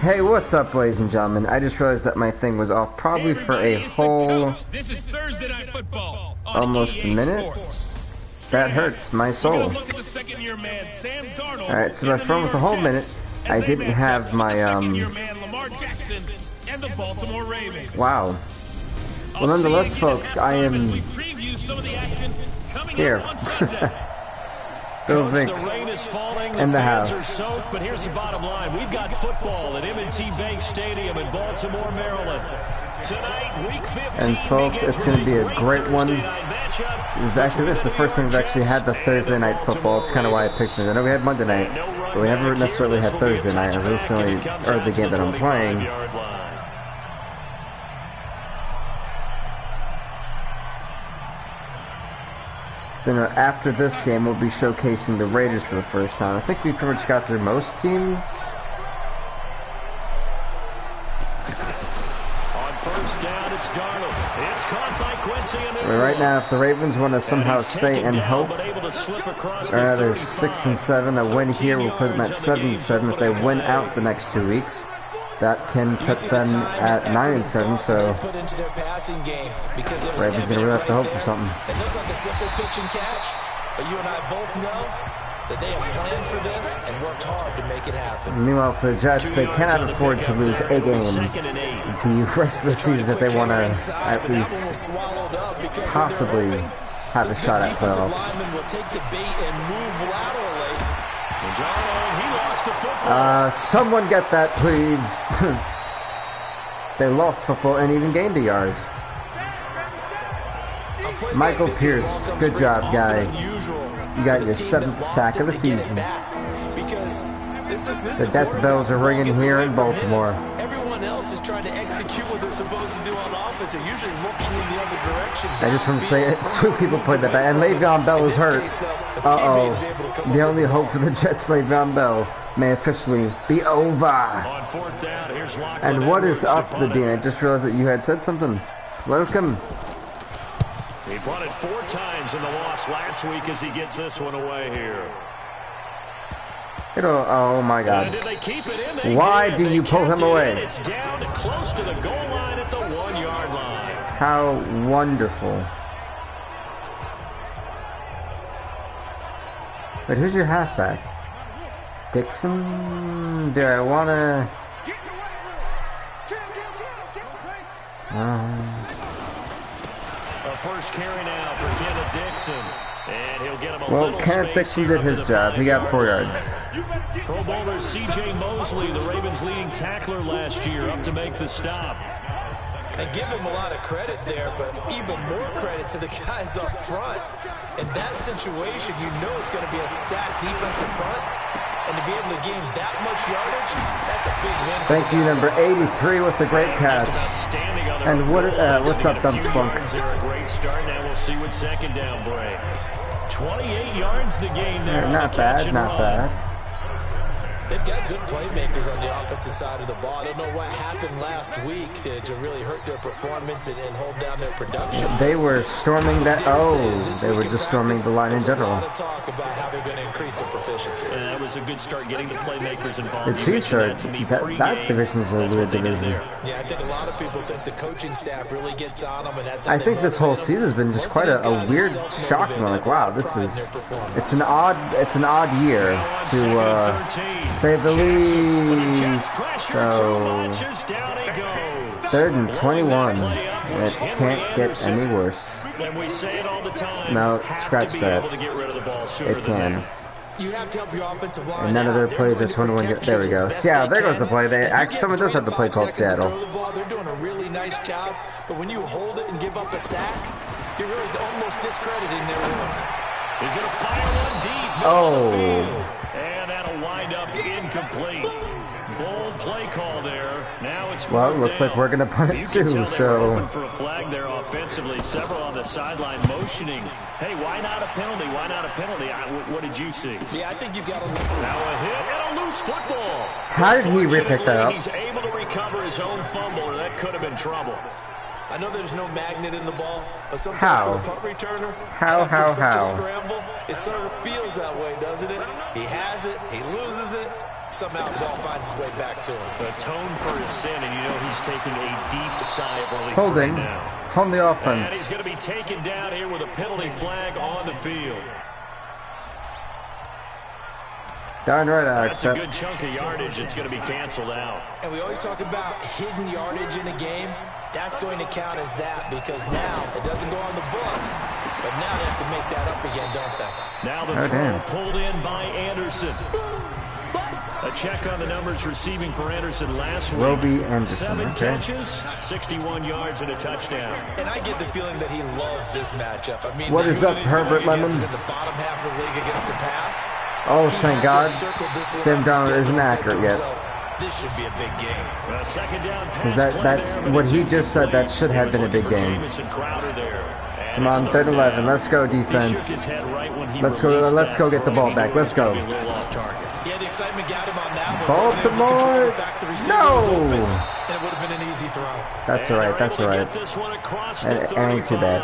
Hey, what's up, ladies and gentlemen? I just realized that my thing was off probably for a whole almost a minute. That hurts my soul. Alright, so my phone was a whole minute. I didn't have my, wow. Well, nonetheless, folks, I am here. Bill Vink in the house. But here's the bottom line. We've got football at M&T Bank Stadium in Baltimore, Maryland. Tonight, week 15. And folks, it's going to be a great one. Actually, this is the first time we've actually had the Thursday night football. It's kind of why I picked it. I know we had Monday night, but we never necessarily had Thursday night. It was recently, or the game that I'm playing. Then after this game, we'll be showcasing the Raiders for the first time. I think we pretty much got through most teams. On first down, it's Darnold. It's caught by Quincy. Right now, if the Ravens want to somehow stay in hope, they're 6-7. A win here will put them at 7-7. If they win out the next 2 weeks, that can put them at 9-7. So Ravens gonna really have to hope for something. It looks like a simple pitch and catch, but you and I both know that they have planned for this and worked hard to make it happen. Meanwhile, for the Jets, they cannot afford to lose a game the rest of the season if they want to at least possibly have a shot at playoffs. Someone get that, please. They lost football and even gained a yard. Michael Pierce, good job, guy. You got your 7th sack of the season. The death bells are ringing here in Baltimore. Everyone else is trying to execute what they're supposed to do on offense. They're usually looking in the other direction. I just want to say it. 2 people played that bad, and Le'Veon Bell is hurt. Uh-oh. The only hope for the Jets, Le'Veon Bell, may officially be over. And what is up, the Dean? I just realized that you had said something. Welcome. He brought it 4 times in the loss last week as he gets this one away here. Oh my God. Why do you pull him away? It's down close to the goal line at the 1-yard line. How wonderful. Wait, who's your halfback? Dixon? Do I wanna... A first carry now for Kenneth Dixon. And he'll get him a well, Kenneth Dixon did his job. He got 4 yards. Pro Bowler C.J. Mosley, the Ravens' leading tackler last year, up to make the stop. And give him a lot of credit there, but even more credit to the guys up front. In that situation, you know it's going to be a stacked defensive front. And to be able to gain that much yardage, that's a big win. Thank you, number 83 with the great catch. And what's up, Dump Funk? A great start. Now we'll see what second down brings. 28 yards the game there. Not bad, not bad. They've got good playmakers on the offensive side of the ball. I don't know what happened last week to really hurt their performance and hold down their production. They were storming that. They were just storming the line in general. A lot of talk about how they're going to increase their proficiency. And that was a good start getting the playmakers involved. The Chiefs are that division is a weird division. Yeah, I think a lot of people think the coaching staff really gets on them, and that's. I think this whole season has been just quite a weird shock. Like, wow, it's an odd year to. Say the least. So 3rd and 21. It can't get any worse. No, scratch that. It can. And none of their plays are 21. There we go. Seattle. There goes the play. Someone does have the play called Seattle. They're doing a really nice job, but when you hold it and give up a sack, you're really almost discrediting their work. He's going to fire one deep. Oh. And that'll wind up incomplete. Bold play call there. Now it's well, it looks like we're going to punt it too. So open for a flag there offensively. Several on the sideline motioning. Hey, why not a penalty? Why not a penalty? What did you see? Yeah, I think you've got now a hit and a loose football. How did he pick that up? He's able to recover his own fumble, or that could have been trouble. I know there's no magnet in the ball, but sometimes for the punt returner, how? A scramble, it sort of feels that way, doesn't it? He has it, he loses it, somehow the ball finds its way back to him. Atone for his sin, and you know he's taking a deep sigh of relief Holding. right now. On the offense. And he's going to be taken down here with a penalty flag on the field. Darn right, I That's a accept. good chunk of yardage. It's going to be canceled out. And we always talk about hidden yardage in a game. That's going to count as that because now it doesn't go on the books. But now they have to make that up again, don't they? Now the throw pulled in by Anderson. A check on the numbers receiving for Anderson last week. Roby Anderson. 7 catches, 61 yards, and a touchdown. And I get the feeling that he loves this matchup. I mean, what is up, Herbert Lemon? in the bottom half of the league against the pass. Oh, thank God. Sam Donald isn't accurate yet. This should be a big game. A second down pass That's what he just said. That should have been a big game. Come on, 3rd and 11. Let's go, defense. Let's go get the ball back. Let's go. Yeah, the excitement got him on that one. Baltimore. No. And it would have been an easy throw. That's all right. That's all right. And ain't too bad.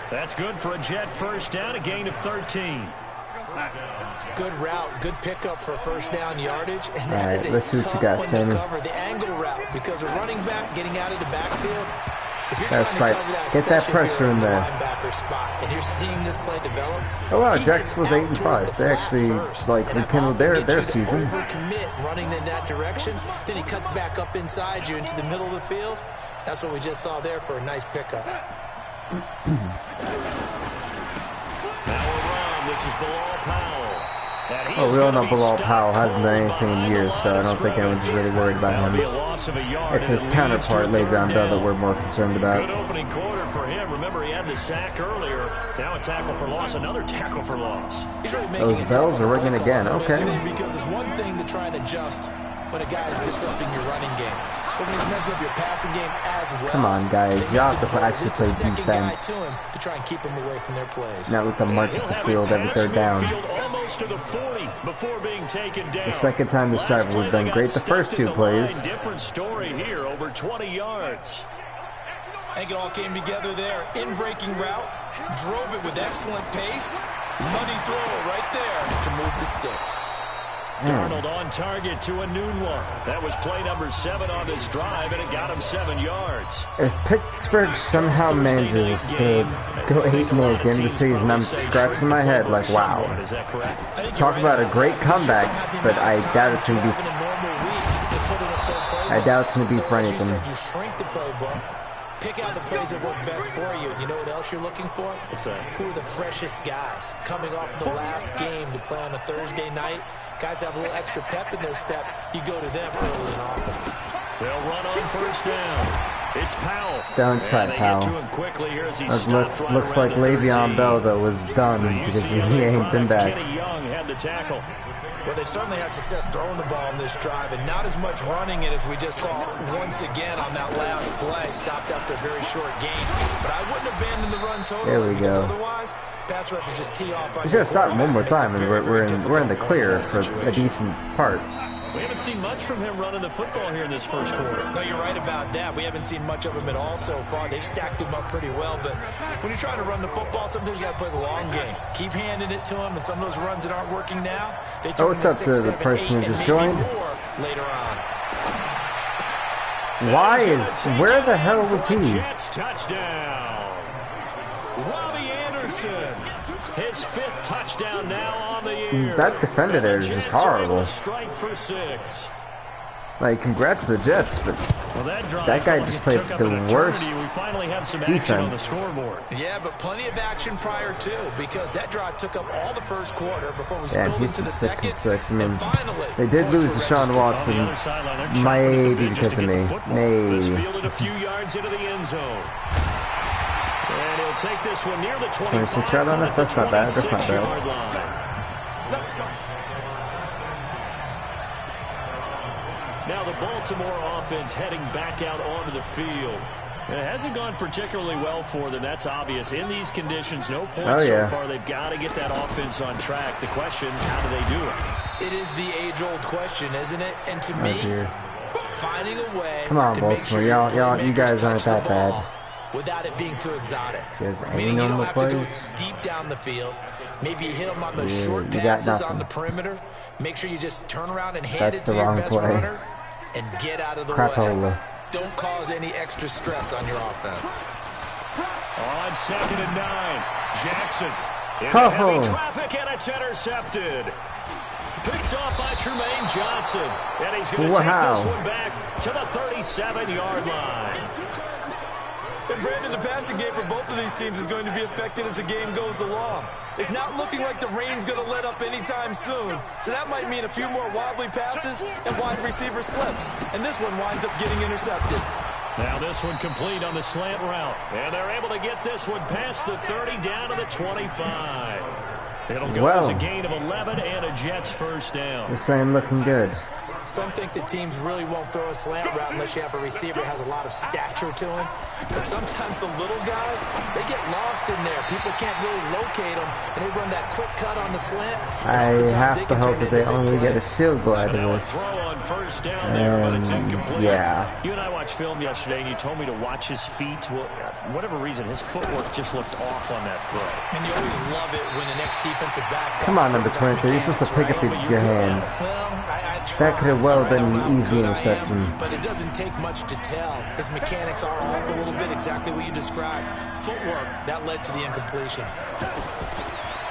That's good for a Jet first down, a gain of 13. Good route, good pickup for first down yardage. And all right, let's see what you got, Sammy. Cover the angle route because a running back getting out of the backfield. That's right. Get that pressure in there. Spot, and you're seeing this play develop. Oh wow, Jax was 8-5. They actually like rekindled their season. Overcommit running in that direction, then he cuts back up inside you into the middle of the field. That's what we just saw there for a nice pickup. Now a run. This is Bilal Powell. Oh, we all know Bilal Powell hasn't done anything in years, so I don't think anyone's really worried about him. It's his counterpart, Le'Veon Bell, that we're more concerned about. Good opening quarter for him. Remember, he had the sack earlier. Now a tackle for loss, another tackle for loss. Those bells are ringing again. Okay. Because it's one thing to try and adjust when a guy is disrupting your running game. But when he's messing up your passing game as well. Come on, guys. You have to actually play defense. To try and keep him away from their plays. Not with the march up the field every 3rd down. Almost to the 40 before being taken down. The second time this drive was done great. The first 2 plays. Different story here, over 20 yards. I think it all came together there. In breaking route, drove it with excellent pace. Money throw right there to move the sticks. Darnold on target to a noon one. That was play number 7 on this drive, and it got him 7 yards. If Pittsburgh somehow manages to go 8-0 at the end of the season, I'm scratching my head like, wow. Talk about a great comeback, but I doubt it's going to be. I doubt it's going to be for anything. Pick out the plays that work best for you. You know what else you're looking for? What's that? Who are the freshest guys coming off the last game to play on a Thursday night? Guys have a little extra pep in their step. You go to them early and often. They'll run on first down. It's Powell. Don't try Powell. Looks like Le'Veon Bell, though, was done because he ain't been back. Kenny Young had the tackle. Well, they certainly had success throwing the ball in this drive, and not as much running it as we just saw once again on that last play. Stopped after a very short gain. But I wouldn't abandon the run totally. There we go. Otherwise, pass rushers just tee off. We should have stopped one more time, and we're in the clear for a decent part. We haven't seen much from him running the football here in this first quarter. No, you're right about that. We haven't seen much of him at all so far. They've stacked him up pretty well, but when you're trying to run the football, sometimes you got to play the long game. Keep handing it to him, and some of those runs that aren't working now, they turn what's up to the person who just joined? Later on. Where the hell was he? Jets touchdown. Robbie Anderson. His 5th touchdown now on the year. That defender there is just horrible. Strike for 6. Like, congrats to the Jets, but that guy just played the worst defense. Yeah, but plenty of action prior to, because that drive took up all the first quarter before we spilled into the second. 6-6. I mean, they did lose to Sean Watson, maybe because of me. Maybe. A few yards into the end zone. And he'll take this one near the 26 yard line. That's not bad. That's not bad. Now the Baltimore offense heading back out onto the field. It hasn't gone particularly well for them. That's obvious. In these conditions, no points so far. They've got to get that offense on track. The question, how do they do it? It is the age-old question, isn't it? And to me, finding a way. Come on, to Baltimore. Make sure You guys aren't that bad. Without it being too exotic. Meaning you don't have to go deep down the field. Maybe hit them on the short passes on the perimeter. Make sure you just turn around and hand it to your best runner and get out of the way. Don't cause any extra stress on your offense. On 2nd and 9, Jackson in heavy traffic, and it's intercepted. Picked off by Tremaine Johnson, and he's going to take this one back to the 37-yard line. And Brandon, the passing game for both of these teams is going to be affected as the game goes along. It's not looking like the rain's going to let up anytime soon, so that might mean a few more wobbly passes and wide receiver slips, and this one winds up getting intercepted. Now this one complete on the slant route, and they're able to get this one past the 30 down to the 25. It'll go as a gain of 11 and a Jets first down. This ain't looking good. Some think that teams really won't throw a slant route unless you have a receiver that has a lot of stature to him. But sometimes the little guys, they get lost in there. People can't really locate them, and they run that quick cut on the slant. I have to hope that they only get a field goal out of this. Yeah. You and I watched film yesterday, and you told me to watch his feet. Well, for whatever reason, his footwork just looked off on that throw. And you always love it when the next defensive back... Come on, number 23. You're supposed to pick up your hands. That could have well been an easy interception. But it doesn't take much to tell. His mechanics are off a little bit, exactly what you described. Footwork, that led to the incompletion.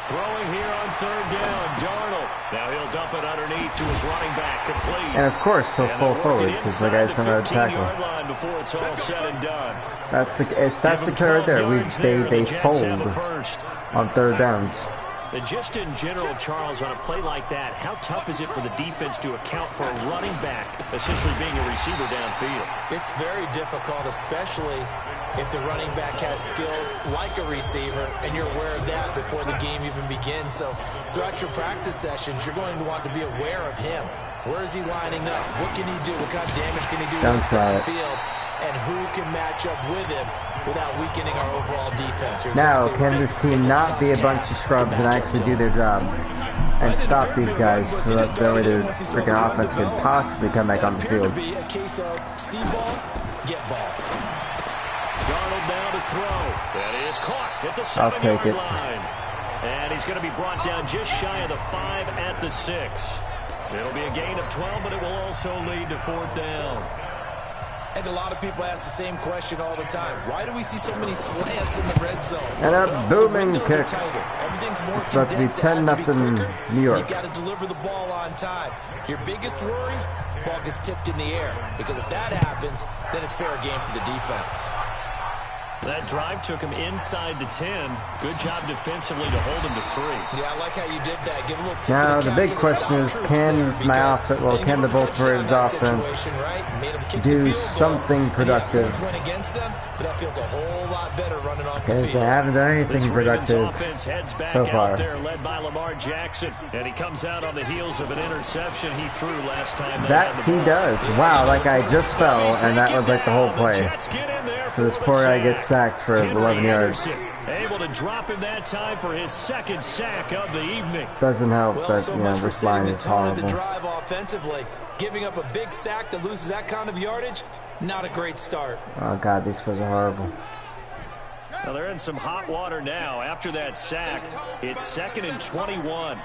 Throwing here on 3rd down, Darnold. Now he'll dump it underneath to his running back, complete. And of course he'll fall forward because the guy's going to tackle. Before it's all said and done. That's the play right there. They fold on 3rd downs. And just in general, Charles, on a play like that, how tough is it for the defense to account for a running back essentially being a receiver downfield? It's very difficult, especially if the running back has skills like a receiver, and you're aware of that before the game even begins. So throughout your practice sessions, you're going to want to be aware of him. Where is he lining up? What can he do? What kind of damage can he do downfield? And who can match up with him without weakening our overall defense? Now, can this team not be a bunch of scrubs and actually do their job and stop these guys so that the way the freaking offense could possibly come back on the field? Be a case of see ball, get ball. Darnold down to throw. That is caught at the 7-yard line. And he's going to be brought down just shy of the 5 at the 6. It'll be a gain of 12, but it will also lead to 4th down. And a lot of people ask the same question all the time. Why do we see so many slants in the red zone? And a booming kick. Everything's more it's about to be 10-0 New York. You've got to deliver the ball on time. Your biggest worry, ball gets tipped in the air. Because if that happens, then it's fair game for the defense. That drive took him inside the 10. Good job defensively to hold him to 3. Yeah, I like how you did that. Give a little tip. Now the big question is, can the Bolts-Raiders offense do something productive? Because they haven't done anything productive so far. Led by Lamar Jackson, and he comes out on the heels of an interception he threw last time. That he does. Wow, like I just fell, and that was like the whole play. So this poor guy gets sacked for 11 yards. Able to drop him that time for his 2nd sack of the evening. Doesn't help that this line is horrible. The drive offensively, giving up a big sack that loses that kind of yardage, not a great start. Oh God, these plays are horrible. Well, they're in some hot water now. After that sack, it's 2nd and 21.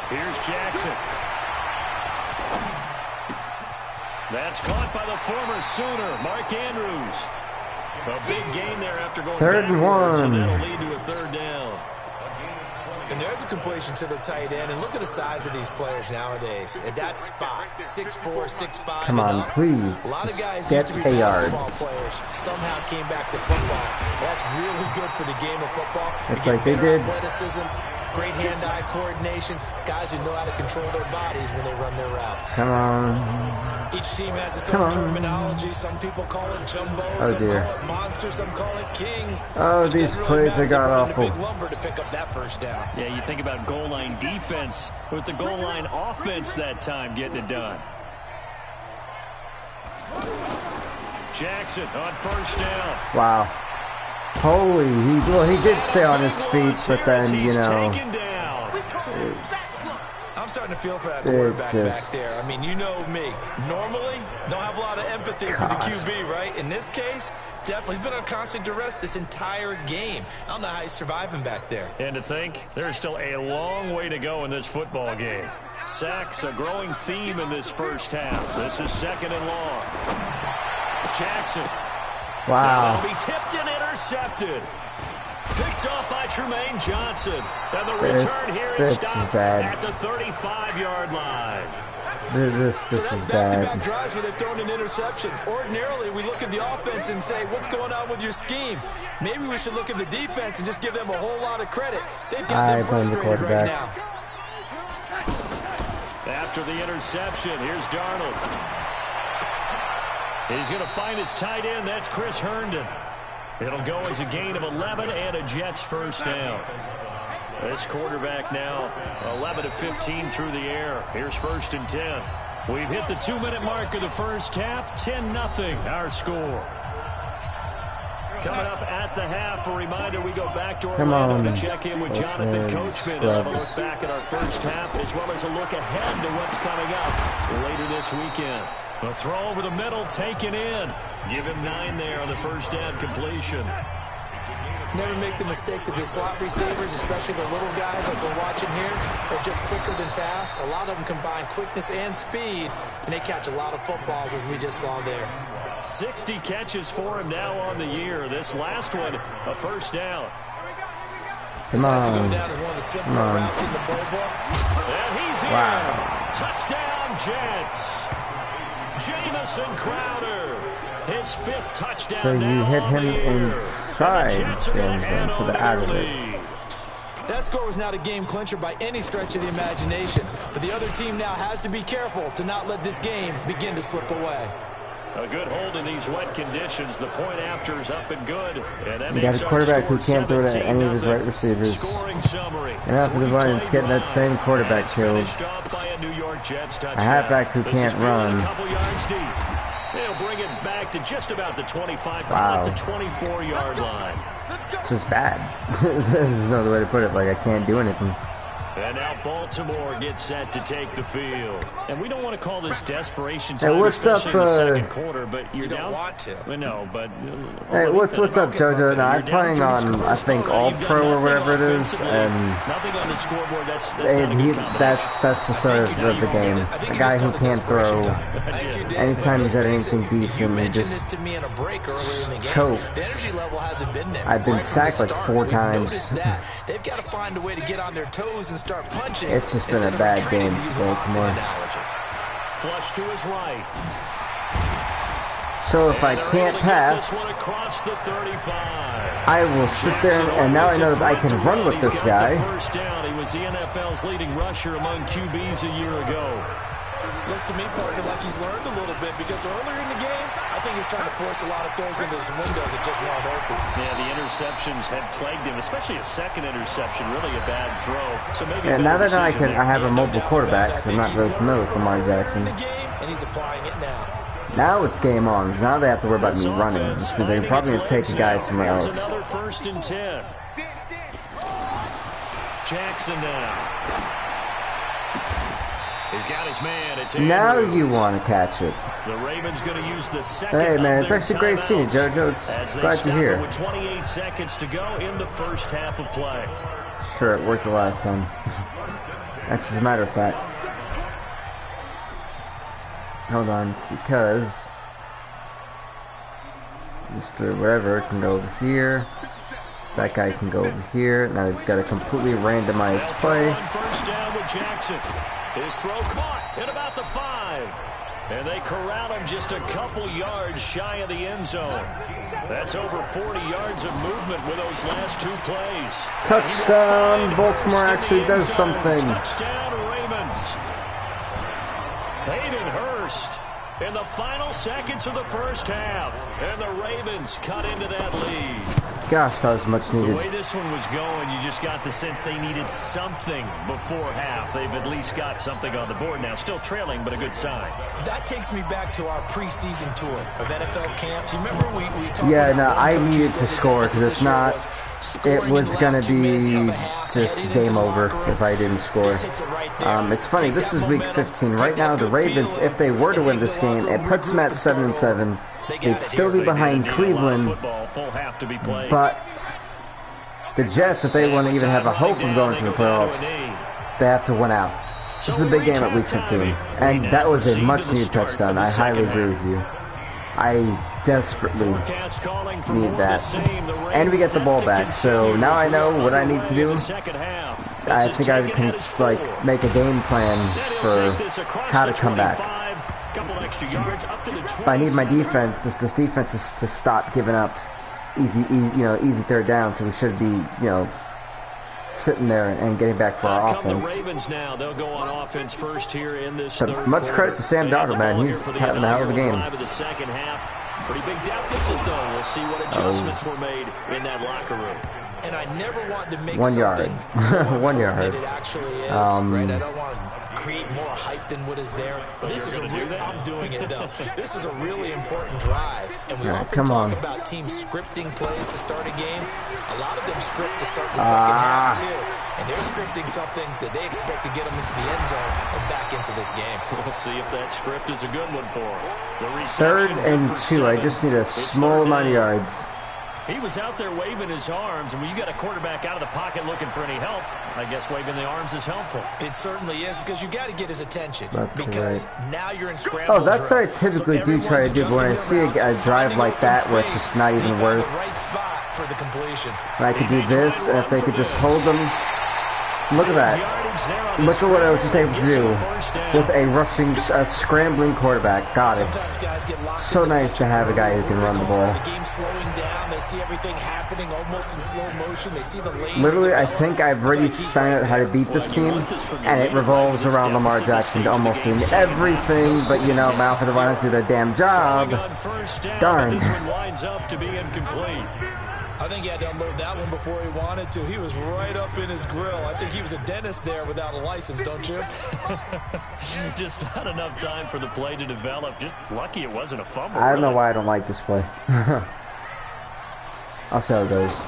Here's Jackson. That's caught by the former Sooner, Mark Andrews. A big gain there after going 3rd and 1. And that'll lead to a 3rd down. And there's a completion to the tight end. And look at the size of these players nowadays. At that spot, 6'4", 6'5". Come on, please. A lot of guys get used to be basketball yard. players. Somehow came back to football. That's really good for the game of football. It's like they did. Athleticism, great hand-eye coordination. Guys who know how to control their bodies when they run their routes. Come on. Each team has its own terminology. Some people call it jumbo, some call it monster, some call it king. Oh, these plays are god-awful. Big lumber to pick up that first down. Yeah, you think about goal line defense with the goal line offense that time getting it done. Jackson on 1st down. Wow. Holy, he did stay on his feet, but then, I'm starting to feel for that quarterback back there. I mean, you know me. Normally, don't have a lot of empathy for the QB, right? In this case, definitely. He's been on constant duress this entire game. I don't know how he's surviving back there. And to think, there's still a long way to go in this football game. Sacks, a growing theme in this first half. This is 2nd and long. Jackson. Wow. That'll be tipped and intercepted. Picked off by Tremaine Johnson. And the return here is stopped at the 35-yard line. This is bad. Back-to-back drives where they've thrown an interception. Ordinarily, we look at the offense and say, what's going on with your scheme? Maybe we should look at the defense and just give them a whole lot of credit. They've got them frustrated right now. After the interception, here's Darnold. He's going to find his tight end. That's Chris Herndon. It'll go as a gain of 11 and a Jets first down. This quarterback now 11 of 15 through the air. Here's 1st and 10. We've hit the 2-minute mark of the first half. 10-0 our score. Coming up at the half, a reminder, we go back to Orlando to check in with Jonathan Coachman and have a look back at our first half as well as a look ahead to what's coming up later this weekend. The throw over the middle, taken in. Give him 9 there on the first down completion. Never make the mistake that the slot receivers, especially the little guys like we're watching here, are just quicker than fast. A lot of them combine quickness and speed, and they catch a lot of footballs, as we just saw there. 60 catches for him now on the year. This last one, a first down. Come on. This has to go down as one of the simpler routes in the playbook. And he's in. Wow. Touchdown, Jets. Jamison Crowder. His 5th touchdown. So you hit him inside instead of out of it. That score was not a game clincher by any stretch of the imagination. But the other team now has to be careful to not let this game begin to slip away. A good hold in these wet conditions. The point after is up and good. And you got a quarterback who can't throw to any of his right receivers. And after the run, it's getting that same quarterback killed. A halfback who can't run. They'll bring it back to just about the 25, wow. The 24-yard line. It's just bad. There's no other way to put it. Like, I can't do anything. And now Baltimore gets set to take the field. And we don't want to call this desperation time, hey, what's up, in the second quarter, but you don't want to. No, but... hey, what's up, JoJo? Now, I'm playing on, I think, All-Pro or whatever it is, and... Nothing on the scoreboard, that's the start of the game. A guy who can't throw, anytime he's at anything decent, he just chokes. I've been sacked like 4 times. They've got to find a way to get on their toes and start punching. It's just been a bad game for Baltimore. Flush to his right. So if I can't pass, I will sit there, and now I know that I can run with this guy. First down. He was the NFL's leading rusher among QBs a year ago. Looks to me, Parker, like he's learned a little bit because earlier in the game, I think he's trying to force a lot of throws into some windows that just weren't open. Yeah, the interceptions had plagued him, especially a second interception, really a bad throw. So maybe now that I have a mobile quarterback, because I'm not very familiar with Lamar Jackson. And he's applying it now. Now it's game on. Now they have to worry about me running, because they're probably going to take a guy somewhere else. Another 1st and 10. Jackson now. He's got his man. It's now you want to catch it. The Ravens going to use the second. Hey man, it's actually great seeing you, JoJo. It's glad to hear. With 28 seconds to go in the first half of play. Sure, it worked the last time. That's just a matter of fact. Hold on, because Mr. Whatever can go over here. That guy can go over here. Now he's got a completely randomized play. First down with Jackson. His throw caught at about the 5. And they corral him just a couple yards shy of the end zone. That's over 40 yards of movement with those last 2 plays. Touchdown! Baltimore actually does something. Touchdown, Ravens. Hayden Hurst in the final seconds of the first half. And the Ravens cut into that lead. gosh, that was much needed. The way this one was going, you just got the sense they needed something before half. They've at least got something on the board now. Still trailing, but a good sign. That takes me back to our preseason tour of NFL camps. You remember we talked about... Yeah, no, I needed to score, because if not, it was going to be just game over if I didn't score. It's funny, this is week 15. Right now, the Ravens, if they were to win this game, it puts them at 7-7. They'd still be behind Cleveland, but the Jets, if they want to even have a hope of going to the playoffs, they have to win out. This is a big game at week 15, and that was a much-needed touchdown. I highly agree with you. I desperately need that. And we get the ball back, so now I know what I need to do. I think I can, like, make a game plan for how to come back. But I need my defense. This defense is to stop giving up easy third down. So we should be, sitting there and getting back for our offense. But much credit to Sam Darnold, man. He's having a hell of a game. Pretty big deficit, though. We'll see what adjustments were made in that locker room. And I never wanted to make 1 yard. 1 yard. That it actually is, right? I don't want to create more hype than what is there. But this is I'm doing it, though. This is a really important drive. And we often talk about teams scripting plays to start a game. A lot of them script to start the second half, too. And they're scripting something that they expect to get them into the end zone and back into this game. We'll see if that script is a good one for them. 3rd and 2. I just need a small amount of yards. He was out there waving his arms, and when you got a quarterback out of the pocket looking for any help, I guess waving the arms is helpful. It certainly is, because you got to get his attention. Because now you're in scramble. Oh, that's what I typically do try to do, but when I see a drive like that where it's just not even worth, I could do this, and if they could just hold them. Look at that. Look at what I was just able to do with a scrambling quarterback. God, it's so nice to have a guy who can run the ball. Literally, I think I've already found out how to beat this team, and it revolves around Lamar Jackson almost doing everything, but Malcolm Devine do their damn job. Darn. I think he had to unload that one before he wanted to. He was right up in his grill. I think he was a dentist there without a license, don't you? Just not enough time for the play to develop. Just lucky it wasn't a fumble. I don't know why I don't like this play. I'll see how it goes.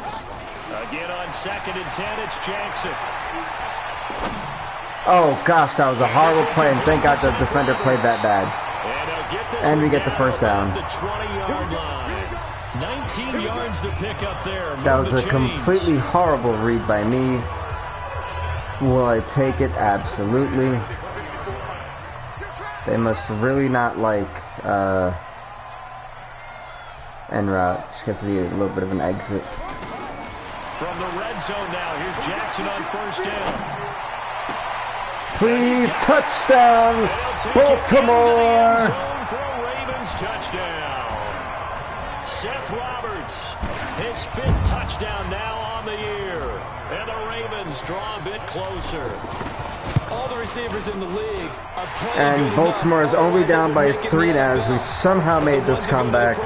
Again on 2nd and 10, it's Jackson. Oh, gosh, that was a horrible play, and thank God the defender played that bad. And we get the first down. The 20-yard line. 19 yards to pick up there. That was a completely horrible read by me. Will I take it? Absolutely. They must really not like en route, because they need a little bit of an exit. From the red zone now, here's Jackson on 1st down. Please, touchdown, Baltimore! For a Ravens touchdown. Seth Roberts, his 5th touchdown now on the year. And the Ravens draw a bit closer. All the receivers in the league are playing. And Baltimore is only down by 3 now as we somehow made this comeback.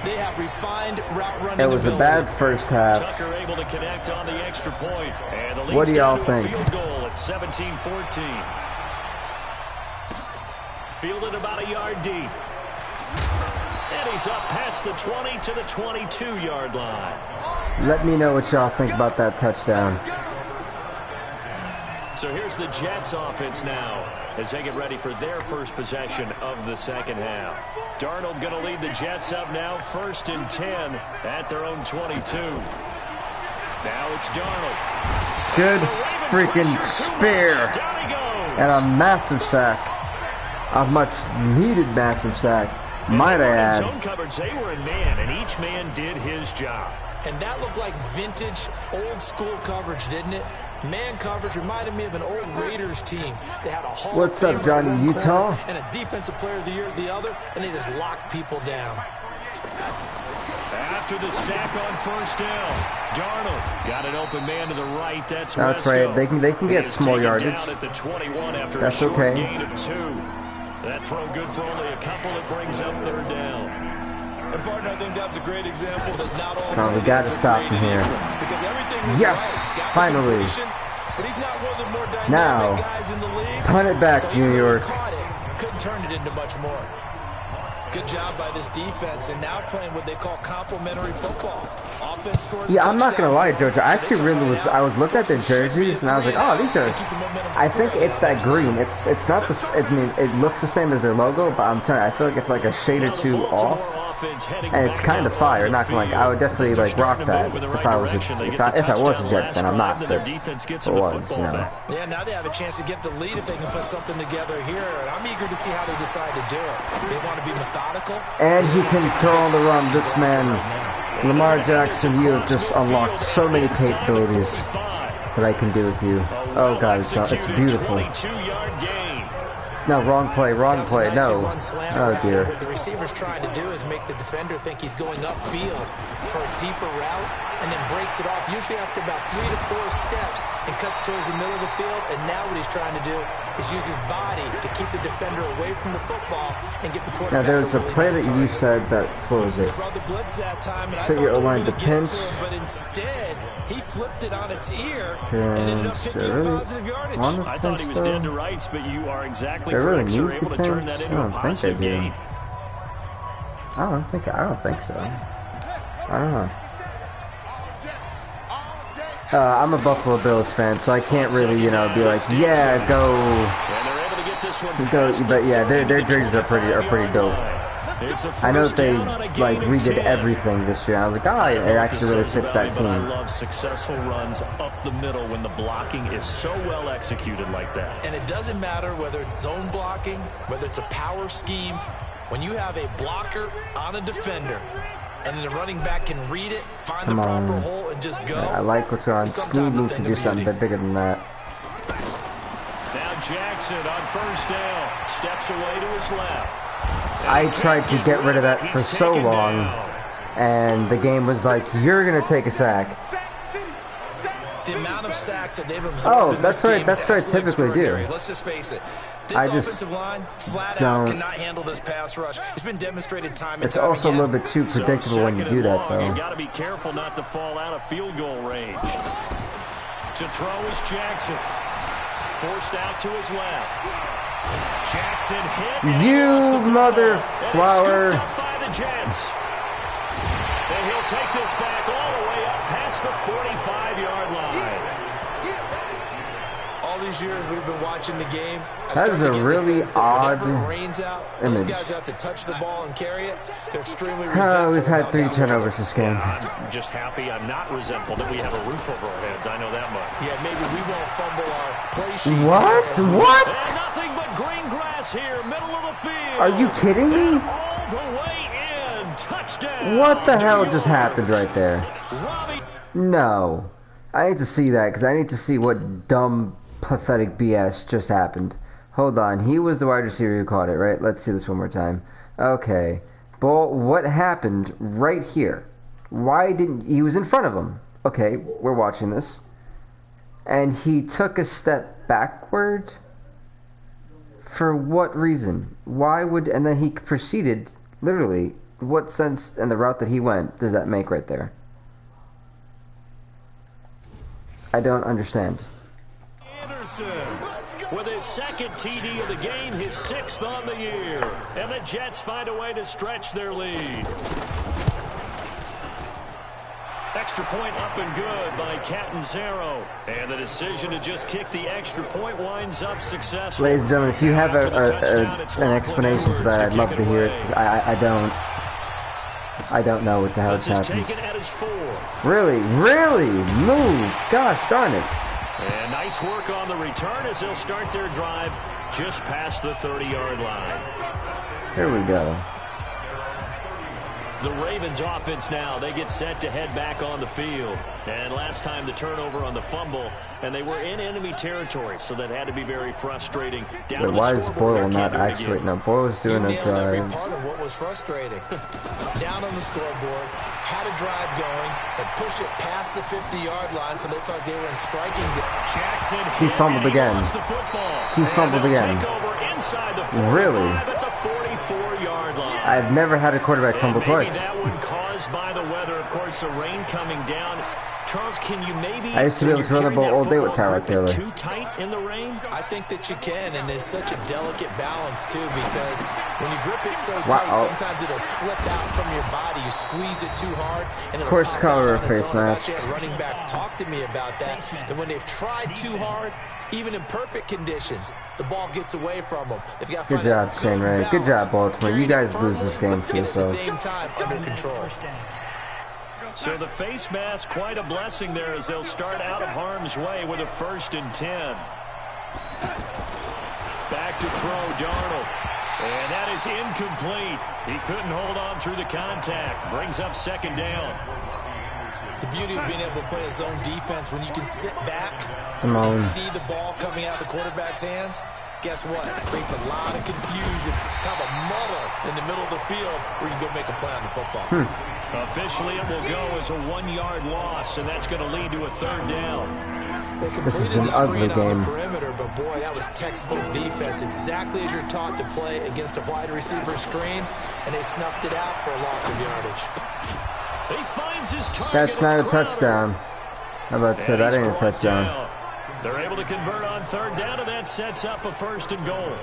They have refined route running. It was a bad first half. Tucker able to connect on the extra point. And the what do y'all think? Field goal at 17-14. Fielded about a yard deep. And he's up past the 20 to the 22-yard line. Let me know what y'all think about that touchdown. So here's the Jets offense now as they get ready for their first possession of the second half. Darnold going to lead the Jets up now, 1st and 10 at their own 22. Now it's Darnold. Good freaking spear. And a massive sack. A much needed massive sack. Might I add. Zone coverage, they were in man, and each man did his job. And that looked like vintage, old-school coverage, didn't it? Man coverage reminded me of an old Raiders team. They had a Hall What's up, Johnny Utah? And a defensive player of the year the other, and they just locked people down. After the sack on 1st down, Darnold got an open man to the right. That's right. They can get small yardage. Down at the 21 after that's a short okay. gain of 2. That throw good for only a couple. It brings up 3rd down. And partner, I think that's a great example that not all No, we got to stop him here. Because everything was yes, right, finally. But he's not one of the more dynamic Now, guys in the league. punt it back, so New York. Couldn't turn it into much more. Good job by this defense, and now playing what they call complementary football. Offense scores. Yeah, I'm not gonna lie, George. I actually really was. I was looking at their jerseys and I was like, oh, these are. I think it's that green. It's not the. I mean, it looks the same as their logo, but I'm telling you, I feel like it's like a shade or two off, and it's kind of fire. Not gonna like. I would definitely like rock that if I was a Jet fan. I'm not, but it was, you know. Yeah, now they have a chance to get the lead if they can put something together here, and I'm eager to see how they decide to do it. They want to be methodical, and he can throw on the run. This man. Lamar Jackson, you have just unlocked so many capabilities that I can do with you. Oh, God, it's beautiful. No, wrong play, no. Oh, dear. What the receiver's trying to do is make the defender think he's going upfield for a deeper route and then breaks it off, usually after about 3 to 4 steps, and cuts towards the middle of the field. And now what he's trying to do is use his body to keep the defender away from the football and get the quarterback. Now, there's a play that you said that, what was it? Set your O-line to pinch. But instead, he flipped it on its ear and ended up picking up positive yardage. I thought he was dead to rights, but you are exactly they really correct. need You're able to turn that into a positive gain. I don't think so. I don't know. I'm a Buffalo Bills fan, so I can't really, you know, be like, yeah, go. But yeah, their jerseys are pretty dope. I know that they like redid everything this year. I was like, oh, it actually really fits that team. I love successful runs up the middle when the blocking is so well executed like that. And it doesn't matter whether it's zone blocking, whether it's a power scheme. When you have a blocker on a defender, and then the running back can read it, find the proper hole, and just go. I like what's going on. Snead needs to do something a bit bigger than that. Now Jackson on first down, steps away to his left. I tried to get rid of that for so long, and the game was like, you're going to take a sack. The amount of sacks that they've absorbed that's what I typically do. Let's just face it. This offensive line flat out cannot handle this pass rush. It's been demonstrated time and time again. It's also a little bit too predictable when you do that, though. You got to be careful not to fall out of field goal range. To throw is Jackson. Forced out to his left. Jackson hit. You mother flower. By the Jets. And he'll take this back all the way up past the 45-yard line. All these years we've been watching the game. That is a really odd Those guys have to touch the ball and carry it. They're extremely resentful. We've had 3 turnovers this game. I'm just happy I'm not resentful that we have a roof over our heads. I know that much. Yeah, maybe we won't fumble our play sheets. What? And nothing but green grass here, middle of the field. Are you kidding me? All the way in. Touchdown. What the hell just happened right there? No. I need to see that because I need to see what dumb, pathetic BS just happened. Hold on. He was the wide receiver who caught it, right? Let's see this one more time. Okay. Ball, what happened right here? Why didn't... He was in front of him. Okay, we're watching this. And he took a step backward? For what reason? Why would... And then he proceeded, literally, what sense and the route that he went does that make right there? I don't understand. Anderson with his second TD of the game, his 6th on the year. And the Jets find a way to stretch their lead. Extra point up and good by Catanzaro. And the decision to just kick the extra point winds up successful. Ladies and gentlemen, if you have an explanation for that, I'd love to hear it. Because I don't know what the hell is happening. Really? Move! Gosh darn it. And nice work on the return as they'll start their drive just past the 30-yard line. Here we go. The Ravens offense now, they get set to head back on the field. And last time the turnover on the fumble, and they were in enemy territory, so that had to be very frustrating. Wait, why is Boyle not actually... No, Boyle's doing a drive. Part of what was frustrating. Down on the scoreboard, had a drive going, had pushed it past the 50-yard line, so they thought they were in striking. Jackson he fumbled again. He fumbled again. Really? 4-yard line. I've never had a quarterback fumble twice. That one caused by the weather. Of course, the rain coming down. Charles, can you maybe... I used to be able to throw the ball all day with Tyrod Taylor. Too tight in the rain? I think that you can, and it's such a delicate balance, too, because when you grip it so tight, sometimes it'll slip out from your body. You squeeze it too hard, and it'll pop color of face mask. Running backs talk to me about that when they've tried too hard, even in perfect conditions, the ball gets away from them. They've got good job, Shane Ray. Good job, Baltimore. You guys lose this game for yourselves. At the same time, under control. So the face mask, quite a blessing there as they'll start out of harm's way with a 1st and 10. Back to throw, Darnold. And that is incomplete. He couldn't hold on through the contact. Brings up 2nd down. The beauty of being able to play a zone defense when you can sit back and see the ball coming out of the quarterback's hands. Guess what? It creates a lot of confusion, kind of a muddle in the middle of the field where you can go make a play on the football. Officially, it will go as a 1-yard loss, and that's going to lead to a 3rd down. They completed the screen on the perimeter, but boy, that was textbook defense, exactly as you're taught to play against a wide receiver screen, and they snuffed it out for a loss of yardage. He finds his target. That's not a touchdown. How about that? That ain't a touchdown. They're able to convert on 3rd down, and that sets up a 1st and goal.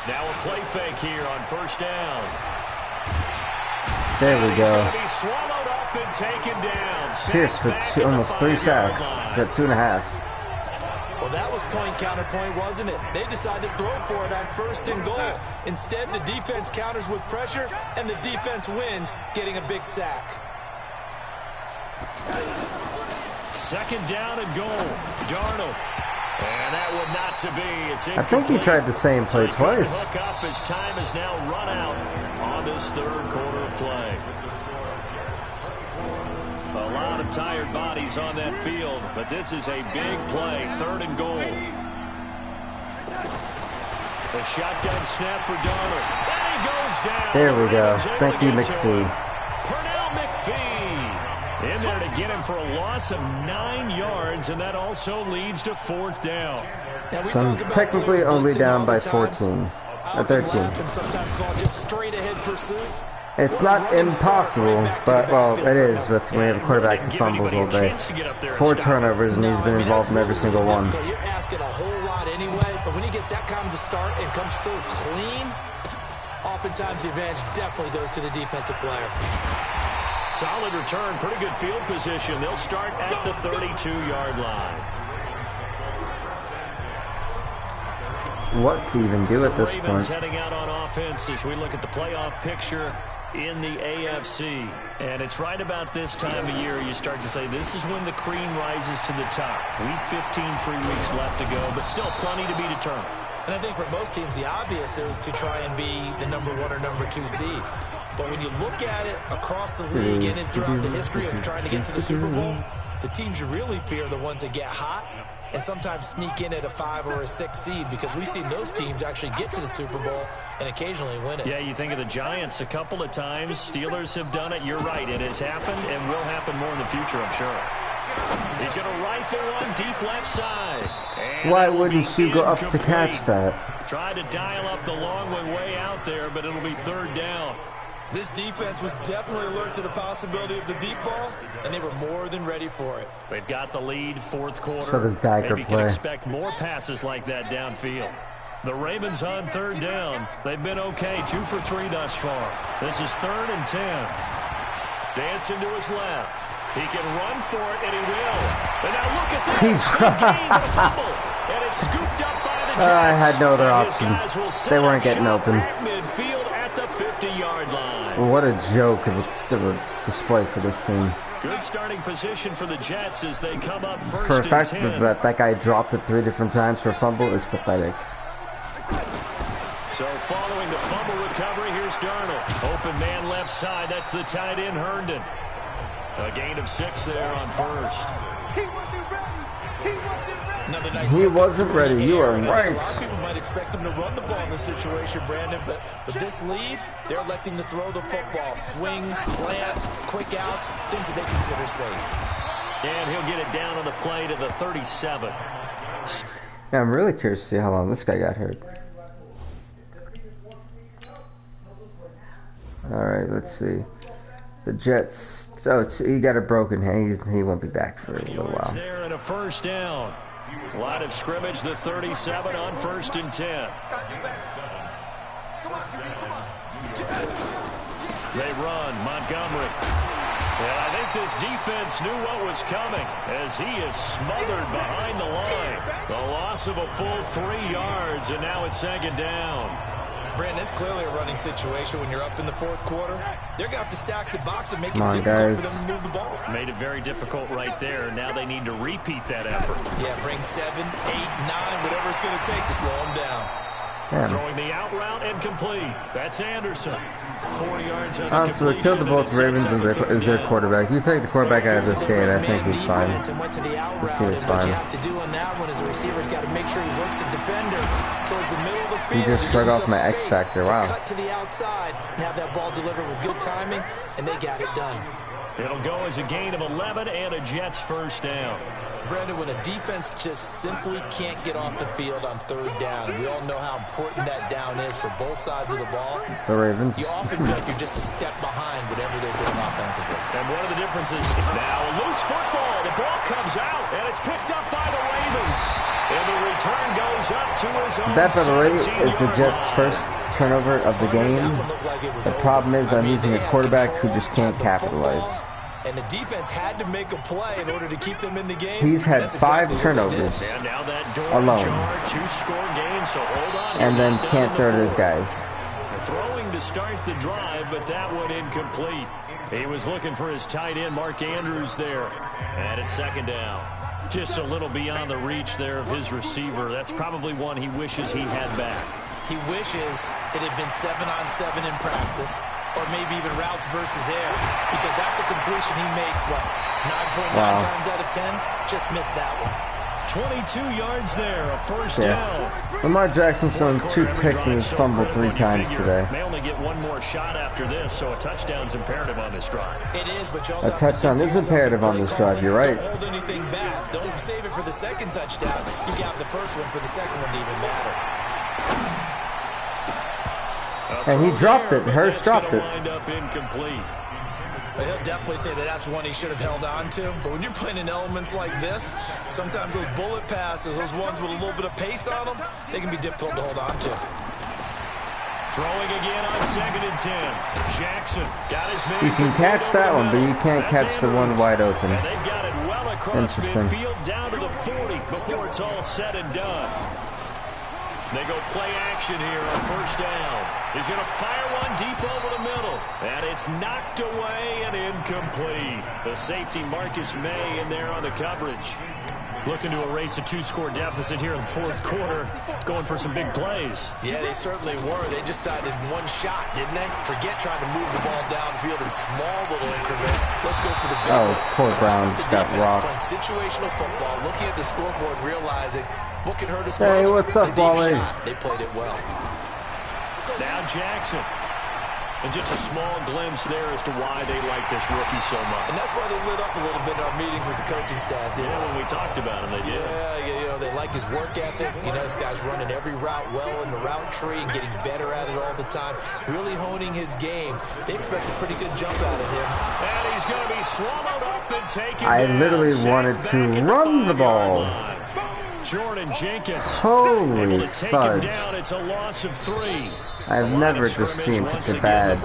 Now a play fake here on 1st down. There we go. He's be swallowed up and taken down. Pierce with almost 3 sacks. Got 2.5. Well, that was point counterpoint, wasn't it? They decided to throw for it on 1st and goal. Instead, the defense counters with pressure, and the defense wins, getting a big sack. 2nd down and goal. Darnold. And that would not to be. It's I think he tried the same play twice. Hook up as time is now run out on this 3rd quarter of play. A lot of tired bodies on that field, but this is a big play. 3rd and goal. A shotgun snap for Darnold. And he goes down. There we go. Thank you, McPhee. Pernell McPhee in there to get him for a loss of 9 yards, and that also leads to 4th down. So I'm technically only down by 14. 13. Sometimes called just straight ahead pursuit. It's not impossible, but, well, it is with when you have a quarterback who fumbles all day. 4 turnovers, and he's been involved in every single one. You're asking a whole lot anyway, but when he gets that kind of a start and comes through clean, oftentimes the advantage definitely goes to the defensive player. Solid return, pretty good field position. They'll start at the 32-yard line. What to even do at this point? Ravens heading out on offense as we look at the playoff picture in the AFC. And it's right about this time of year you start to say this is when the cream rises to the top. Week 15, 3 weeks left to go, but still plenty to be determined. And I think for most teams, the obvious is to try and be the number 1 or number 2 seed. But when you look at it across the league and throughout the history of trying to get to the Super Bowl, the teams you really fear are the ones that get hot and sometimes sneak in at a 5 or a 6 seed, because we've seen those teams actually get to the Super Bowl and occasionally win it. Yeah, you think of the Giants a couple of times. Steelers have done it. You're right. It has happened and will happen more in the future, I'm sure. He's going to rifle one deep left side. And why wouldn't you go up to catch that? Tried to dial up the long one way out there, but it'll be 3rd down. This defense was definitely alert to the possibility of the deep ball, and they were more than ready for it. They've got the lead, 4th quarter. So does Dagger Maybe play. can expect more passes like that downfield. The Ravens on 3rd down. They've been okay, 2 for 3 thus far. This is 3rd and 10. Dancing to his left. He can run for it, and he will. And now look at this. Big gain, the fumble. And it's scooped up by the Jets. I had no other option. They weren't getting open. Midfield at the 50-yard line. What a joke of a display for this team. Good starting position for the Jets as they come up first. For a fact and 10. that guy dropped it 3 different times for a fumble is pathetic. So following the fumble recovery, here's Darnold. Open man left side. That's the tight end, Herndon. A gain of 6 there on 1st. He wasn't ready. You are right. A lot of people might expect them to run the ball in this situation, Brandon, but with this lead, they're electing to throw the football. Swing, slant, quick outs, things that they consider safe. And he'll get it down on the play to the 37. Yeah, I'm really curious to see how long this guy got hurt. Alright, let's see. The Jets. So he got a broken hand. He won't be back for a little while. There and a first down. Line of scrimmage, the 37 on 1st and 10. They run. Montgomery. And I think this defense knew what was coming as he is smothered behind the line. The loss of a full 3 yards, and now it's 2nd down. Brandon, it's clearly a running situation when you're up in the 4th quarter. They're going to have to stack the box and make it difficult for them to move the ball. Made it very difficult right there. Now they need to repeat that effort. Yeah, bring 7, 8, 9, whatever it's going to take to slow them down. Damn. Throwing the out route and complete. That's Anderson. 4 yards on the so they killed the both Ravens as their quarterback. You take the quarterback out of this game, I think he's fine. This team is fine. What you have to do on that one is the receiver's got to make sure he works the defender towards the middle of the field. He just struck off my X factor. Wow. Cut to the outside and have that ball delivered with good timing, and they got it done. It'll go as a gain of 11 and a Jets first down. Brandon, when a defense just simply can't get off the field on 3rd down, we all know how important that down is for both sides of the ball. The Ravens. You often feel like you're just a step behind whatever they're doing offensively. And one of the differences, now a loose football. The ball comes out, and it's picked up by the Ravens. And the return goes up to his own. That, by the way, is the Jets' first turnover of the game. The problem is I'm using a quarterback who just can't capitalize. And the defense had to make a play in order to keep them in the game. He's had 5 turnovers alone. And then can't throw to his guys. Throwing to start the drive, but that one incomplete. He was looking for his tight end, Mark Andrews, there. And it's 2nd down. Just a little beyond the reach there of his receiver. That's probably one he wishes he had back. He wishes it had been 7-on-7 in practice. Or maybe even routes versus air, because that's a completion he makes, what, 9.9 times out of 10? Just missed that one. 22 yards there, a first down. Lamar Jackson's thrown 2 picks and he's fumbled 3 times today. May only get one more shot after this, so a touchdown's imperative on this drive. It is, but you also a touchdown is imperative on this drive, you're right. Don't hold anything back. Don't save it for the 2nd touchdown. You got the first one for the 2nd one to even matter. And he dropped it. Hurst dropped it. But he'll definitely say that that's one he should have held on to. But when you're playing in elements like this, sometimes those bullet passes, those ones with a little bit of pace on them, they can be difficult to hold on to. Throwing again on 2nd and 10. Jackson got his man. You can catch that one, but you can't catch the one wide open. And they've got it well across midfield down to the 40 before it's all said and done. They go play action here on 1st down. He's going to fire one deep over the middle. And it's knocked away and incomplete. The safety Marcus May in there on the coverage. Looking to erase a 2-score deficit here in the 4th quarter. Going for some big plays. Yeah, they certainly were. They just started one shot, didn't they? Forget trying to move the ball downfield in small little increments. Let's go for the big one. Poor Brown got rocked. Situational football, looking at the scoreboard, realizing what can hurt us most. Hey, what's up, Wally? They played it well. Now Jackson. And just a small glimpse there as to why they like this rookie so much. And that's why they lit up a little bit in our meetings with the coaching staff. Yeah, when we talked about him, they did. Yeah, you know, they like his work ethic. You know, this guy's running every route well in the route tree and getting better at it all the time. Really honing his game. They expect a pretty good jump out of him. And he's going to be swallowed up and taken I down. literally wanted to run the ball. Jordan Jenkins. Holy fudge. Down. It's a loss of 3. I've never just seen such a bad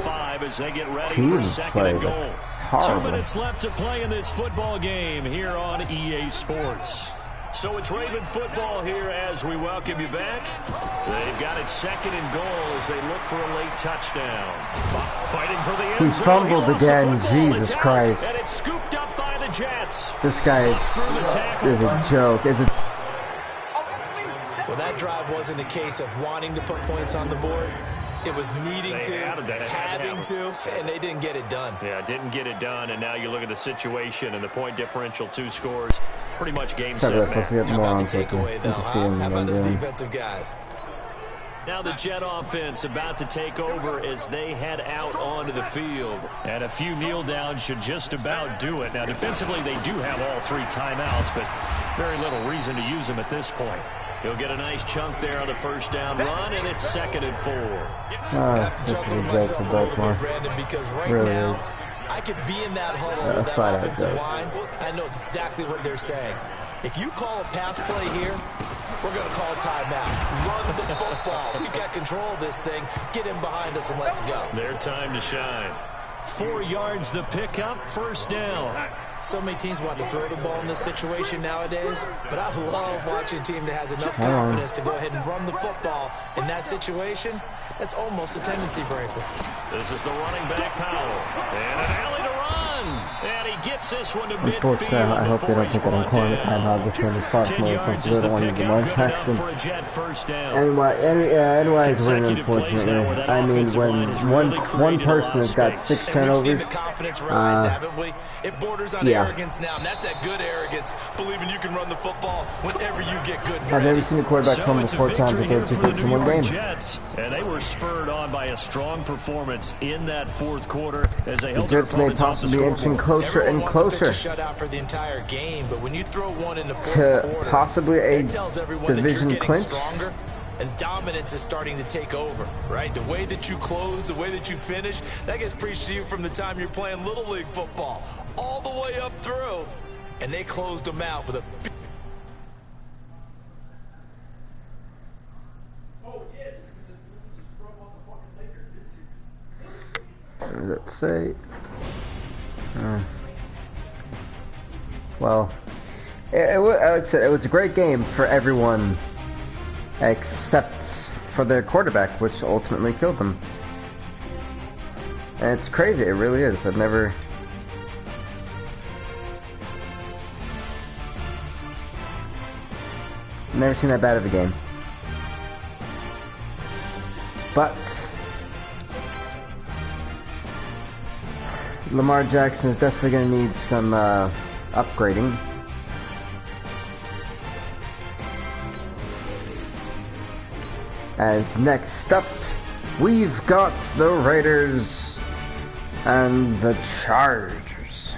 team play. It's horrible. 2 minutes left to play in this football game here on EA Sports. So it's Raven football here as we welcome you back. They've got it 2nd and goal as they look for a late touchdown. Fighting for the end zone. He fumbled again. Jesus Christ. And it's scooped up by the Jets. This guy is a joke. Well, that drive wasn't a case of wanting to put points on the board. It was needing to, having to, and they didn't get it done. Yeah, didn't get it done, and now you look at the situation and the point differential, 2 scores, pretty much game set. How about the takeaway, though, huh? How about those defensive guys? Now the Jet offense about to take over as they head out onto the field. And a few kneel downs should just about do it. Now defensively they do have all 3 timeouts, but very little reason to use them at this point. He'll get a nice chunk there on the first down run, and it's 2nd and 4. This is a joke for Baltimore. Because right really now, is. I could be in that huddle with that offensive line. I know exactly what they're saying. If you call a pass play here, we're going to call timeout. Run the football. We got control of this thing. Get in behind us and let's go. Their time to shine. 4 yards the pickup, first down. So many teams want to throw the ball in this situation nowadays, but I love watching a team that has enough confidence to go ahead and run the football. In that situation, that's almost a tendency breaker. This is the running back Powell. And an alley to run. And he gets this one to midfield. Unfortunately, I hope they don't think that I'm calling the timeout. This one is far from more offensive. I don't want to use Lamar Jackson. Anyway, it's really unfortunately. I mean, when one person has got 6 turnovers, it borders on arrogance now, and that's that good arrogance, believing you can run the football whenever you get good. I've never seen a quarterback fumble 4 times and throw 2 picks in one game. Jets, and they were spurred on by a strong performance in that 4th quarter as they held the Jets may possibly inching closer and closer for the entire game, but when you throw one in the to possibly a division clinch. And dominance is starting to take over, right? The way that you close, the way that you finish, that gets preached to you from the time you're playing Little League football all the way up through. And they closed them out with a... What does that say? Well, it was a great game for everyone except for their quarterback, which ultimately killed them. And it's crazy, it really is. I've never seen that bad of a game. But Lamar Jackson is definitely going to need some upgrading. As next up, we've got the Raiders and the Chargers.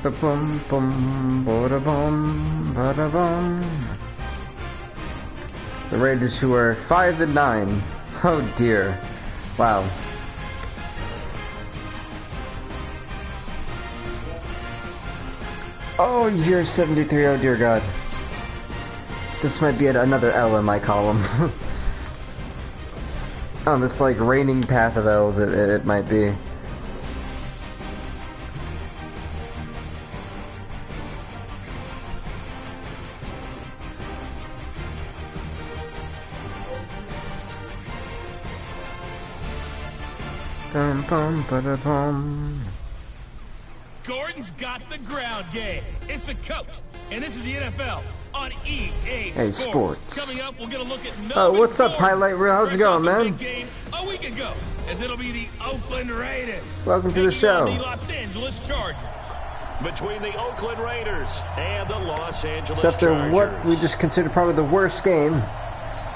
Ba-bum, bum, ba-da-bum, ba-da-bum. The Raiders, who are 5-9. Oh dear. Wow. Oh, year 73, oh dear God. This might be another L in my column. On this, like, raining path of L's, it might be. Bum, bum, ba-da-bum. Gordon's got the ground game. It's the coach, and this is the NFL on EA Sports. Coming up, we'll get a look at what's up, Highlight Reel? How's it going, man? Game a week ago, as it'll be the Oakland Raiders. Welcome to the show. The Los Angeles Chargers. Between the Oakland Raiders and the Los Angeles Chargers. After what we just considered probably the worst game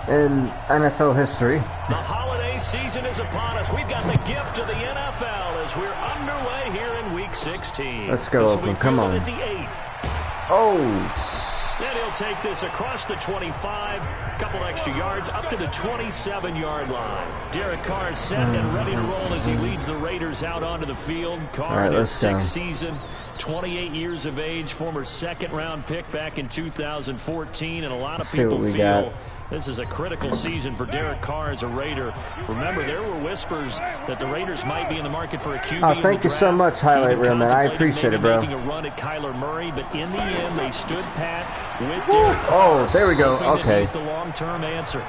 in NFL history. The holiday season is upon us. We've got the gift of the NFL as we're underway here in Week 16. Let's go, Oakland. Come on. At the 8. Oh. And he'll take this across the 25, a couple extra yards, up to the 27-yard line. Derek Carr is set and ready to roll as he leads the Raiders out onto the field. Carr in his 6th season, 28 years of age, former 2nd-round pick back in 2014, and a lot of people feel this is a critical season for Derek Carr as a Raider. Remember, there were whispers that the Raiders might be in the market for a QB. Oh, thank you so much, Highlight Reel, man. I appreciate it, bro. Making a run at Kyler Murray, but in the end, they stood pat with Derek Carr. Oh, there we go. Okay. He's the long-term answer.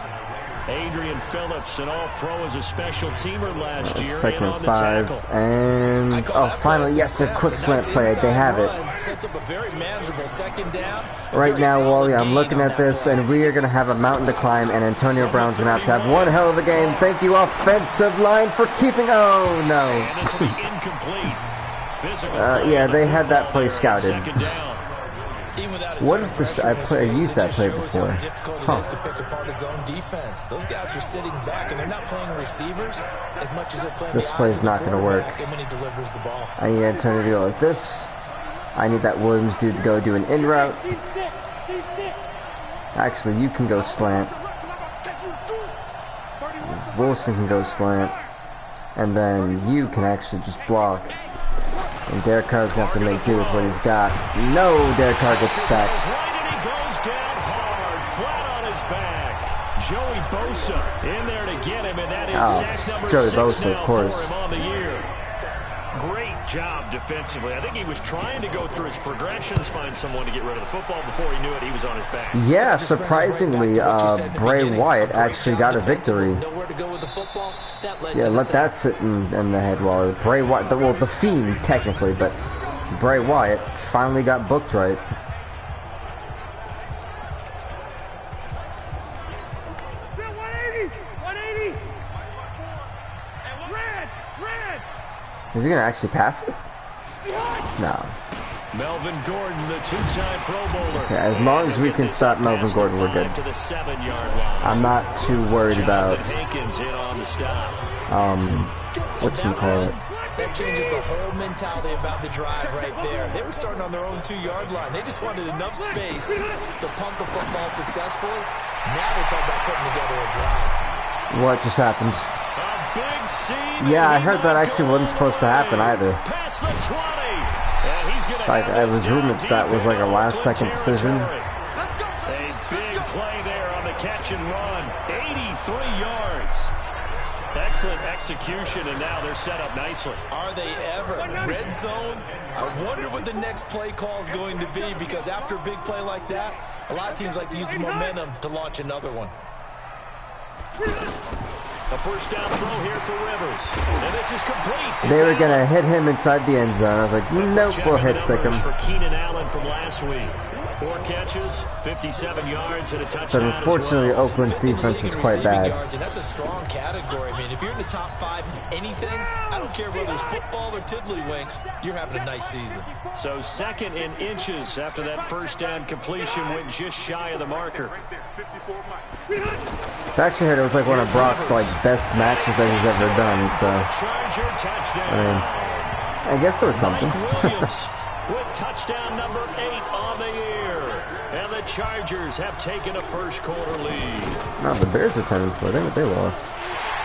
Adrian Phillips, an all-pro as a special teamer last year. 2nd and 5, and finally, yes, a quick slant play. They have it. Sets up a very manageable 2nd down. Right now, Wally, I'm looking at this, and we are going to have a mountain to climb, and Antonio Brown's going to have one hell of a game. Thank you, offensive line, for keeping... Oh, no. And this will be incomplete. Yeah, they had that play scouted. What is this? I used that play before. Huh. To pick apart his own defense. Those guys are sitting back and they're not playing receivers as much as they're playing. This play's not going to work. When he delivers the ball. I need Antonio to go like this. I need that Williams dude to go do an in route. Actually, you can go slant. Wilson can go slant. And then you can actually just block. And Derek Carr's going to have to make do with what he's got. No, Derek Carr gets sacked. He goes down hard, flat on his back. Joey Bosa in there to get him, and that is sack number Joey 6 Bosa, now of course. for him on the year. Great job defensively. I think he was trying to go through his progressions, find someone to get rid of the football. Before he knew it, he was on his back. Yeah, surprisingly, Bray Wyatt actually got a victory. Yeah, let that sit in the head while Bray Wyatt, well, the Fiend technically, but Bray Wyatt finally got booked right. Is he gonna actually pass it? No. Melvin Gordon, the two-time Pro Bowler. Yeah, as long as we can stop Melvin Gordon, we're good. I'm not too worried about whatchamacallit. That changes the whole mentality about the drive right there. They were starting on their own 2-yard line. They just wanted enough space to pump the football successfully. Now they're talking about putting together a drive. What just happened? Yeah, I heard that actually wasn't supposed to happen either. Like, it was rumored that was like a last-second decision. A big play there on the catch and run. 83 yards. Excellent execution, and now they're set up nicely. Are they ever? Red zone? I wonder what the next play call is going to be, because after a big play like that, a lot of teams like to use the momentum to launch another one. A first down throw here for Rivers. And this is complete. They were going to hit him inside the end zone. I was like, nope, we'll hit stick him. For Keenan Allen from last week. 4 catches, 57 yards, and a touchdown. But unfortunately, Oakland's defense is quite bad. And that's a strong category. I mean, if you're in the top 5 in anything, I don't care whether it's football or tiddlywinks, you're having a nice season. So 2nd and inches after that first down completion went just shy of the marker. I actually heard it was like one of Brock's best matches that he's ever done. So, I mean, I guess it was something. With touchdown number 8 on the year. And the Chargers have taken a first-quarter lead. No, the Bears are 10-4. They lost.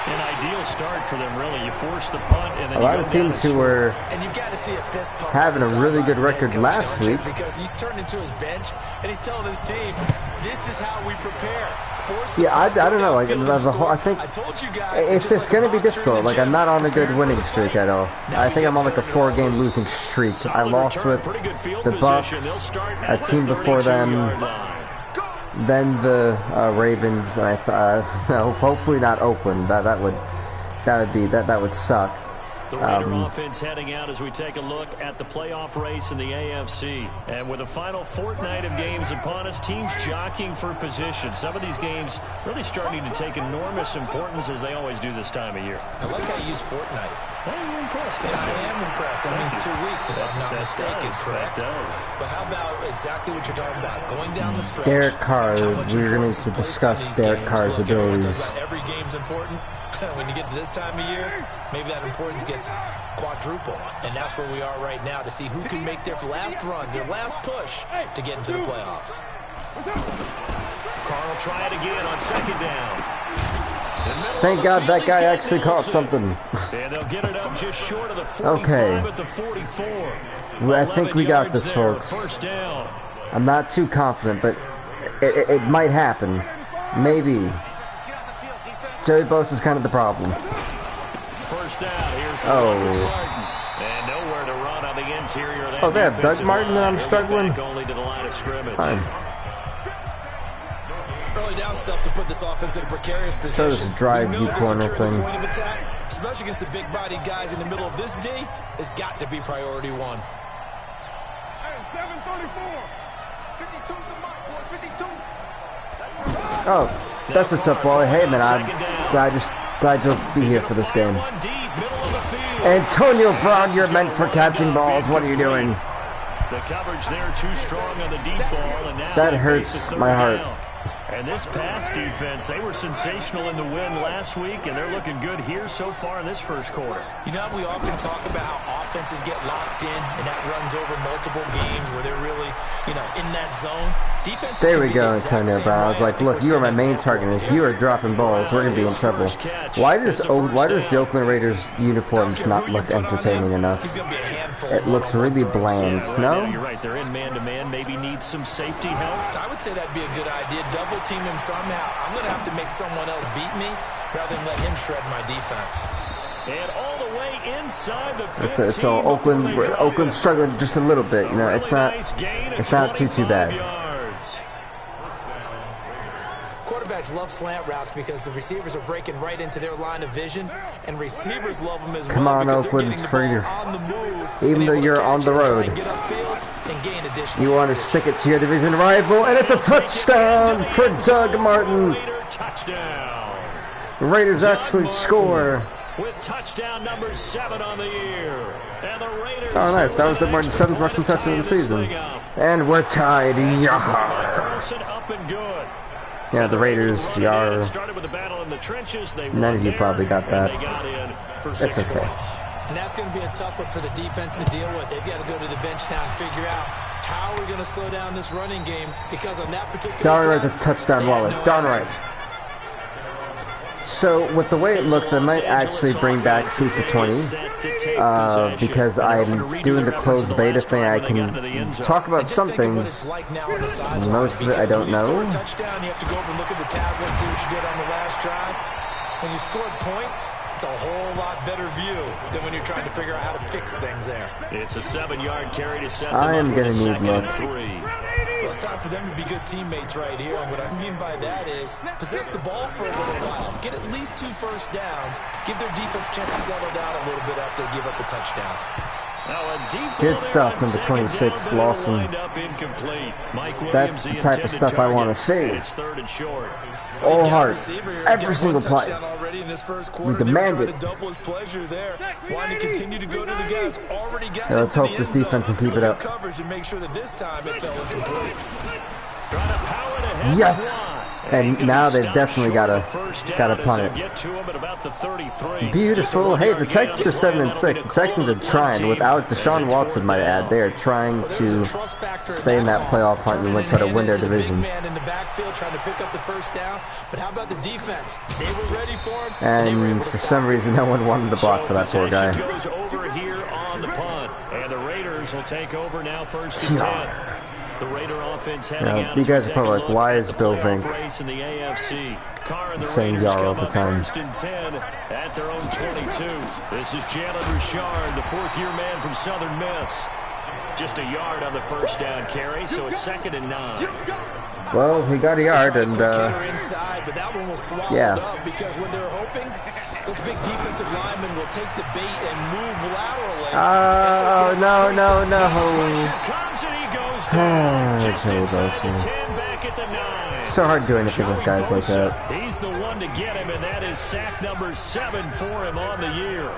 An ideal start for them, really. You force the punt, and then a lot of teams who were having a really good record last week. Because he's turned into his bench, and he's telling his team, this is how we prepare. Yeah, I don't know. Like, as a whole, I think it's going to be difficult. Like, I'm not on a good winning streak at all. I think I'm on like a 4-game losing streak. I lost with the Bucks, a team before them, then the Ravens. And I thought, no, hopefully not Oakland. That would suck. The Raider offense heading out as we take a look at the playoff race in the AFC. And with the final fortnight of games upon us, teams jockeying for position. Some of these games really starting to take enormous importance, as they always do this time of year. I like how you use fortnight. Well, you're impressed. Yeah, I am impressed. That means 2 weeks, if I'm not mistaken, correct? That does. But how about exactly what you're talking about? Going down the stretch. Derek Carr. We're going to discuss Derek Carr's abilities. Every game's important. When you get to this time of year, maybe that importance gets quadruple. And that's where we are right now, to see who can make their last run, their last push to get into the playoffs. Carr will try it again on 2nd down. Thank God that guy actually caught something. And they'll get it up just short of the 45 at the 44. I think we got this, folks. First down. I'm not too confident, but it might happen. Maybe. Joey Bosa is kind of the problem. First down. Here's and nowhere to run on the interior of that. Oh, they have Doug Martin, and I'm struggling. Only to the line of scrimmage. Fine. Early down stuff to put this offense in a precarious position. So this drive D corner thing. Point of attack, especially against the big-bodied guys in the middle of this D, has got to be priority 1. Oh. That's what's up, boy. Hey, man, I'm glad you'll be here for this game. Antonio Brown, you're meant for catching balls. What are you doing? The coverage there too strong on the deep ball, and now that hurts my heart. And this pass defense, they were sensational in the win last week, and they're looking good here so far in this first quarter. You know, we often talk about how offenses get locked in, and that runs over multiple games where they're really, you know, in that zone. Defense. There we go, Antonio Brown. I was like, look, you are my main target, and if you are dropping balls, we're going to be in trouble. Why does the Oakland Raiders uniforms not look entertaining enough? It looks really bland, no? You're right, they're in man-to-man, maybe need some safety help. I would say that'd be a good idea. Double team him somehow. I'm going to have to make someone else beat me rather than let him shred my defense. And all the way inside the 15. So Oakland's struggling just a little bit. You know, it's not too bad. Quarterbacks love slant routes because the receivers are breaking right into their line of vision, and receivers love them as well. Come on, Oakland, even though you're on the road, you want to stick it to your division rival, and it's a touchdown for Doug Martin. The Raiders actually score. With touchdown number 7 on the year. And the Raiders. Oh, nice. That was Doug Martin's 7th rushing touchdown of the season. And we're tied. Up and good. Yeah, the Raiders are. None of you probably got that. It's okay. And that's going to be a tough one for the defense to deal with. They've got to go to the bench now and figure out how we're going to slow down this running game, because on that particular. Darn right, that's touchdown wallet. Darn right. So, with the way it looks, I might actually bring back FIFA 20, because I'm doing the closed beta thing. I can talk about some things. Most of it I don't know. You have to go over and look at the tablet and see what you did on the last drive. When you scored points, it's a whole lot better view than when you're trying to figure out how to fix things there. It's a 7-yard carry to set them I am up going with to a need second luck. and 3. Well, it's time for them to be good teammates right here. And what I mean by that is possess the ball for a little while. Get at least 2 first downs. Give their defense a chance to settle down a little bit after they give up the touchdown. Good stuff, number 26, Lawson. That's the type of stuff I want to see. All heart, every single play. We demand it. Let's hope this defense can keep it up. Yes! And now they've definitely got to punt it. Beautiful. Hey, the Texans are 7-6. The Texans are trying, without Deshaun Watson, might add. They are trying to stay in that playoff hunt and try to win their division. And for some reason, no one wanted to block for that poor guy. And the Raiders will take over now, 1st and 10. The Raider offense heading out. You guys are probably like, why is Bill Vink saying Yar all the time? 1st and 10 at their own 22. This is Jalen Richard, the 4th-year man from Southern Miss. Just a yard on the first down carry, so it's 2nd and 9. Well, he got a yard, and yeah. Because when they're hoping, those big defensive linemen will take the bait and move laterally. Oh, no. So hard to do anything with guys like that. He's the one to get him, and that is sack number 7 for him on the year.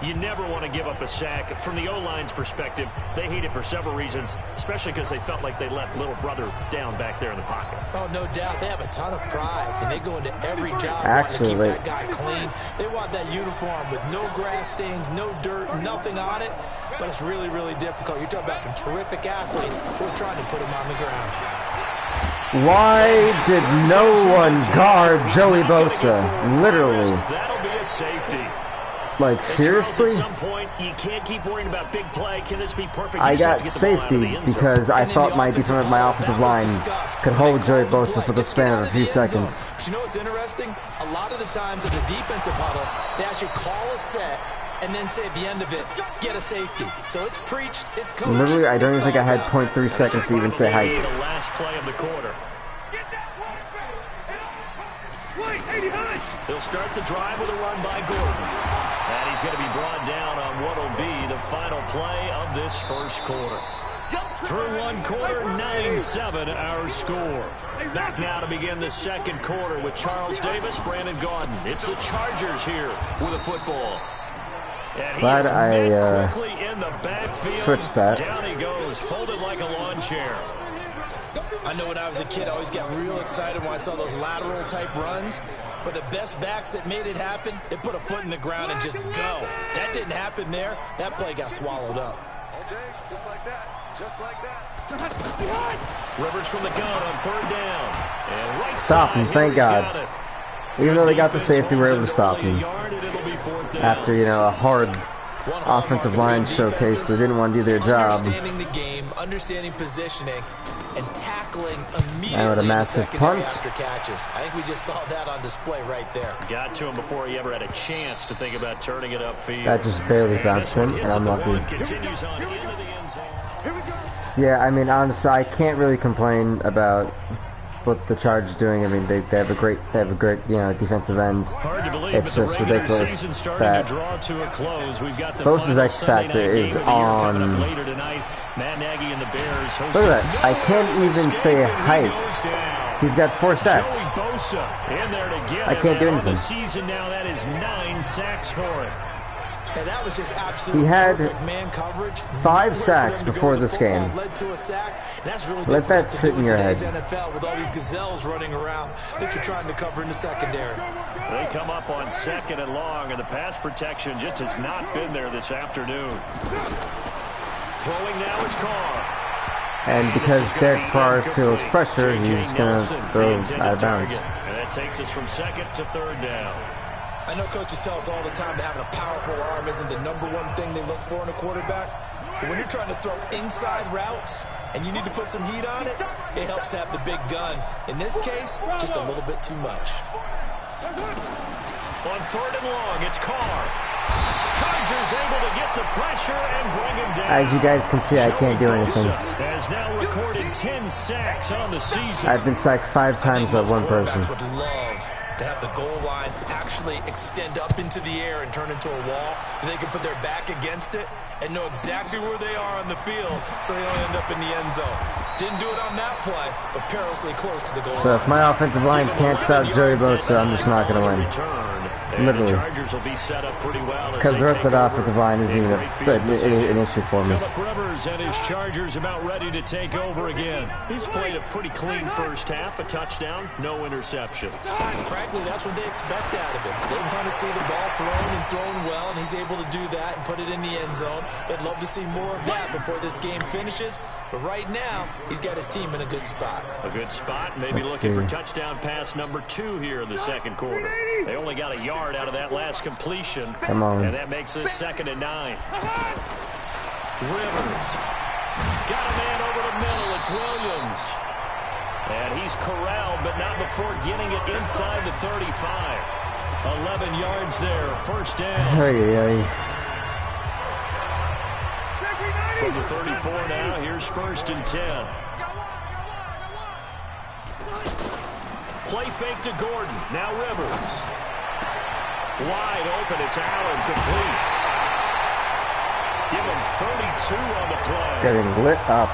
You never want to give up a sack. From the O-line's perspective, they hate it for several reasons, especially because they felt like they let little brother down back there in the pocket. Oh, no doubt. They have a ton of pride, and they go into every job Actually, to keep that guy clean. They want that uniform with no grass stains, no dirt, nothing on it, but it's really, really difficult. You're talking about some terrific athletes who are trying to put him on the ground. Why did no one guard Joey Bosa? Literally. That'll be a safety. Like, seriously? At some point, you can't keep worrying about big play. Can this be perfect? I got safety because I thought my offensive line could hold Joey Bosa for the span of a few seconds. But you know what's interesting? A lot of the times in the defensive huddle, they actually call a set and then say at the end of it, get a safety. So it's preached, it's coached. Literally, I don't even think I had 0.3 seconds to even say hi. The last play of the quarter. He'll start the drive with a run by Gordon. And he's going to be brought down on what will be the final play of this first quarter. Through one quarter, 9-7 our score. Back now to begin the second quarter with Charles Davis, Brandon Gaudin. It's the Chargers here with a football. Glad I switched that. Down he goes, folded like a lawn chair. I know when I was a kid, I always got real excited when I saw those lateral type runs. But the best backs that made it happen, they put a foot in the ground and just go. That didn't happen there. That play got swallowed up. Okay, just like that. Just like that. Rivers from the gun on 3rd down. And right stop him, thank God. Even though they got the safety, we were able to stop him. After, you know, a hard offensive line showcase, they didn't want to do their job. Understanding the game, understanding positioning, and tackling immediately. And with a massive punt. After catches. I think we just saw that on display right there. Got to him before he ever had a chance to think about turning it upfield. That just barely bounced in, and I'm lucky. Yeah, I mean, honestly, I can't really complain about what the Chargers doing. I mean, they have a great you know, defensive end. It's just ridiculous that Bosa's X factor is on. Look at that! I can't even say height. He's got 4 sacks. I can't do anything. That is 9 sacks for him. And that was just absolutely he had man coverage. 5 sacks before this game. Led to a sack. That's really let that sit in your head. NFL with all these gazelles running around that you're trying to cover in the secondary. They come up on 2nd and long, and the pass protection just has not been there this afternoon. Throwing now is Carr. And because Derek Carr feels pressure, he's going to throw out of bounds. And that takes us from 2nd to 3rd down. I know coaches tell us all the time that having a powerful arm isn't the #1 thing they look for in a quarterback. But when you're trying to throw inside routes and you need to put some heat on it, it helps to have the big gun. In this case, just a little bit too much. On 3rd and long, it's Carr. Chargers able to get the pressure and bring him down. As you guys can see, I can't do anything. Has now recorded 10 sacks on the season. I've been sacked 5 times by one person. Would love to have the goal line actually extend up into the air and turn into a wall. They can put their back against it and know exactly where they are on the field so they don't end up in the end zone. Didn't do it on that play, but perilously close to the goal line. So if my offensive line can't stop Joey Bosa, I'm just not going to win. Literally. Because the rest of the offensive line isn't even an issue for me. Phillip Rivers and his Chargers about ready to take over again. He's played a pretty clean first half, a touchdown, no interceptions. Frankly, that's what they expect out of him. They want to see the ball thrown well, and he's able to do that and put it in the end zone. They'd love to see more of that before this game finishes, but right now, he's got his team in a good spot. A good spot, maybe looking for touchdown pass #2 here in the 2nd quarter. They only got a yard out of that last completion. Come on. And that makes this 2nd and 9. Rivers. Got a man over the middle. It's Williams. And he's corralled, but not before getting it inside the 35. 11 yards there. 1st down. From the 34 now, here's 1st and 10. Play fake to Gordon. Now Rivers. Wide open. It's Allen complete. Give him 32 on the play. Getting lit up.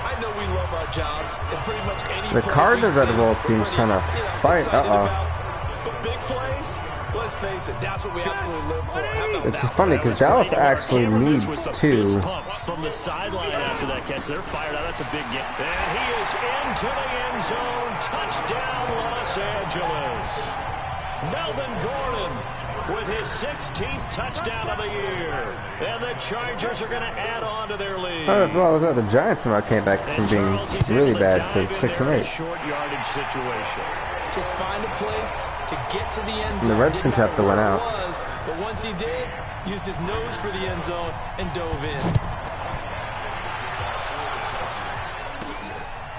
I know we love our jobs. And pretty much any the Cardinals out of all teams trying to fight. But big plays, let's face it, that's what we absolutely live for. It's funny because Dallas actually needs 2. From the sideline after that catch, they're fired out. That's a big get. And he is into the end zone. Touchdown, Los Angeles. Melvin Gordon with his 16th touchdown of the year. And the Chargers are going to add on to their lead. Well, the Giants somehow came back from being really bad to 6-8. Short yardage situation. Just find a place to get to the end zone. And the Redskins have to win out. But once he did, used his nose for the end zone and dove in.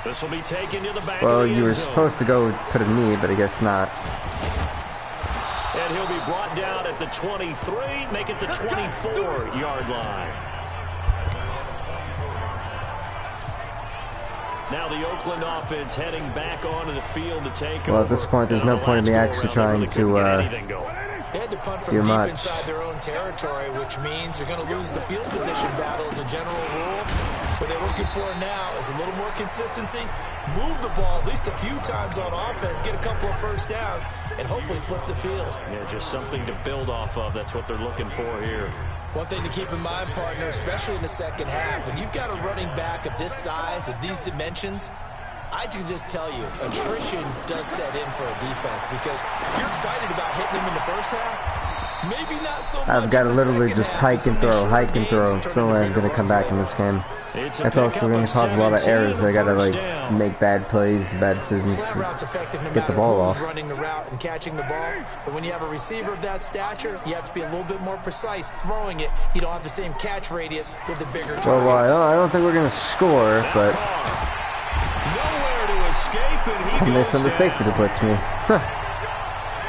This will be taken to the back. Well, of the you were end zone. supposed to go put a knee, but I guess not. And he'll be brought down at the 23, make it the 24-yard line. Now the Oakland offense heading back onto the field to take over. Well, at this point, there's no point in me actually trying to They had to punt from do deep much. inside their own territory, which means you're going to lose the field position battle as a general rule. What they're looking for now is a little more consistency, move the ball at least a few times on offense, get a couple of first downs, and hopefully flip the field. Yeah, just something to build off of. That's what they're looking for here. One thing to keep in mind, partner, especially in the second half, when you've got a running back of this size, of these dimensions, I can just tell you, attrition does set in for a defense because you're excited about hitting him in the first half. Maybe not so much. I've got to literally just hike and throw. So I'm going to come back in this game. That's also going to cause a lot of errors. I got to like make bad plays, bad decisions to get the ball off. Running the route and catching the ball, but when you have a receiver of that stature, you have to be a little bit more precise throwing it. You don't have the same catch radius with the bigger targets. Well, I don't think we're going to score, but Nowhere to escape, and he they send the safety to blitz me.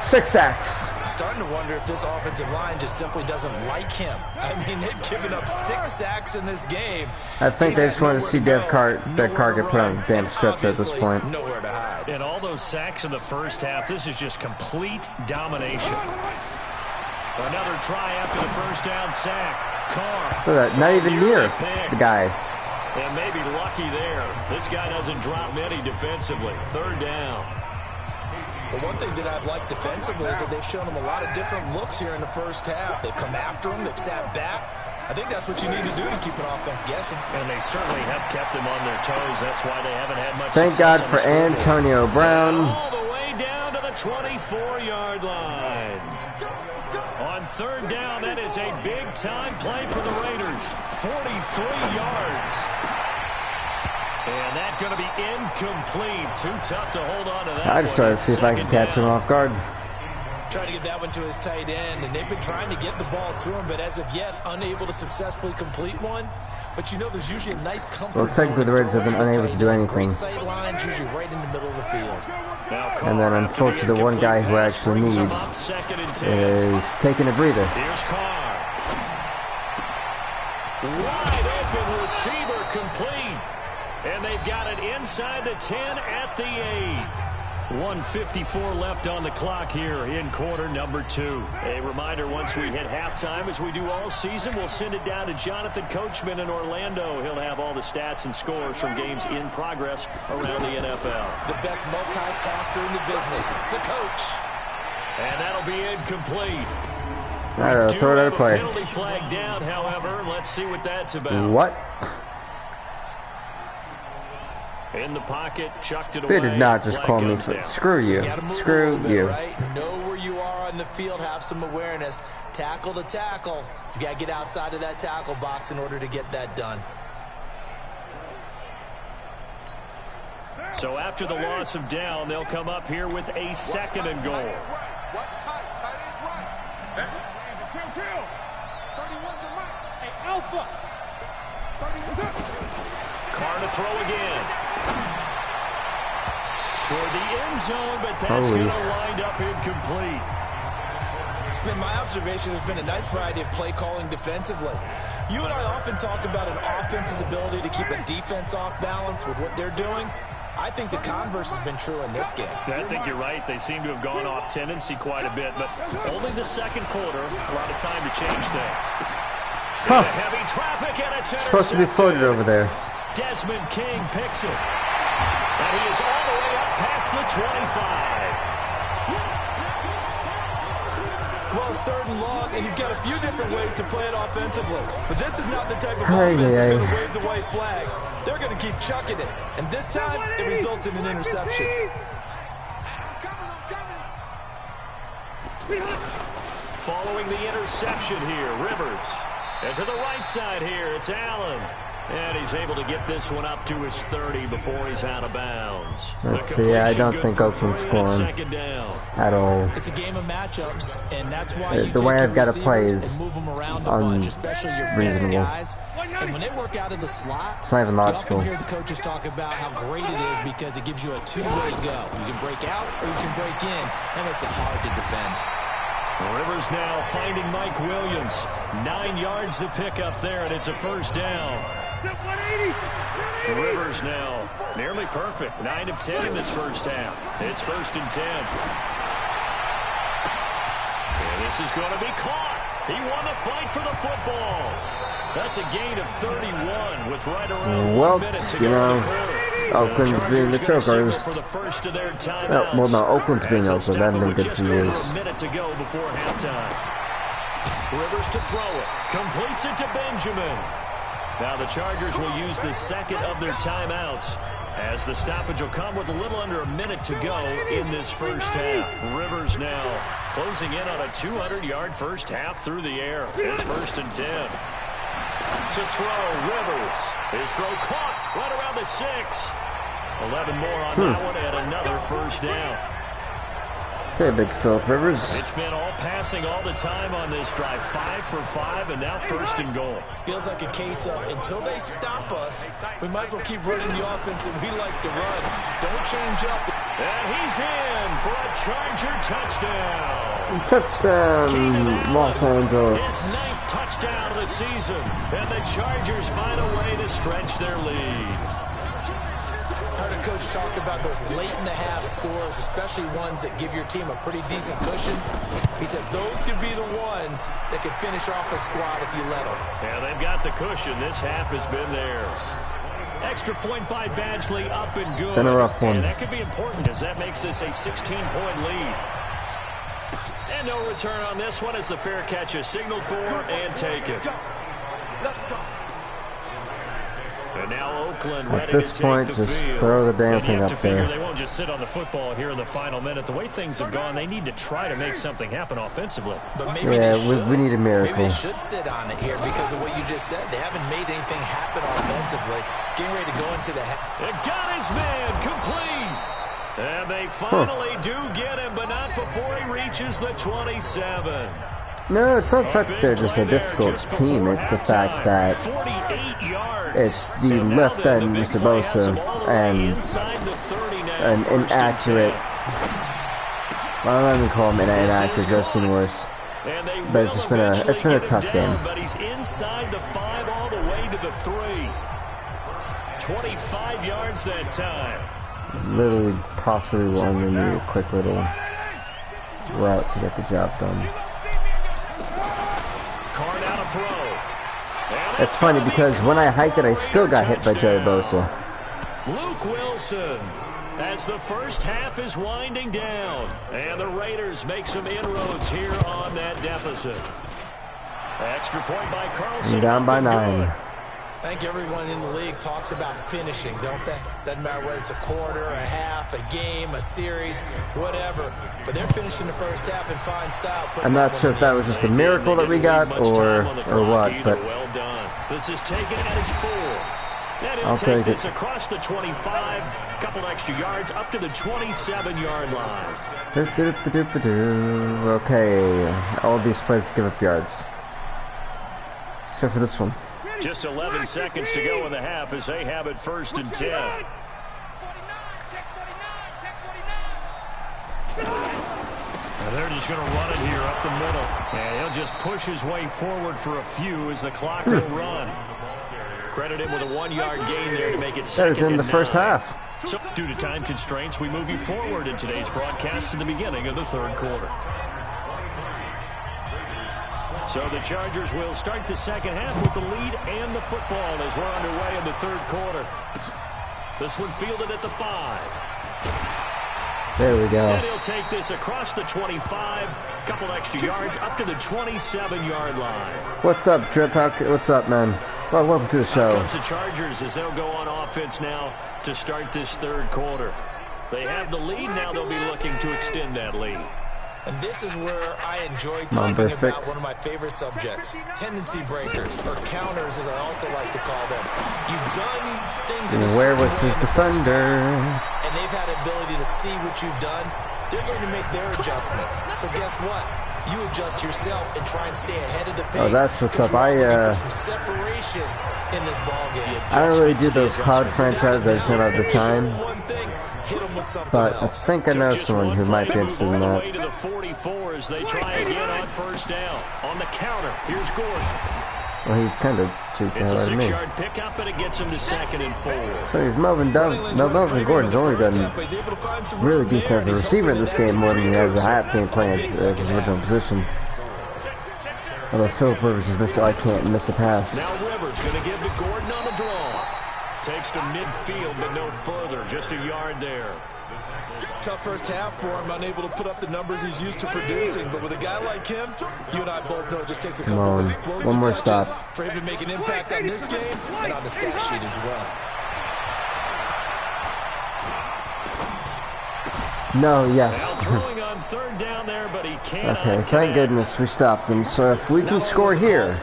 6 sacks. I'm starting to wonder if this offensive line just simply doesn't like him. I mean, they've given up 6 sacks in this game. I think they just want to see that car get put on a damn stretcher at this point. Nowhere to hide. And all those sacks in the first half, this is just complete domination. Another try after the first down sack. Carr. Look at that, not even near the guy. And maybe lucky there. This guy doesn't drop many defensively. 3rd down. But one thing that I've liked defensively is that they've shown him a lot of different looks here in the first half. They've come after him. They've sat back. I think that's what you need to do to keep an offense guessing. And they certainly have kept them on their toes. That's why they haven't had much Thank God success for Antonio Brown. all the way down to the 24-yard line. On 3rd down, that is a big-time play for the Raiders. 43 yards. And that's going to be incomplete. Too tough to hold on to that. I just try to see if I can catch him off guard. Trying to get that one to his tight end, and they've been trying to get the ball to him, but as of yet, unable to successfully complete one. But you know, there's usually a nice comfort. Well, technically the Raiders have been unable to do anything. Sight lines usually right in the middle of the field. And then unfortunately the one guy who I actually need is taking a breather. Here's Carr. Wide open receiver complete. And they've got it inside the 10 at the 8. 1:54 left on the clock here in quarter number 2. A reminder, once we hit halftime, as we do all season, we'll send it down to Jonathan Coachman in Orlando. He'll have all the stats and scores from games in progress around the NFL. The best multitasker in the business, the coach. And that'll be incomplete. Throw that play. Penalty flag down, however. Let's see what that's about. What? In the pocket, chucked it away. They did not just call me for screw you. Screw you. Right? Know where you are on the field, have some awareness. Tackle to tackle. You got to get outside of that tackle box in order to get that done. So after the loss of down, they'll come up here with a 2nd and goal. What's tight? Tight is right. Kill. 31 to right. Hey, Alpha. 31. Carr to throw again. Toward the end zone, but that's going to wind up incomplete. It's been my observation. There's been a nice variety of play calling defensively. You and I often talk about an offense's ability to keep a defense off balance with what they're doing. I think the converse has been true in this game. I think you're right. They seem to have gone off tendency quite a bit, but only the 2nd quarter, a lot of time to change things. Huh. Heavy traffic, and it's supposed to be floated over there. Desmond King picks it. And he is all the way up past the 25. Well, it's 3rd and long, and you've got a few different ways to play it offensively. But this is not the type of offense that's going to wave the white flag. They're going to keep chucking it. And this time, it results in an interception. Following the interception here, Rivers. And to the right side here, it's Allen. And he's able to get this one up to his 30 before he's out of bounds. Let's see, I don't think Oakland's scoring at all. It's a game of matchups, and that's why the way I've got to play is move them around a bunch, especially your best guys. And when they work out in the slot, it's not even logical. You often hear the coaches talk about how great it is because it gives you a 2-way go. You can break out or you can break in. That makes it hard to defend. Rivers now finding Mike Williams. 9 yards to pick up there, and it's a 1st down. Rivers now nearly perfect. 9 of 10 in this first half. It's 1st and 10. And this is going to be caught. He won the fight for the football. That's a gain of 31 with right around 1 minute to go in the quarter. Oakland's being the chokers. For the first of their Well, no, Oakland's being Oakland. They haven't been good for years. A minute to go before halftime. Rivers to throw it. Completes it to Benjamin. Now the Chargers will use the second of their timeouts, as the stoppage will come with a little under a minute to go in this first half. Rivers now closing in on a 200-yard first half through the air. It's 1st and 10. To throw, Rivers. His throw caught right around the 6. 11 more on that one and another first down. Hey, big Philip Rivers. It's been all passing all the time on this drive. 5 for 5 and now 1st and goal. Feels like a case of until they stop us, we might as well keep running the offense that we like to run. Don't change up. And he's in for a Charger touchdown. Touchdown, Los Angeles. His 9th touchdown of the season. And the Chargers find a way to stretch their lead. I heard a coach talk about those late-in-the-half scores, especially ones that give your team a pretty decent cushion. He said those could be the ones that could finish off a squad if you let them. Yeah, they've got the cushion. This half has been theirs. Extra point by Badgley, up and good. Been a rough one. And that could be important, as that makes this a 16-point lead. And no return on this one as the fair catch is signaled for and taken. And now Oakland ready At this to point, take the just field. throw the damn thing up there. They won't just sit on the football here in the final minute. The way things have gone, they need to try to make something happen offensively. But maybe we need a miracle. Maybe they should sit on it here because of what you just said. They haven't made anything happen offensively. Getting ready to go into the half. It got his man complete. And they finally do get him, but not before he reaches the 27. No, it's not the fact that they're just a difficult team. It's the fact that it's the left end, Mr. Bosa, and an inaccurate. I'm not even call him inaccurate. I've seen worse. But it's just been a tough game. But he's inside the 5 all the way to the 3. 25 yards that time. Literally, possibly will only need a quick little route to get the job done. It's funny because when I hiked it, I still got hit by Jerry Bosa. Luke Wilson, as the first half is winding down, and the Raiders make some inroads here on that deficit. Extra point by Carlson. Down by 9. I think everyone in the league talks about finishing, don't they? Doesn't matter whether it's a quarter, a half, a game, a series, whatever. But they're finishing the first half in fine style. I'm not sure if that was just a miracle that we got or what, but well done. This is taken at its 4. I'll take it. Across the 25, a couple extra yards up to the 27-yard line. Okay, all these plays give up yards. Except for this one. Just 11 seconds to go in the half as they have it 1st and 10. And they're just going to run it here up the middle. And he'll just push his way forward for a few as the clock will run. Credit him with a 1-yard gain there to make it 2nd That is in the and first 9. half. So, due to time constraints, we move you forward in today's broadcast to the beginning of the 3rd quarter. So the Chargers will start the second half with the lead and the football as we're underway in the 3rd quarter. This one fielded at the 5. There we go. And he'll take this across the 25, couple extra yards up to the 27-yard line. What's up, Drip? What's up, man? Well, welcome to the show. Here comes the Chargers as they'll go on offense now to start this 3rd quarter. They have the lead, now they'll be looking to extend that lead. And this is where I enjoy talking about one of my favorite subjects, tendency breakers, or counters as I also like to call them. You've done things in where was his defender? And they've had the ability to see what you've done. They're going to make their adjustments. So guess what? You adjust yourself and try and stay ahead of the pace. Oh, that's what's up. Some separation in this ball game. I don't really do those cloud franchises. I just don't have the time. But I think I know someone who might be interested in that. To the 44 as they try again on 1st down. On the counter, here's Gordon. Well, he kind of chewed the hell out of me. It's a 6-yard pickup, and it gets him to 2nd and 4. So he's Melvin Gordon's only done really decent as a receiver in this game more than he has a hat being playing his original position. Although Philip Rivers is Mr. I can't miss a pass. Now Rivers going to give to Gordon on the draw. Takes to midfield, but no further. Just a yard there. Tough first half for him, unable to put up the numbers he's used to producing. But with a guy like him, you and I both know it just takes a couple of explosive one more touches stop for him to make an impact on this game and on the stat sheet as well. No, yes. Throwing on third down there, but he can't. Okay, thank goodness we stopped him. So if we can score here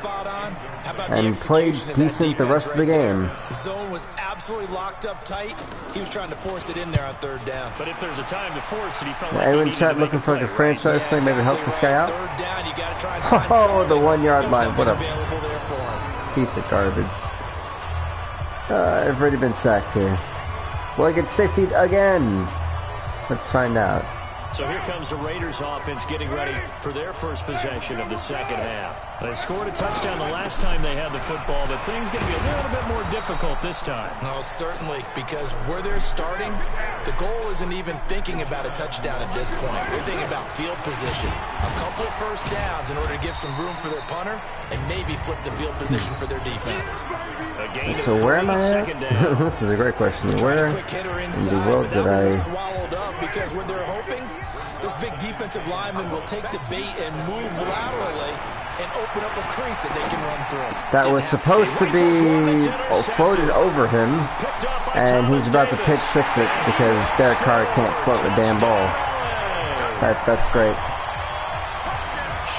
and play decent the rest of the game. Zone was absolutely locked up tight. He was trying to force it in there on third down. But if there's a time to force it, he felt like anyone in chat looking for like a franchise thing, maybe help this guy out? Third down, you got to try and find Oh, the 1 yard line. What a available there for him. piece of garbage. I've already been sacked here. Will I get safety again? Let's find out. So here comes the Raiders offense getting ready for their first possession of the second half. They scored a touchdown the last time they had the football, but things going to be a little bit more difficult this time. No, certainly, because where they're starting, the goal isn't even thinking about a touchdown at this point. They're thinking about field position. A couple of first downs in order to give some room for their punter and maybe flip the field position for their defense. So where am I at? This is a great question. Where in the world did I... Swallowed up because what they're hoping, this big defensive lineman will take the bait and move laterally and open up a crease that they can run through. That was supposed to be floated over him, and he's about to pick six it because Derek Carr can't float the damn ball. That's great.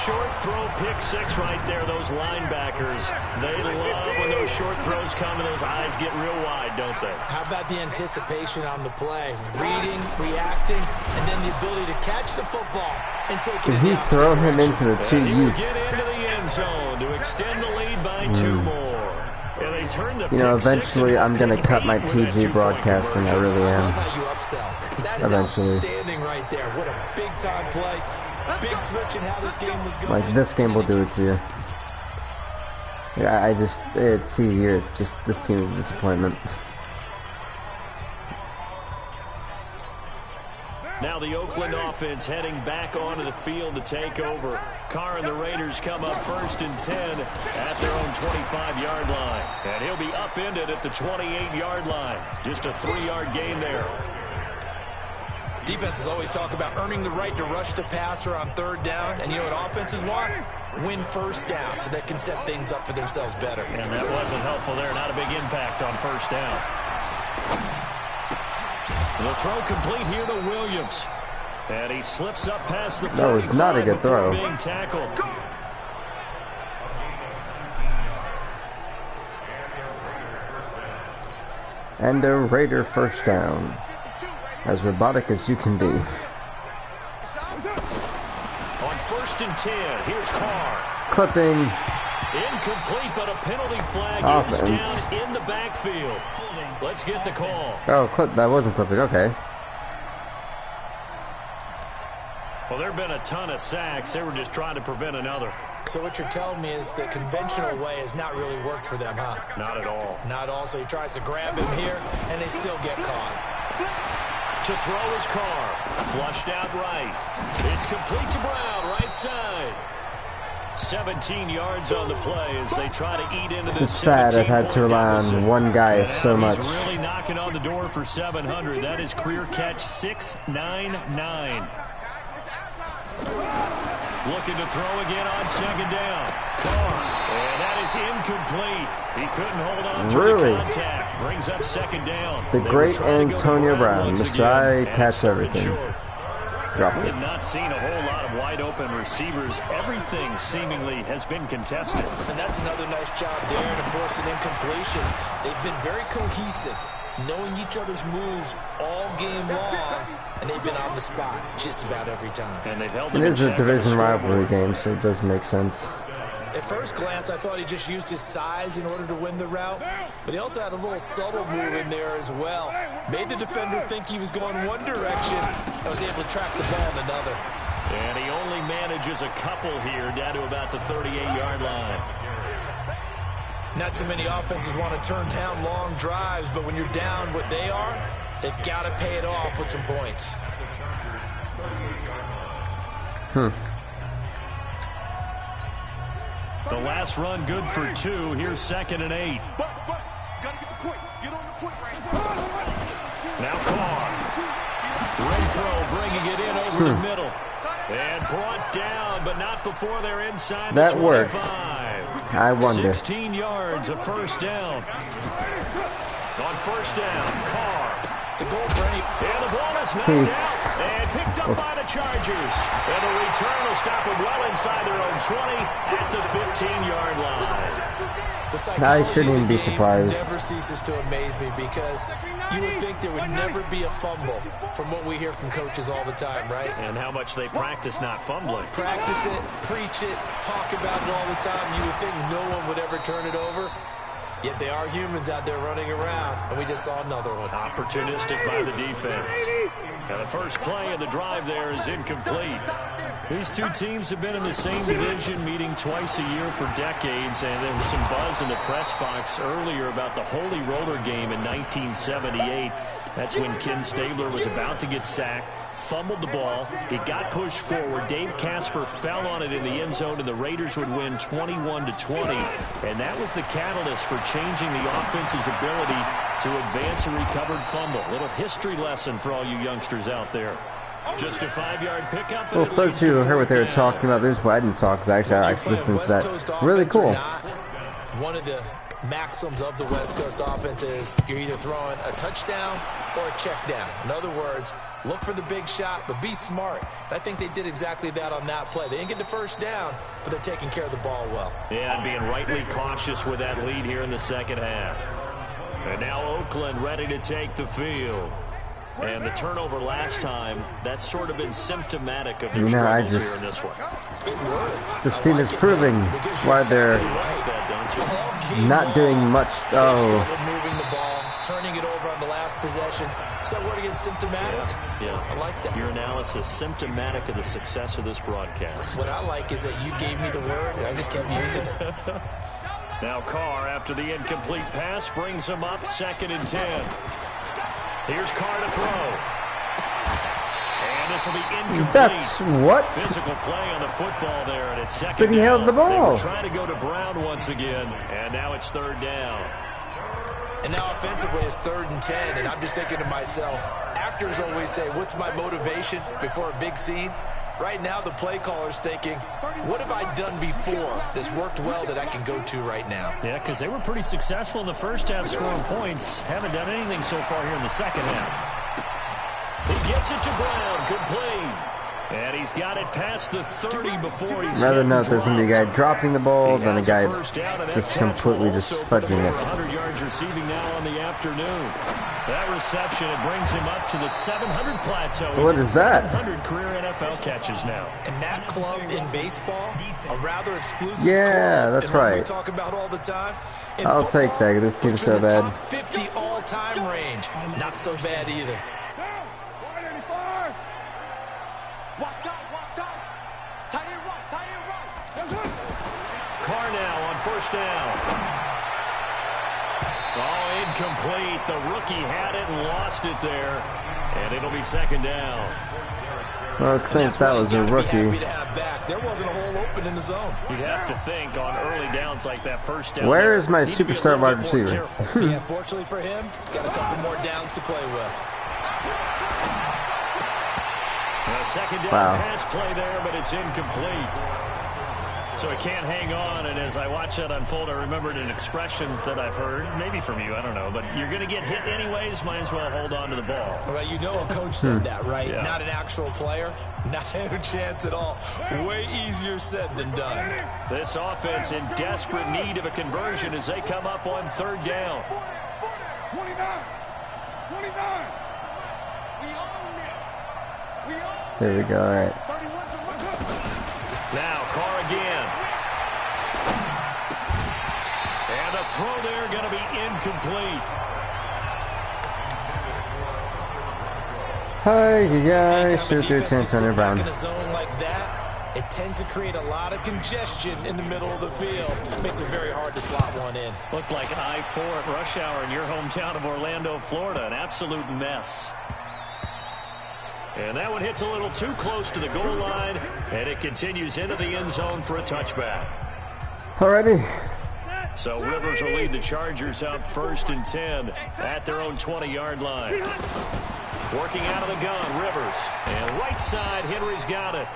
Short throw, pick six right there. Those linebackers, they love when those short throws come and those eyes get real wide, don't they? How about the anticipation on the play? Reading, reacting, and then the ability to catch the football and take it. Did he throw him into the 2 youth? Get into the end zone to extend the lead by 2 more. And they turn the eventually I'm going to cut my PG broadcasting. I really am. That is outstanding right there. What a big-time play. Big switch in how this game was going. Like, this game will do it to you. Yeah, it's easier. Just, this team is a disappointment. Now the Oakland offense heading back onto the field to take over. Carr and the Raiders come up 1st and 10 at their own 25-yard line. And he'll be upended at the 28-yard line. Just a 3-yard gain there. Defenses always talk about earning the right to rush the passer on third down. And you know what offenses want? Win first down so they can set things up for themselves better. And that wasn't helpful there. Not a big impact on first down. The throw complete here to Williams. And he slips up past the 45. That was not a good throw. Being tackled. And a Raider first down. As robotic as you can be. On 1st and 10, here's Carr. Clipping. Incomplete, but a penalty flag is down in the backfield. Let's get the call. Oh, clip. That wasn't clipping. Okay. Well, there have been a ton of sacks. They were just trying to prevent another. So what you're telling me is the conventional way has not really worked for them, huh? Not at all. Not at all. So he tries to grab him here, and they still get caught. To throw his Carr. Flushed out right. It's complete to Brown, right side. 17 yards on the play as they try to eat into this. It's sad I've had to rely on one guy so much. He's really knocking on the door for 700. That is career catch 699. Looking to throw again on 2nd down. Carr. And that is incomplete. He couldn't hold on to the contact. Brings up 2nd down. The great Antonio Brown. Mr. I catch everything. Dropped it. We have not seen a whole lot of wide open receivers. Everything seemingly has been contested. And that's another nice job there to force an incompletion. They've been very cohesive, knowing each other's moves all game long, and they've been on the spot just about every time. And they've held it is a division rivalry game, so it does make sense. At first glance, I thought he just used his size in order to win the route, but he also had a little subtle move in there as well. Made the defender think he was going one direction and was able to track the ball in another. And he only manages a couple here down to about the 38-yard line. Not too many offenses want to turn down long drives, but when you're down what they are, they've got to pay it off with some points. The last run good for 2. Here's 2nd and 8. Gotta get the point. Get on the point right now. Carr. Renfro bringing it in over the middle. And brought down, but not before they're inside the 25. Worked. I wonder. 16 yards, a first down. On first down, Carr. The goal for any. And the ball is knocked out and picked up by the Chargers. And the return will stop them well inside their own 20 at the 15-yard line. I shouldn't even be surprised. Never ceases to amaze me because you would think there would never be a fumble from what we hear from coaches all the time, right? And how much they practice not fumbling. Practice it, preach it, talk about it all the time. You would think no one would ever turn it over. Yet they are humans out there running around, and we just saw another one. Opportunistic by the defense. And the first play of the drive there is incomplete. These two teams have been in the same division, meeting twice a year for decades, and there was some buzz in the press box earlier about the Holy Roller game in 1978. That's when Ken Stabler was about to get sacked, fumbled the ball. It got pushed forward. Dave Casper fell on it in the end zone, and the Raiders would win 21-20. And that was the catalyst for changing the offense's ability to advance a recovered fumble. Little history lesson for all you youngsters out there. Just a 5-yard pickup. Well, folks who heard what they were talking about, there's why I didn't talk, because I actually listened to that. Really cool. One of the maxims of the West Coast offense is you're either throwing a touchdown or a check down. In other words, look for the big shot, but be smart. I think they did exactly that on that play. They didn't get the first down, but they're taking care of the ball well. Yeah, and being rightly cautious with that lead here in the second half. And now Oakland ready to take the field. And the turnover last time, that's sort of been symptomatic of their struggles here in this one. This team is proving why they're not doing much. Moving the ball, turning it over on the last possession. Is that word again, symptomatic? Yeah. I like that. Your analysis, symptomatic of the success of this broadcast. What I like is that you gave me the word, and I just kept using it. Now Carr, after the incomplete pass, brings him up 2nd and 10. Here's Carr to throw. And this will be incomplete. That's what? Physical play on the football there, and it's 2nd But he held the ball. They were trying to go to Brown once again, and now it's 3rd down. And now offensively it's 3rd and 10, and I'm just thinking to myself, actors always say, what's my motivation before a big scene? Right now the play caller's thinking, what have I done before that's worked well that I can go to right now? Yeah, because they were pretty successful in the first half scoring points. Haven't done anything so far here in the second half. He gets it to Brown. Good play. And he's got it past the 30 before he's rather not there's going to be a guy dropping the ball than a guy just completely just fudging it. 100 yards receiving now on the afternoon. That reception, it brings him up to the 700 plateau. So what is that? 700 career NFL catches now. And that club in baseball, a rather exclusive club, that's right. We talk about all the time. I'll take that. This team's so bad. Top 50 all-time range, not so bad either. Carr now on first down. Oh, incomplete. The rookie had it and lost it there. And it'll be 2nd down. Well, it seems that was a rookie. There wasn't a hole open in the zone. You'd have to think on early downs like that first down. Where is my superstar wide receiver? Yeah, fortunately for him, got a couple more downs to play with. A 2nd down pass play there, but it's incomplete. So he can't hang on, and as I watch that unfold, I remembered an expression that I've heard, maybe from you, I don't know, but you're going to get hit anyways, might as well hold on to the ball. Well, you know a coach said that, right? Yeah. Not an actual player, not a chance at all. Way easier said than done. This offense in desperate need of a conversion as they come up on 3rd down. 29. There we go, all right. Now, Carr again. And the throw there going to be incomplete. Hi, shoot through 10 Turner Brown. In a zone like that, it tends to create a lot of congestion in the middle of the field. Makes it very hard to slot one in. Looked like I-4 at rush hour in your hometown of Orlando, Florida. An absolute mess. And that one hits a little too close to the goal line, and it continues into the end zone for a touchback. Alrighty. So Rivers will lead the Chargers up 1st and 10 at their own 20-yard line. Working out of the gun, Rivers. And right side, Henry's got it.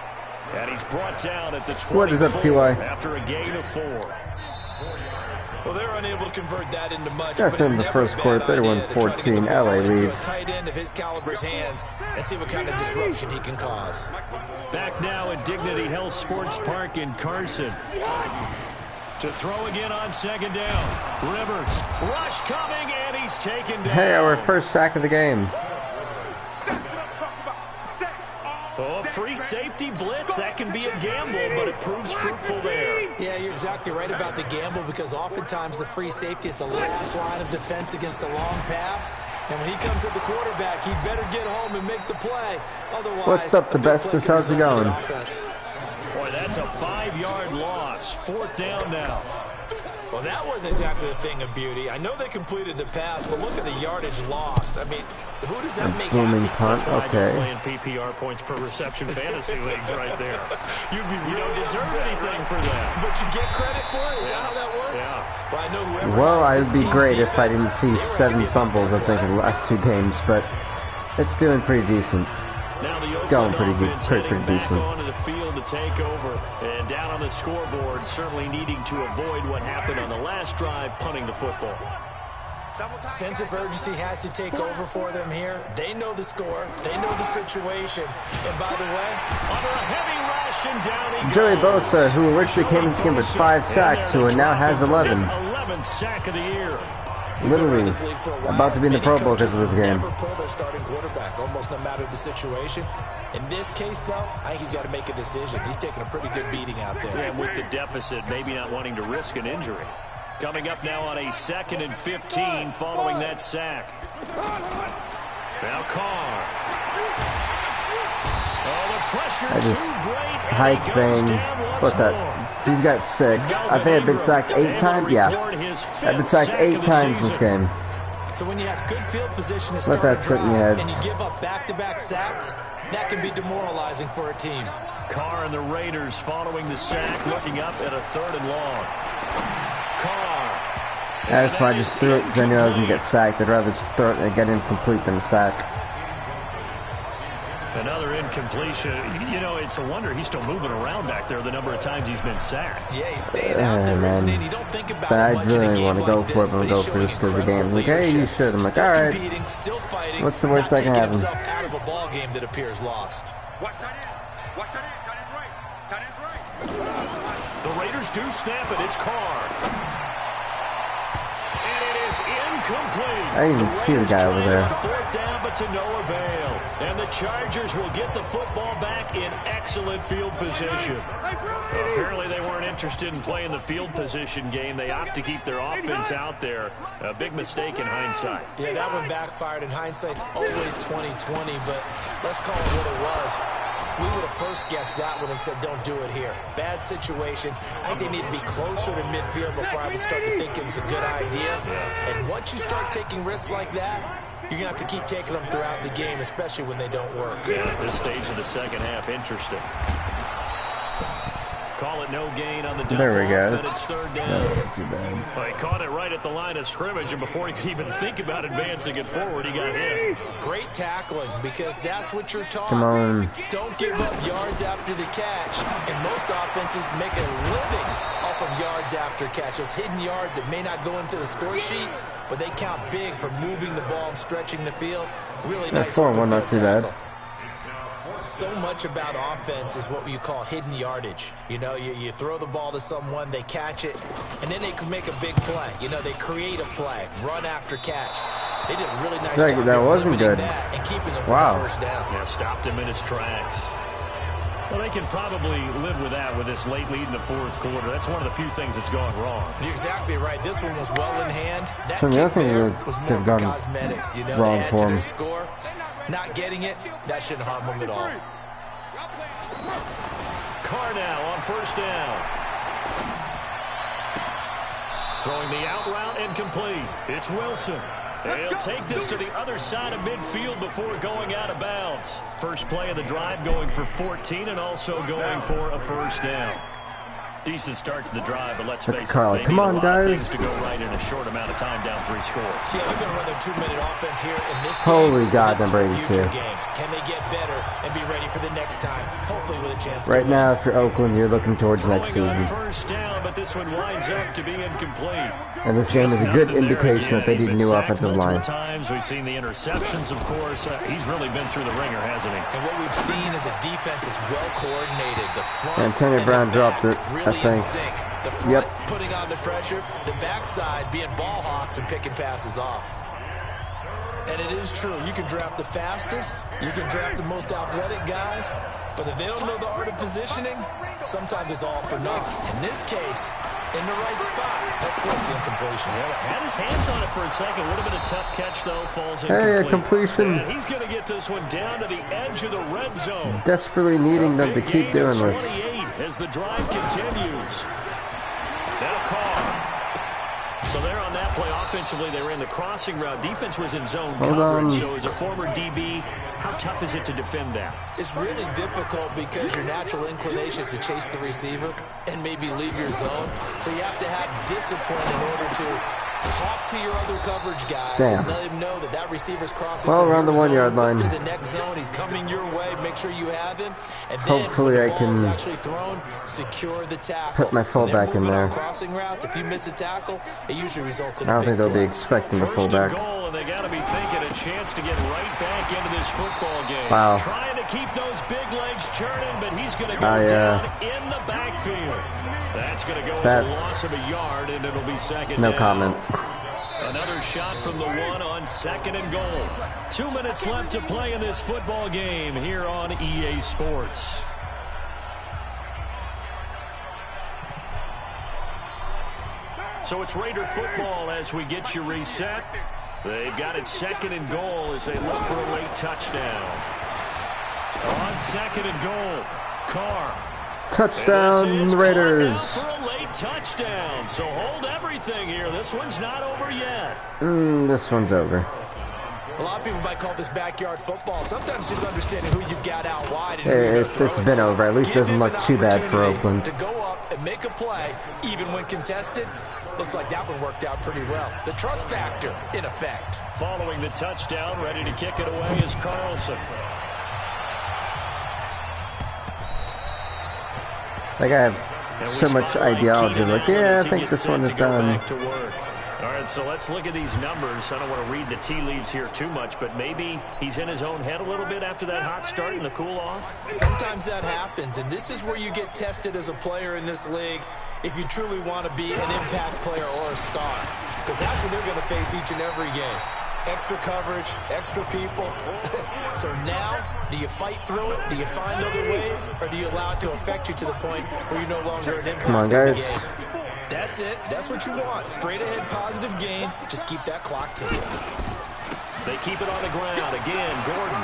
And he's brought down at the 24. What is up, T.Y.? After a gain of 4. Well, they're unable to convert that into much. That's in the first quarter, 31-14. LA leads. Tight end of his caliber's hands and see what kind of disruption he can cause. Back now at Dignity Health Sports Park in Carson. To throw again on 2nd down. Rivers, rush coming, and he's taken down. Hey, our first sack of the game. Oh, free safety blitz. That can be a gamble, but it proves fruitful there. Yeah, you're exactly right about the gamble because oftentimes the free safety is the last line of defense against a long pass. And when he comes at the quarterback, he'd better get home and make the play. Otherwise, what's up, the bestest? How's it going? Boy, that's a 5-yard loss. 4th down now. Well, that wasn't exactly a thing of beauty. I know they completed the pass, but look at the yardage lost. I mean, who does that make booming happy? punt, okay. Playing PPR points per reception fantasy leagues right there. You don't deserve anything for that. But you get credit for it? Is that how that works? Yeah. Well, I know whoever Well, has I'd be this great team's if I didn't defense, see they 7 were fumbles, I think, in the last 2 games, but it's doing pretty decent. Now the Going pretty good, offense pretty heading back decent. onto the field to take over. And down on the scoreboard, certainly needing to avoid what happened on the last drive, punting the football. Sense of urgency has to take over for them here. They know the score. They know the situation. And by the way, under a heavy rush and down he Joey goes. Bosa, who originally came in this game with 5 sacks, who now has 11. His 11th sack of the year. Literally about to be in the Pro Bowl because of this game. Never pull their starting quarterback, almost no matter the situation. In this case, though, I think he's got to make a decision. He's taking a pretty good beating out there. And with the deficit, maybe not wanting to risk an injury. Coming up now on a 2nd and 15 following that sack. Now Carr. Oh, the pressure I just too great. hike thing. What's that? He's got 6. I think I've been sacked 8 times. Yeah, I've been sacked 8 times this game. So when you have good field position to Let start that a sit in your drive heads. and you give up back-to-back sacks, that can be demoralizing for a team. Carr and the Raiders following the sack, looking up at a 3rd and long. Carr. That's why I just threw it because I knew I was going to get sacked. I'd rather just throw it and get incomplete than a sack. Another incompletion. You know, it's a wonder he's still moving around back there the number of times he's been sacked. Yeah, he's staying out there, man. isn't he? You don't think about But it I much in a really game want to go like for it, this, but but go he's for showing this because of the game. incredible Like, hey, you leadership. should. I'm like, Still all right. competing, still fighting, What's the worst not that can taking happen? himself out of a ball game that appears lost. Watch that in. Watch that in. Tight end's right. Tight end's right. The Raiders do snap it. It's Carr. And it is incomplete. I didn't even see the guy over there. 4th down, but to no avail. And the Chargers will get the football back in excellent field position. Apparently they weren't interested in playing the field position game. They opt to keep their offense out there. A big mistake in hindsight. Yeah, that one backfired. In hindsight's always 20/20, but let's call it what it was. We would have first guessed that one and said, don't do it here. Bad situation. I think they need to be closer to midfield before I would start to think it was a good idea. And once you start taking risks like that, you're going to have to keep taking them throughout the game, especially when they don't work. Yeah, at this stage of the second half, interesting. Call it no gain on the dump. There we go. And it's 3rd down. That's not too bad. Well, he caught it right at the line of scrimmage, and before he could even think about advancing it forward, he got hit. Great tackling, because that's what you're taught. Come on. Don't give up yards after the catch. And most offenses make a living off of yards after catch. Those hidden yards that may not go into the score sheet, but they count big for moving the ball and stretching the field. Really nice. 4-1, not too bad. So much about offense is what you call hidden yardage. You know, you throw the ball to someone, they catch it, and then they can make a big play. You know, they create a play, run after catch. They did a really nice job. That wasn't good. That and keeping him Wow. for the 1st down. Yeah, stopped him in his tracks. Well, they can probably live with that with this late lead in the 4th quarter. That's one of the few things that's gone wrong. You're exactly right. This one was well in hand. That So the other kick thing there that was they've more for done cosmetics. You know, wrong to add for to him. their score. Not getting it, that shouldn't harm them at all. Carr now on 1st down. Throwing the out route incomplete. It's Wilson. He'll take this to the other side of midfield before going out of bounds. First play of the drive going for 14 and also going for a 1st down. Decent start to the drive, but let's face it, Carl, they come need on, a lot guys. of things to go right in a short amount of time, down 3 scores. Yeah, they're going to run their 2-minute offense here in this game. Holy God, this is number for 82. future games. Can they get better and be ready for the next time? Hopefully with a chance Right to now, if you're Oakland, you're looking towards next Throwing on season. first down, but this one winds up to be incomplete. And this game is a good Nothing there indication that they again. need a He's new been sacked offensive line. multiple times. We've seen the interceptions, of course. He's really been through the ringer, hasn't he? And what we've seen is a defense that's well coordinated. The front Antonio and Brown the dropped back it, I really in think. sync. The front putting on the pressure, the backside being ball hawks and picking passes off. And it is true, you can draft the fastest, you can draft the most athletic guys, but if they don't know the art of positioning, sometimes it's all for naught. In this case, in the right spot, that forced the incompletion. Had his hands on it for a second. Would have been a tough catch, though. Falls incomplete. Hey, a completion. And he's going to get this one down to the edge of the red zone. Desperately needing them to Big keep gain of doing this. 28 as the drive continues. Now Carr. So there on that play, offensively, they ran the crossing route. Defense was in zone coverage. So as a former DB, how tough is it to defend that? It's really difficult because your natural inclination is to chase the receiver and maybe leave your zone. So you have to have discipline in order to talk to your other coverage guys and let him know that that receiver's crossing from around the your 1 zone yard line to the next zone. He's coming your way. Make sure you have him. And then hopefully when the I ball's can actually thrown, secure the tackle. put my fullback in there. Crossing routes, if you miss a tackle, it usually results in I a don't think big they'll be play. expecting the First fullback. and goal, and they got to be thinking a chance to get right back into this football game. Wow. Trying to keep those big legs churning, but he's going to go down in the backfield. That's going to go as a loss of a yard, and it'll be second No down. comment. Another shot from the 1 on second and goal. 2 minutes left to play in this football game here on EA Sports. So it's Raider football as we get you reset. They've got it second and goal as they look for a late touchdown. On second and goal, Carr. Touchdown, Raiders. For a late touchdown. So hold everything here. This one's not over yet. This one's over. A lot of people might call this backyard football. Sometimes just understanding who you've got out wide. And It's been over. At least it doesn't look too bad for Oakland. To go up and make a play, even when contested, looks like that one worked out pretty well. The trust factor, in effect. Following the touchdown, ready to kick it away is Carlson. Like, I have so much ideology. Like, yeah, I think this one is done. All right, so let's look at these numbers. I don't want to read the tea leaves here too much, but maybe he's in his own head a little bit after that hot start and the cool-off. Sometimes that happens, and this is where you get tested as a player in this league if you truly want to be an impact player or a star, because that's what they're going to face each and every game. Extra coverage, extra people. So now, do you fight through it? Do you find other ways? Or do you allow it to affect you to the point where you're no longer an impact? Come on, guys. That's it. That's what you want. Straight ahead, positive gain. Just keep that clock ticking. They keep it on the ground. Again, Gordon.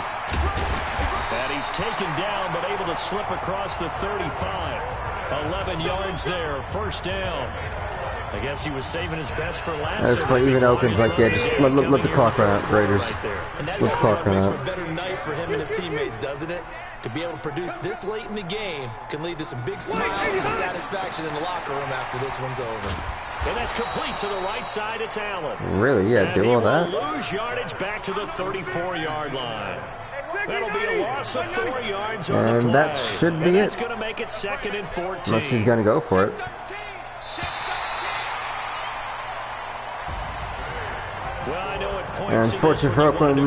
And he's taken down, but able to slip across the 35. 11 yards there. First down. I guess he was saving his best for last. That's why even Oakland's like, yeah, just let the clock run out, Raiders. Let the clock run out. Makes for a better night for him and his teammates, doesn't it? To be able to produce this late in the game can lead to some big smiles and satisfaction in the locker room after this one's over. And that's complete to the right side. It's Allen. Really? Yeah, do all that? Lose yardage back to the 34-yard line. That'll be a loss of 4 yards on the play. And that should be it. That's going to make it second and 14. Unless he's going to go for it. Well, I know at points And unfortunately for Oakland,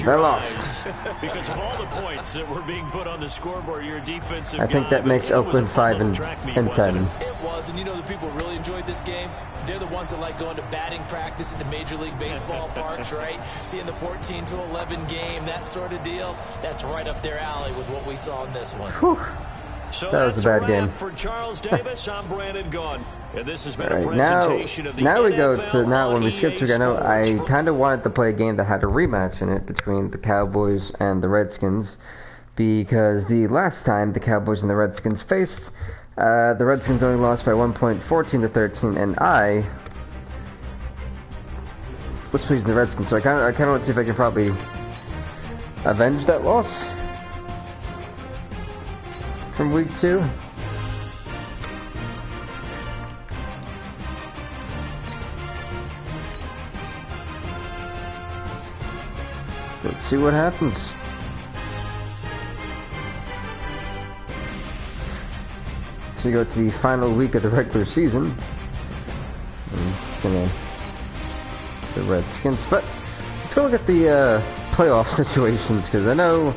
they lost. Because of all the points that were being put on the scoreboard, your defensive I think that makes Oakland 5 and 10. It was, and you know the people really enjoyed this game? They're the ones that like going to batting practice at the Major League Baseball parks, right? Seeing the 14-11 game, that sort of deal. That's right up their alley with what we saw in this one. Whew. So that was a bad game. For Charles Davis, I'm Brandon Gunn. And this has been All right, a presentation of the now we go NFL to now when we on skip EA to. I know I Sports. kind of wanted to play a game that had a rematch in it between the Cowboys and the Redskins, because the last time the Cowboys and the Redskins faced, the Redskins only lost by 1 point, 14-13, and I was pleasing the Redskins. So I kind of want to see if I can probably avenge that loss from week 2. see what happens. So we go to the final week of the regular season. I'm gonna to the Redskins, but let's go look at the playoff situations, because I know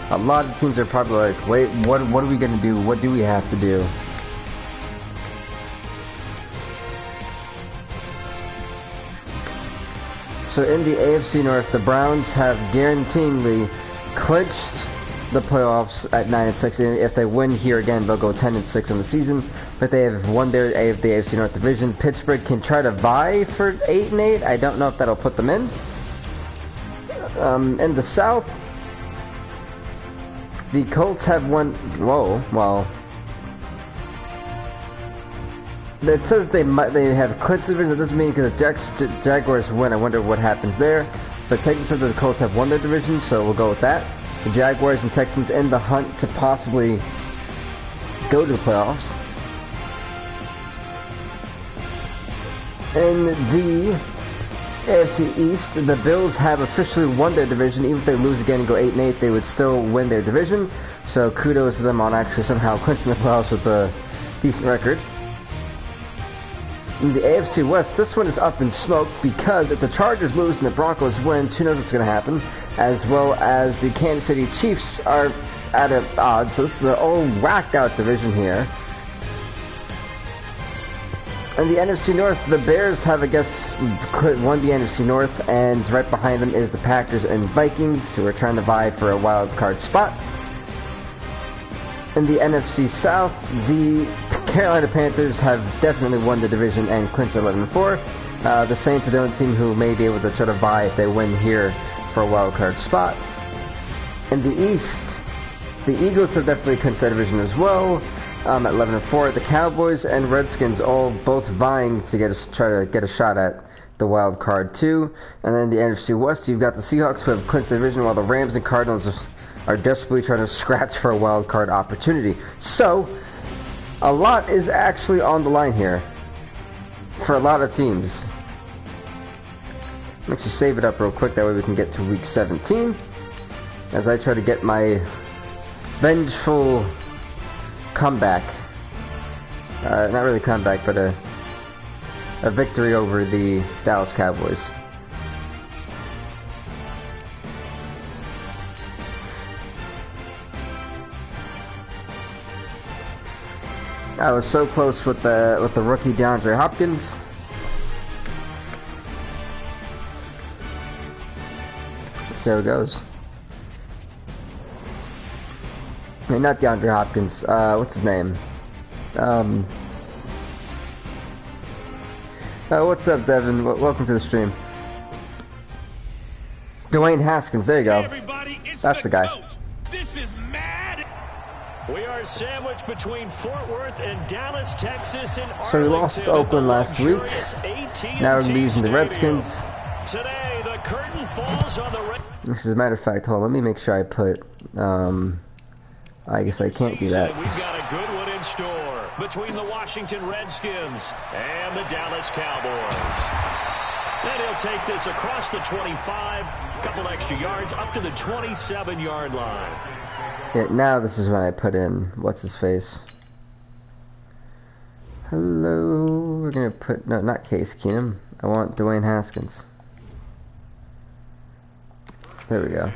a lot of teams are probably like, wait, what are we gonna do? What do we have to do? So in the AFC North, the Browns have guaranteedly clinched the playoffs at 9-6. And if they win here again, they'll go 10-6 on the season. But they have won their the AFC North division. Pittsburgh can try to vie for 8-8. I don't know if that'll put them in. In the South, the Colts have won. Whoa, well. It says they have clinched the division. That doesn't mean because the Jaguars win. I wonder what happens there. But technically, the Colts have won their division, so we'll go with that. The Jaguars and Texans in the hunt to possibly go to the playoffs. In the AFC East, the Bills have officially won their division. Even if they lose again and go 8-8, they would still win their division. So kudos to them on actually somehow clinching the playoffs with a decent record. In the AFC West, this one is up in smoke because if the Chargers lose and the Broncos win, who knows what's going to happen, as well as the Kansas City Chiefs are at odds. So this is an old whacked out division here. In the NFC North, the Bears have, I guess, won the NFC North, and right behind them is the Packers and Vikings, who are trying to vie for a wild card spot. In the NFC South, the Carolina Panthers have definitely won the division and clinched 11-4. The Saints are the only team who may be able to try to vie if they win here for a wild card spot. In the East, the Eagles have definitely clinched that division as well at 11-4. The Cowboys and Redskins all both vying to try to get a shot at the wild card too. And then the NFC West, you've got the Seahawks who have clinched the division, while the Rams and Cardinals are desperately trying to scratch for a wild card opportunity. So, a lot is actually on the line here for a lot of teams. Let's just save it up real quick, that way we can get to week 17 as I try to get my vengeful comeback. Not really comeback, but a victory over the Dallas Cowboys. I was so close with the rookie DeAndre Hopkins. Let's see how it goes. I mean, not DeAndre Hopkins. What's his name? What's up, Devin? Welcome to the stream. Dwayne Haskins. There you go. That's the guy. This is Madden. We are sandwiched between Fort Worth and Dallas, Texas, and so we lost to Oakland last week. Now we're losing the Redskins. Today, the curtain falls on the This is a matter of fact. Hold on, let me make sure I put. I guess I can't do that. We've got a good one in store between the Washington Redskins and the Dallas Cowboys. And he'll take this across the 25, a couple extra yards up to the 27-yard line. Yeah, now this is when I put in what's his face. Hello, we're gonna put no, not Case Keenum. I want Dwayne Haskins. There we go.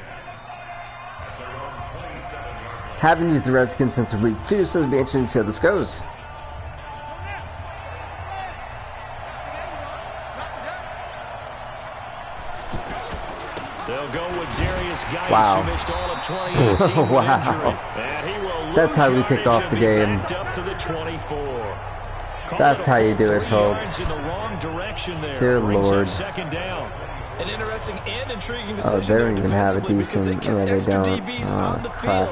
Haven't used the Redskins since week 2, so it'll be interesting to see how this goes. They'll go with Darius Geis, wow. who missed all of 2018 wow. That's how we kicked off the game. Up to the 24. That's how you do it, folks. Dear Lord. Second down. An interesting and intriguing decision. Oh, they don't even have a decent. Yeah, they don't. Oh, crap.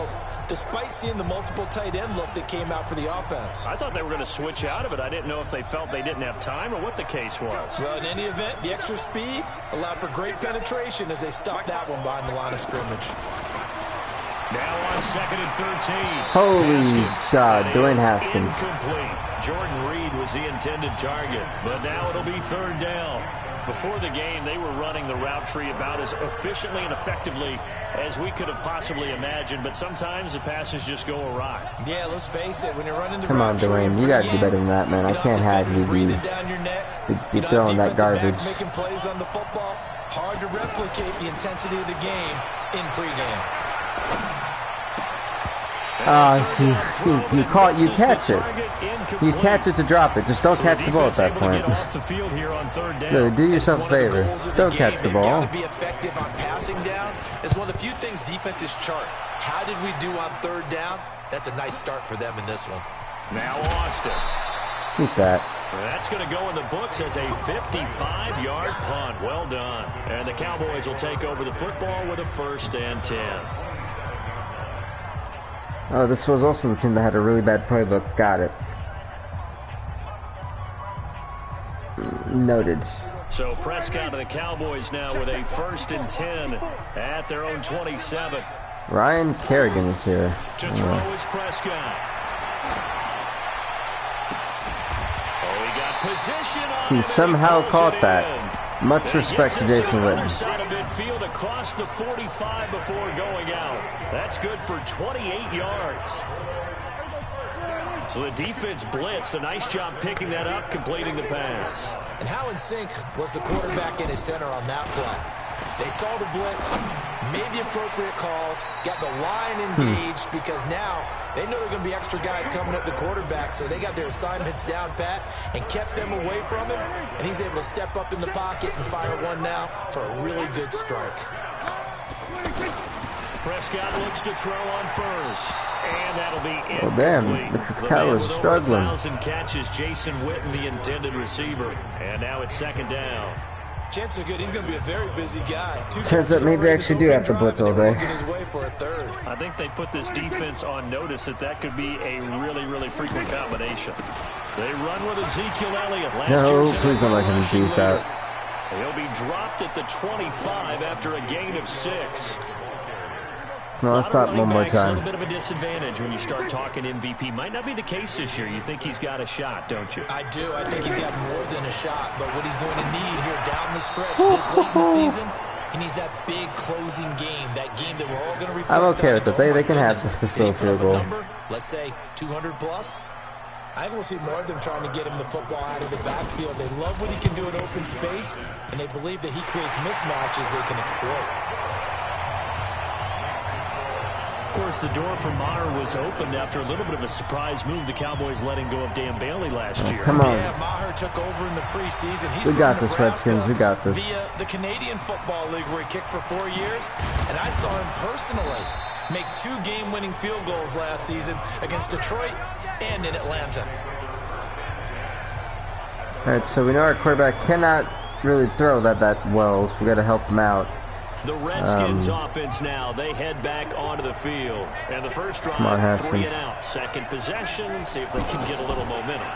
Despite seeing the multiple tight end look that came out for the offense. I thought they were going to switch out of it. I didn't know if they felt they didn't have time or what the case was. Well, in any event, the extra speed allowed for great penetration as they stopped that one behind the line of scrimmage. Now on 2nd and 13. Holy God, Dwayne Haskins. Incomplete. Jordan Reed was the intended target, but now it'll be 3rd down. Before the game, they were running the route tree about as efficiently and effectively as we could have possibly imagined, but sometimes the passes just go awry. Yeah, let's face it, when you're running the Come on, Dwayne, you gotta do better than that, man. I can't have you be throwing that garbage. Making plays on the football, hard to replicate the intensity of the game in pregame. You catch it. You catch it to drop it. Just don't catch the ball at that point. Really, do yourself a favor. Don't catch the ball. To be effective on passing downs is one of the few things defenses chart. How did we do on third down? That's a nice start for them in this one. Now Austin. Keep that. That's going to go in the books as a 55-yard punt. Well done. And the Cowboys will take over the football with a 1st and 10. Oh, this was also the team that had a really bad playbook. Got it. Noted. So Prescott and the Cowboys now with a 1st and 10 at their own 27. Ryan Kerrigan is here. To throw is Prescott. Oh, he got position on he somehow caught that. Much respect to Jason Witten. Side of midfield across the 45 before going out. That's good for 28 yards. So the defense blitzed. A nice job picking that up, completing the pass. And how in sync was the quarterback and his center on that play? They saw the blitz, made the appropriate calls, got the line engaged because now they know there are going to be extra guys coming at the quarterback, so they got their assignments down pat and kept them away from him, and he's able to step up in the pocket and fire one now for a really good strike. Prescott looks to throw on first, and that'll be incomplete. Oh, damn. Looks like the Cowboys are struggling. 1,000 catches, Jason Witten, the intended receiver, and now it's 2nd down. Chances are good. He's going to be a very busy guy. Turns out maybe they actually do have to blitz all day. I think they put this defense on notice that could be a really, really frequent combination. They run with Ezekiel Elliott. No, please don't let him beast out. He'll be dropped at the 25 after a gain of 6. No, let's stop one more time. A little bit of a disadvantage when you start talking MVP. Might not be the case this year. You think he's got a shot, don't you? I do. I think he's got more than a shot. But what he's going to need here down the stretch this late in the season, he needs that big closing game. That game that we're all going to reflect on. I'm okay with it. They can have this little field goal. Let's say 200 plus. I think we'll see more of them trying to get him the football out of the backfield. They love what he can do in open space, and they believe that he creates mismatches they can exploit. Of course, the door for Maher was opened after a little bit of a surprise move. The Cowboys letting go of Dan Bailey last year. Come on. Yeah, Maher took over in the preseason. We got this, Redskins. We got this. Via the Canadian Football League where he kicked for 4 years. And I saw him personally make 2 game-winning field goals last season against Detroit and in Atlanta. All right, so we know our quarterback cannot really throw that well, so we got to help him out. The Redskins offense now, they head back onto the field. And the first drive, 3 and out. Second possession, see if they can get a little momentum.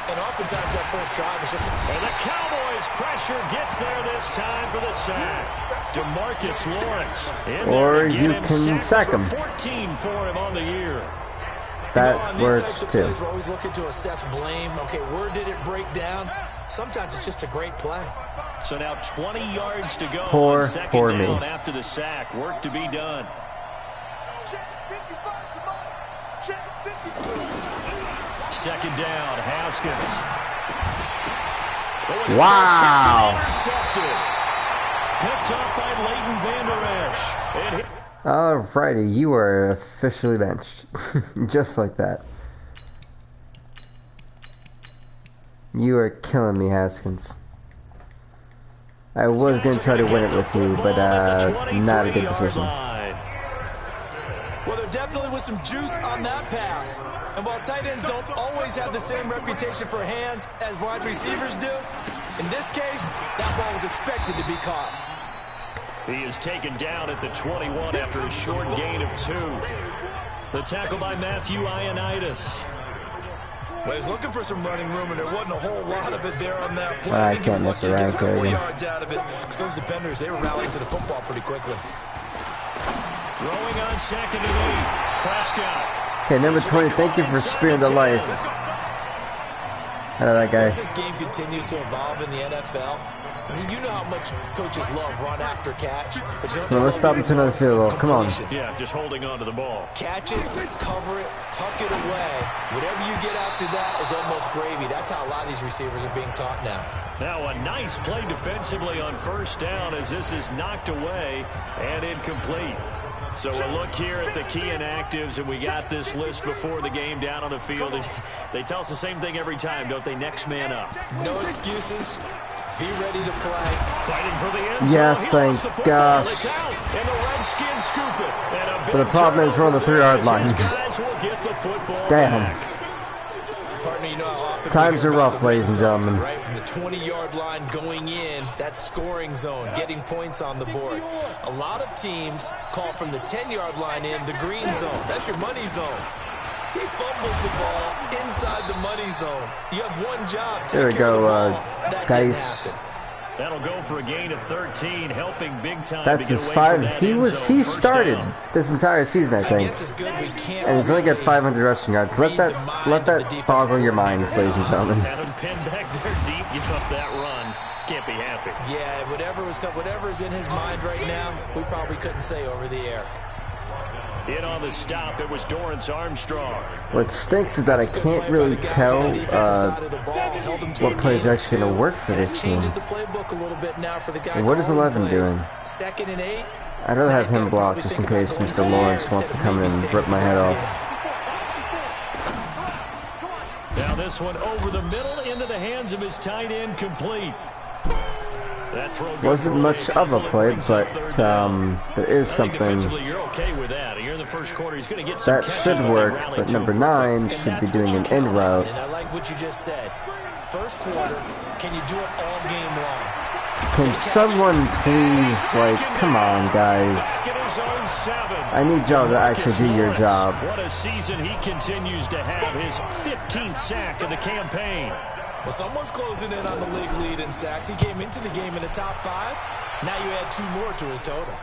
And oftentimes that first drive is just... And the Cowboys pressure gets there this time for the sack. DeMarcus Lawrence. Or you can sack him. 14 for him on the year. That works too. We're always looking to assess blame. Okay, where did it break down? Sometimes it's just a great play. So now 20 yards to go. Poor down after the sack. Work to be done. Second down, Haskins. Wow. Picked up by Leighton Vander Esch. Alrighty, you are officially benched. Just like that. You are killing me, Haskins. I was going to try to win it with you, but not a good decision. Well, there definitely was some juice on that pass. And while tight ends don't always have the same reputation for hands as wide receivers do, in this case, that ball was expected to be caught. He is taken down at the 21 after a short gain of 2. The tackle by Matthew Ioannidis. Well, he's looking for some running room, and there wasn't a whole lot of it there on that play. I can't miss the rank there. Yards out of it, because those defenders, they were rallying to the football pretty quickly. Throwing on 2nd and 8. Prescott. Okay, number 20, thank you for sparing the life. How did that guy? As this game continues to evolve in the NFL, I mean, you know how much coaches love run after catch. But you So let's stop into another field goal. Come on. Yeah, just holding on to the ball. Catch it, cover it, tuck it away. Whatever you get after that is almost gravy. That's how a lot of these receivers are being taught now. Now a nice play defensively on first down as this is knocked away and incomplete. So a look here at the key inactives, and we got this list before the game down on the field. They tell us the same thing every time, don't they? Next man up. No excuses. Be ready to play. Fighting for the end zone. Yes, thank gosh. It's out, and the Redskins scoop it. But the problem is we're on the 3-yard line. Damn. Partner, you know how often times are rough, ladies and gentlemen. Right from the 20-yard line going in, that scoring zone, getting points on the board. A lot of teams call from the 10-yard line in the green zone. That's your money zone. He fumbles the ball inside the money zone. You have one job. There we go, guys. That'll go for a gain of 13, helping big time. That's his 5. He started this entire season, I think, and he's only got 500 rushing yards. Let that boggle your minds, ladies and gentlemen. Had him pinned back there deep, give up that run. Can't be happy. Yeah, whatever's in his mind right now, we probably couldn't say over the air. In on the stop, it was Dorrance Armstrong. What stinks is that I can't really tell what plays are actually going to work for this team. And what is 11 doing? I'd rather have him block just in case Mr. Lawrence wants to come in and rip my head off. Now this one over the middle into the hands of his tight end, complete. Wasn't much of a play, but there is something that should work. But number 9 should be doing an end route. And I like what you just said. First quarter, can you do it all game long? Can someone please, like, come on, guys. I need y'all to actually do your job. What a season he continues to have, his 15th sack of the campaign. Well, someone's closing in on the league lead in sacks. He came into the game in the top 5. Now you add 2 more to his total.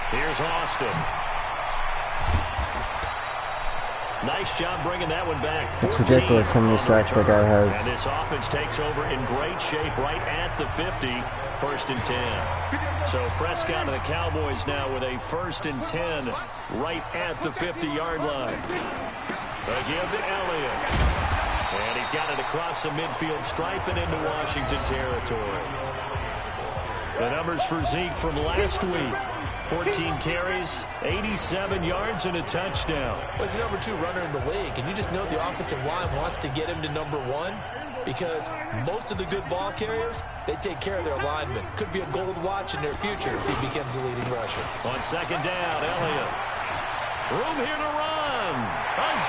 Here's Austin. Nice job bringing that one back. It's ridiculous how many sacks that guy has. And this offense takes over in great shape right at the 50. 1st and 10. So Prescott and the Cowboys now with a 1st and 10 right at the 50-yard line. Again to Elliott. And he's got it across the midfield stripe and into Washington territory. The numbers for Zeke from last week. 14 carries, 87 yards, and a touchdown. Well, he's the number 2 runner in the league, and you just know the offensive line wants to get him to number 1 because most of the good ball carriers, they take care of their linemen. Could be a gold watch in their future if he becomes the leading rusher. On 2nd down, Elliott. Room here to run.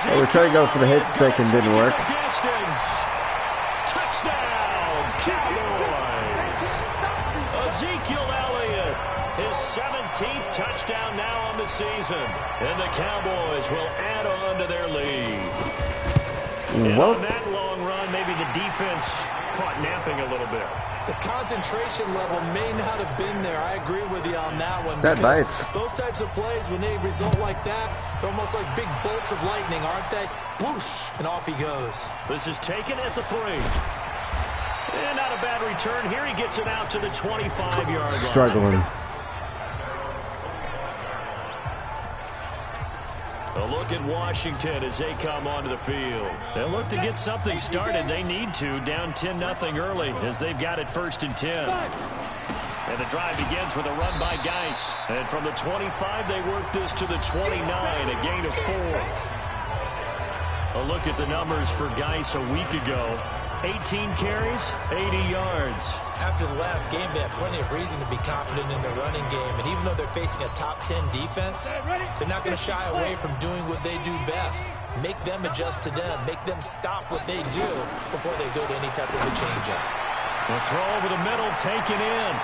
Oh, we tried to go for the hit stick and didn't work. Touchdown, Cowboys. Ezekiel Elliott, his 17th touchdown now on the season. And the Cowboys will add on to their lead. And on that long run, maybe the defense caught napping a little bit. The concentration level may not have been there. I agree with you on that one. That bites. Those types of plays, when they result like that, they're almost like big bolts of lightning, aren't they? Whoosh, and off he goes. This is taken at the 3. And not a bad return. Here he gets it out to the 25-yard line. Struggling. A look at Washington as they come onto the field. They'll look to get something started. They need to. Down 10-0 early as they've got it 1st and 10. And the drive begins with a run by Geis. And from the 25, they work this to the 29, a gain of 4. A look at the numbers for Geis a week ago. 18 carries, 80 yards. After the last game, they have plenty of reason to be confident in their running game. And even though they're facing a top 10 defense, they're not going to shy away from doing what they do best. Make them adjust to them. Make them stop what they do before they go to any type of a change-up. The throw over the middle, taken in.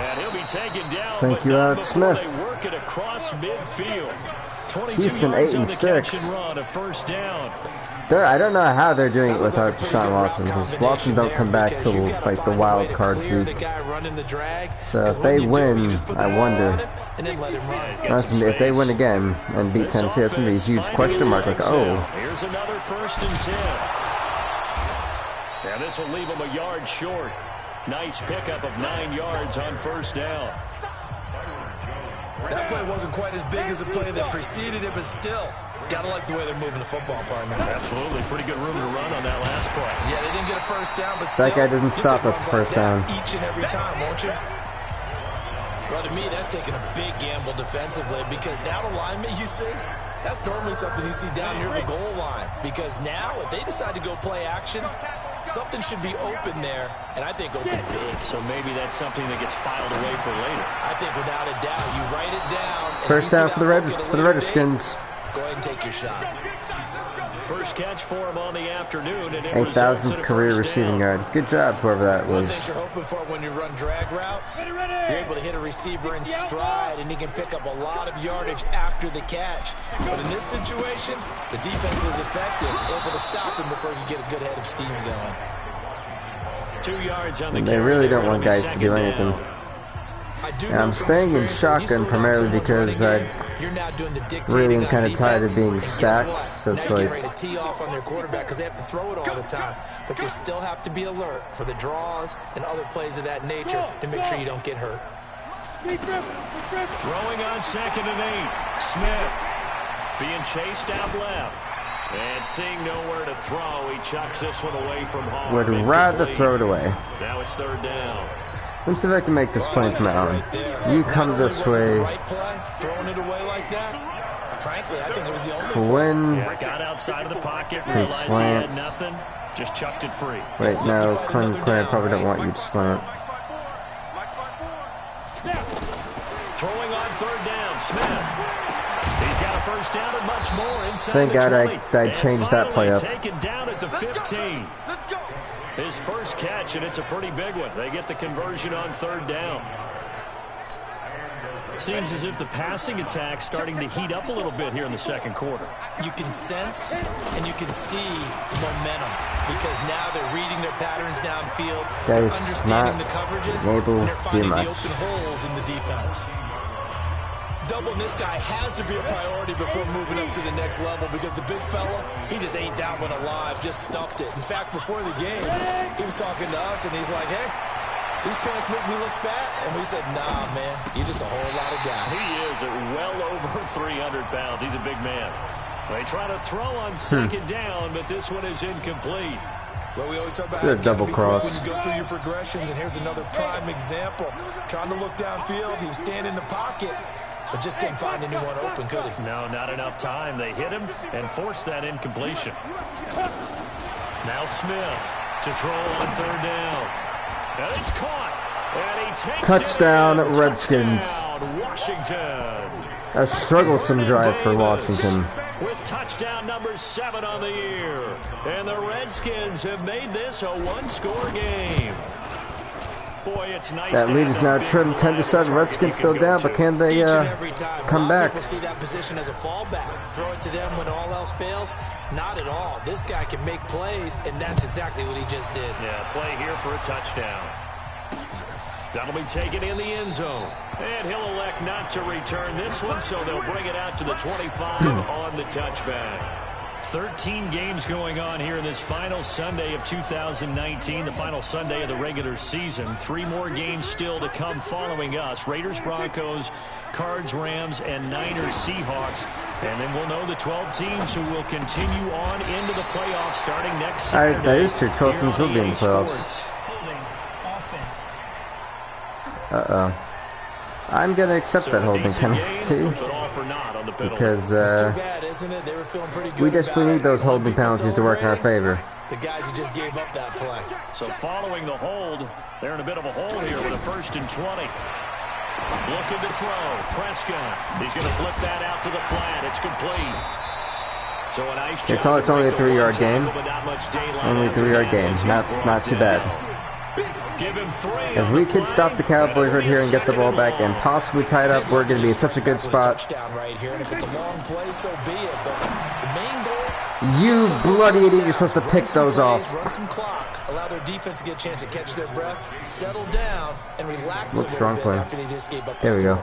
And he'll be taken down. Thank you, Smith. They work it across midfield. 22 Houston yards 8 on and the 6. catch and run, a 1st down. I don't know how they're doing it without Deshaun Watson, because Watson don't come back till like the wild card week. So if they win, I wonder. If they win again and beat Tennessee, that's gonna be a huge question mark. Like, oh. Here's another 1st and 10. And this will leave them a yard short. Nice pickup of 9 yards on first down. That play wasn't quite as big as the play that preceded it, but still, gotta like the way they're moving the football, partner. Absolutely. Pretty good room to run on that last play. Yeah, they didn't get a first down, but still, that guy didn't stop at the first down. Each and every time, won't you? Well, to me, that's taking a big gamble defensively because that alignment you see, that's normally something you see down near the goal line. Because now, if they decide to go play action, something should be open there, and I think open big. So maybe that's something that gets filed away for later. I think without a doubt, you write it down. First down for the Redskins. Go ahead and take your shot. First catch for him on the afternoon, and 8,000th career receiving yard. Good job, whoever that was. One thing you're hoping for when you run drag routes, you're able to hit a receiver in stride, and he can pick up a lot of yardage after the catch. But in this situation, the defense was effective, able to stop him before you get a good head of steam going. 2 yards on the They really don't want guys to do anything. And I'm staying in shotgun primarily because I really am kind of tired of being sacked. So it's like, to tee off on their quarterback because they have to throw it all the time. But you still have to be alert for the draws and other plays of that nature to make sure you don't get hurt. Throwing on 2nd and 8. Smith being chased out left. And seeing nowhere to throw, he chucks this one away from home. would rather throw it away. Now it's 3rd down. Let's see if I can make this play to my own. You come this way. Throwing it away like that. Frankly, I think it was the only Quinn. Yeah, got outside of the pocket, realized he had nothing, just chucked it free. Wait, no, Quinn, I probably don't want you to slant. Throwing on 3rd down, Smith. He's got a first down and much more inside. Thank God I changed that play up. Taken down at the 15. His first catch, and it's a pretty big one. They get the conversion on 3rd down. Seems as if the passing attack's starting to heat up a little bit here in the 2nd quarter. You can sense and you can see momentum because now they're reading their patterns downfield, they're understanding the coverages, and they're finding the open holes in the defense. Doubling this guy has to be a priority before moving up to the next level because the big fella, he just ate that one alive, just stuffed it. In fact, before the game, he was talking to us, and he's like, hey, these pants make me look fat. And we said, nah, man, you're just a whole lot of guy. He is at well over 300 pounds. He's a big man. They try to throw on 2nd down, but this one is incomplete. Well, we always talk about a double cross. When you go through your progressions, and here's another prime example. Trying to look downfield, he was standing in the pocket, but just couldn't find anyone open, could he? No, not enough time. They hit him and forced that incompletion. Now Smith to throw on 3rd down. And it's caught. And he takes touchdown, it in. Redskins. Touchdown, Washington. A strugglesome drive for Washington. With touchdown number 7 on the year. And the Redskins have made this a 1-score game. Boy, it's nice. That lead is now trimmed 10-7. Redskins still down, but can they come back? People see that position as a fallback. Throw it to them when all else fails. Not at all. This guy can make plays, and that's exactly what he just did. Yeah, play here for a touchdown. That'll be taken in the end zone. And he'll elect not to return this one, so they'll bring it out to the 25 on the touchback. 13 games going on here in this final Sunday of 2019, the final Sunday of the regular season. 3 more games still to come following us. Raiders, Broncos, Cards, Rams, and Niners, Seahawks. And then we'll know the 12 teams who will continue on into the playoffs starting next Saturday. That is true. 12 teams will be in the playoffs. Uh-oh. I'm going to accept that holding penalty because we desperately need those holding penalties to work in our favor. The guys who just gave up that play. So following the hold, they're in a bit of a hole here with a 1st and 20. Looking to throw. Prescott. He's going to flip that out to the flat. It's complete. So a nice job. It's only a 3-yard gain. Only a 3-yard gain. Not too bad. If we could stop the Cowboys right here and get the ball back and possibly tie it up, we're going to be in such a good spot. You bloody idiot, you're supposed to pick those off. Run some clock, allow their defense to get a chance to catch their breath, settle down, and relax a little bit after they just gave up the There we go.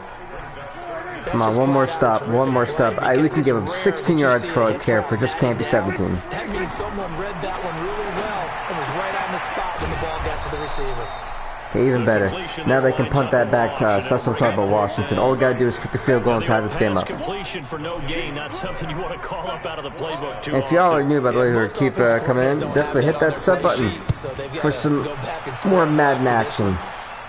Come on, one more stop. We can give them 16 yards for all I care for. Just can't be 17. That means someone read that one really well and was right on the spot when the ball got to the receiver. Okay, even better. Now they can punt that back to us. That's what I'm talking about, Washington. All we gotta do is kick a field goal and tie this game up. Completion for no gain, not something you want to call up out of the playbook too if y'all are new, by the way, who are keep coming in, definitely hit that sub button for some more Madden action.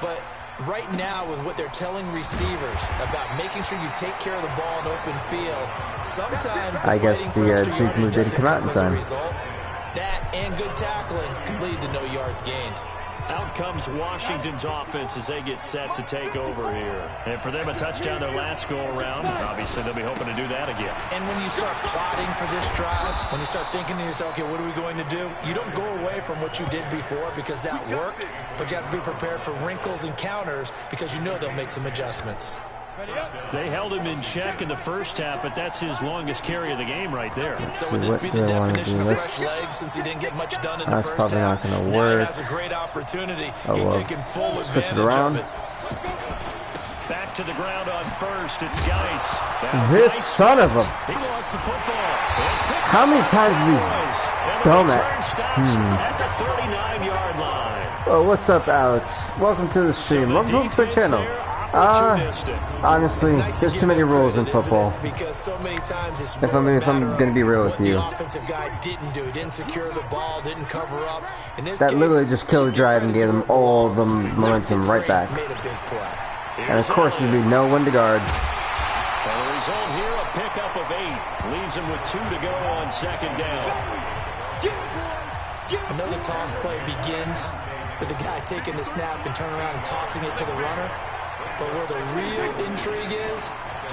But right now, with what they're telling receivers about making sure you take care of the ball in open field, sometimes I guess the juke move didn't come out in time. That and good tackling can lead to no yards gained. Out comes Washington's offense as they get set to take over here. And for them, a touchdown their last go-around. Obviously, they'll be hoping to do that again. And when you start plotting for this drive, when you start thinking to yourself, okay, what are we going to do? You don't go away from what you did before because that worked, but you have to be prepared for wrinkles and counters because you know they'll make some adjustments. They held him in check in the first half, but that's his longest carry of the game right there. So would this be the definition of fresh legs since he didn't get much done in the first half? That's probably not going to work. He has a great opportunity. Oh, He's well. taking full Switch it advantage around. of it. Back to the ground on first. It's Geis. This son of a... He lost the football. How many times have these done that? At the 39-yard line. Oh, what's up, Alex? Welcome to the stream. Welcome to the channel. Honestly, there's too many rules in football. If I'm gonna be real with you, that literally just killed the drive and gave them all the momentum right back. And of course, there'd be no one to guard. Well, the result here, a pickup of 8, leaves him with 2 to go on second down. Another toss play begins with the guy taking the snap and turning around and tossing it to the runner. But where the real intrigue is,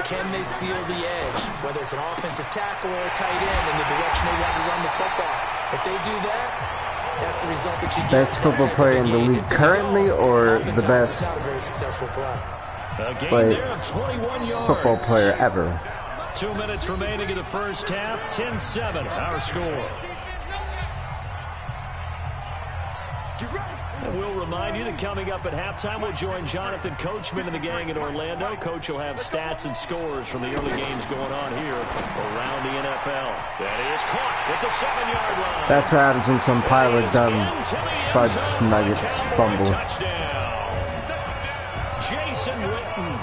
can they seal the edge? Whether it's an offensive tackle or a tight end in the direction they want to run the football. If they do that, that's the result that you get. Best football player in the league currently, or the best football player ever? 2 minutes remaining in the first half. 10-7, our score. And we'll remind you that coming up at halftime, we'll join Jonathan Coachman and the gang in Orlando. Coach will have stats and scores from the early games going on here around the NFL. That is caught at the 7-yard line. That's what happens when some pilot dumb fudge nuggets fumble. Jason Witten,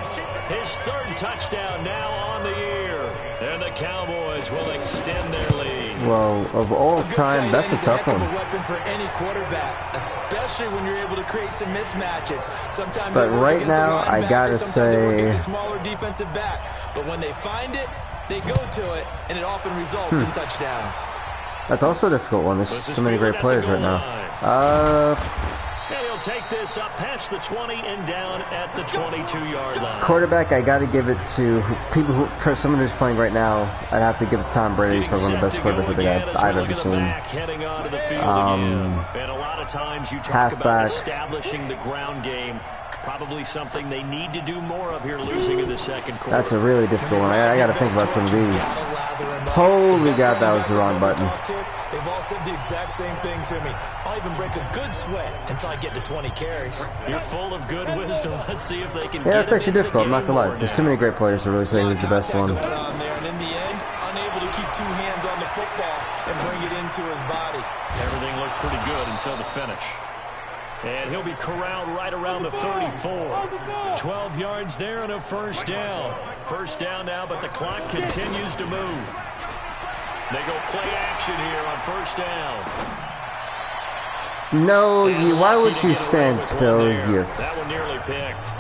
his 3rd touchdown now on the year. And the Cowboys will extend their lead. Well, of all time, that's a tough one. Weapon for any quarterback, especially when you're able to create some mismatches. Sometimes but right now, I gotta say, it's a smaller defensive back. But when they find it, they go to it, and it often results in touchdowns. That's also a difficult one. There's so many great players right now. And he'll take this up past the 20 and down at the 22-yard line. Quarterback, I got to give it to people who, for someone who's playing right now, I'd have to give it to Tom Brady for one of the best quarterbacks I've ever seen. And a lot of times you talk about Halfback. establishing the ground game. Probably something they need to do more of here, losing in the second quarter. That's a really difficult one. I got to think about some of these. Holy God, that was the wrong button. They've all said the exact same thing to me. I'll even break a good sweat until I get to 20 carries. You're full of good wisdom. Let's see if they can. Yeah, it's actually difficult. I'm not gonna lie. There's too many great players to really say who's the best one. And in the end, unable to keep 2 hands on the football and bring it into his body. Everything looked pretty good until the finish. And he'll be corralled right around the 34. 12 yards there and a first down. First down now, but the clock continues to move. They go play action here on first down. No, why would you stand still? That one nearly picked.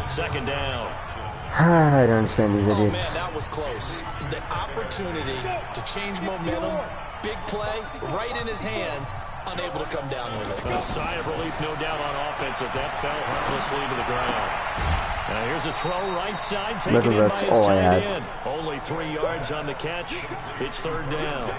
Second down. I don't understand these idiots. Man, that was close. The opportunity to change momentum, big play, right in his hands, unable to come down with it. A sigh of relief, no doubt, on offense if that fell harmlessly to the ground. Now here's a throw right side, taken in by his tight end. Only 3 yards on the catch. It's third down.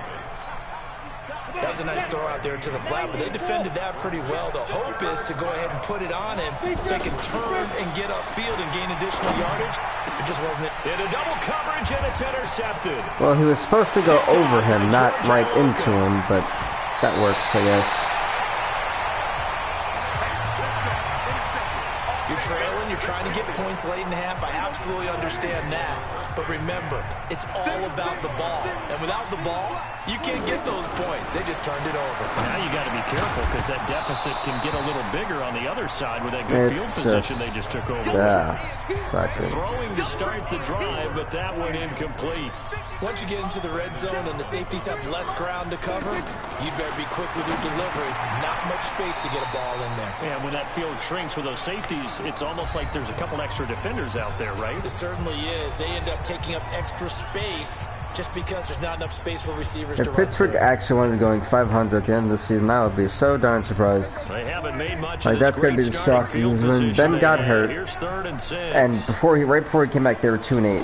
That was a nice throw out there to the flat, but they defended that pretty well. The hope is to go ahead and put it on him so he can turn and get upfield and gain additional yardage. It just wasn't it. In a double coverage, and it's intercepted. Well, he was supposed to go over him, not right into him, but that works, I guess. You're trailing, you're trying to get points late in half. I absolutely understand that. But remember, it's all about the ball. And without the ball, you can't get those points. They just turned it over. Now you got to be careful because that deficit can get a little bigger on the other side with that good field position they just took over. Yeah. Throwing to start the drive, but that one incomplete. Once you get into the red zone and the safeties have less ground to cover, you'd better be quick with your delivery. Not much space to get a ball in there. And when that field shrinks with those safeties, it's almost like there's a couple extra defenders out there, right? It certainly is. They end up taking up extra space just because there's not enough space for receivers to run. If Pittsburgh actually wanted going 500 at the end of the season, I would be so darn surprised. They haven't made much like, of this that's going to be the shock. Because when Ben got hurt, and right before he came back, they were 2-8.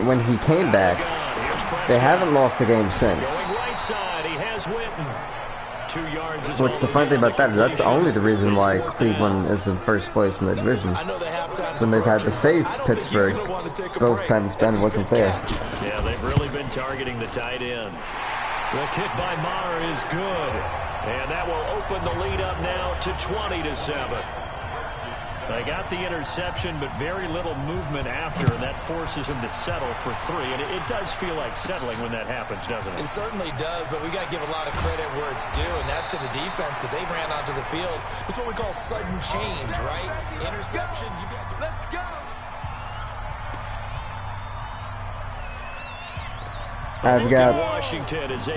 When he came back, they haven't lost a game since. Right side, he has Witten. 2 yards is Which the funny thing about that is that's only the reason why Cleveland is in first place in the division. When they've had to face Pittsburgh, both times Ben wasn't there. Yeah, they've really been targeting the tight end. The kick by Maher is good. And that will open the lead up now to 20-7. They got the interception, but very little movement after, and that forces him to settle for 3. And it does feel like settling when that happens, doesn't it? It certainly does, but we got to give a lot of credit where it's due, and that's to the defense because they ran onto the field. It's what we call sudden change, right? Interception. Let's go. I've got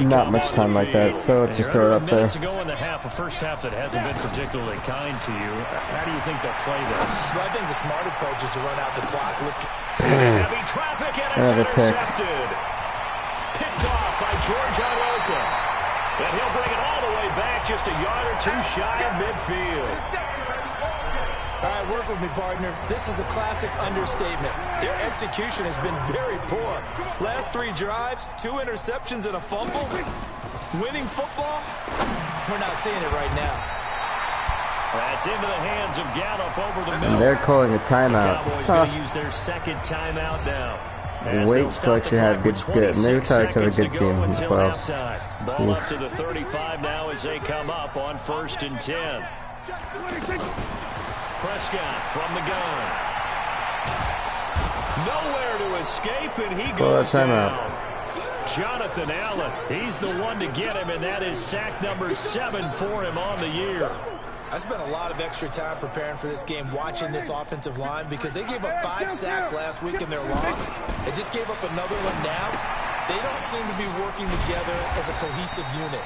not much time like that, so let's just throw it up there. To go in the half, a first half that hasn't been particularly kind to you. How do you think they'll play this? Well, I think the smart approach is to run out the clock. Heavy traffic, and it's intercepted. Picked off by George Iloka. And he'll bring it all the way back, just a yard or 2 shy of midfield. All right, work with me, partner. This is a classic understatement. Their execution has been very poor. Last 3 drives, 2 interceptions and a fumble. Winning football? We're not seeing it right now. That's into the hands of Gallup over the middle. And they're calling a timeout. The Cowboys going to use their second timeout now. Wait selection had good. Maybe Tigers have a good team in the playoffs. Ball up to the 35 now as they come up on 1st and 10. Prescott from the gun. Nowhere to escape, and he goes down. Jonathan Allen, he's the one to get him, and that is sack number 7 for him on the year. I spent a lot of extra time preparing for this game, watching this offensive line, because they gave up 5 sacks last week in their loss. They just gave up another one now. They don't seem to be working together as a cohesive unit.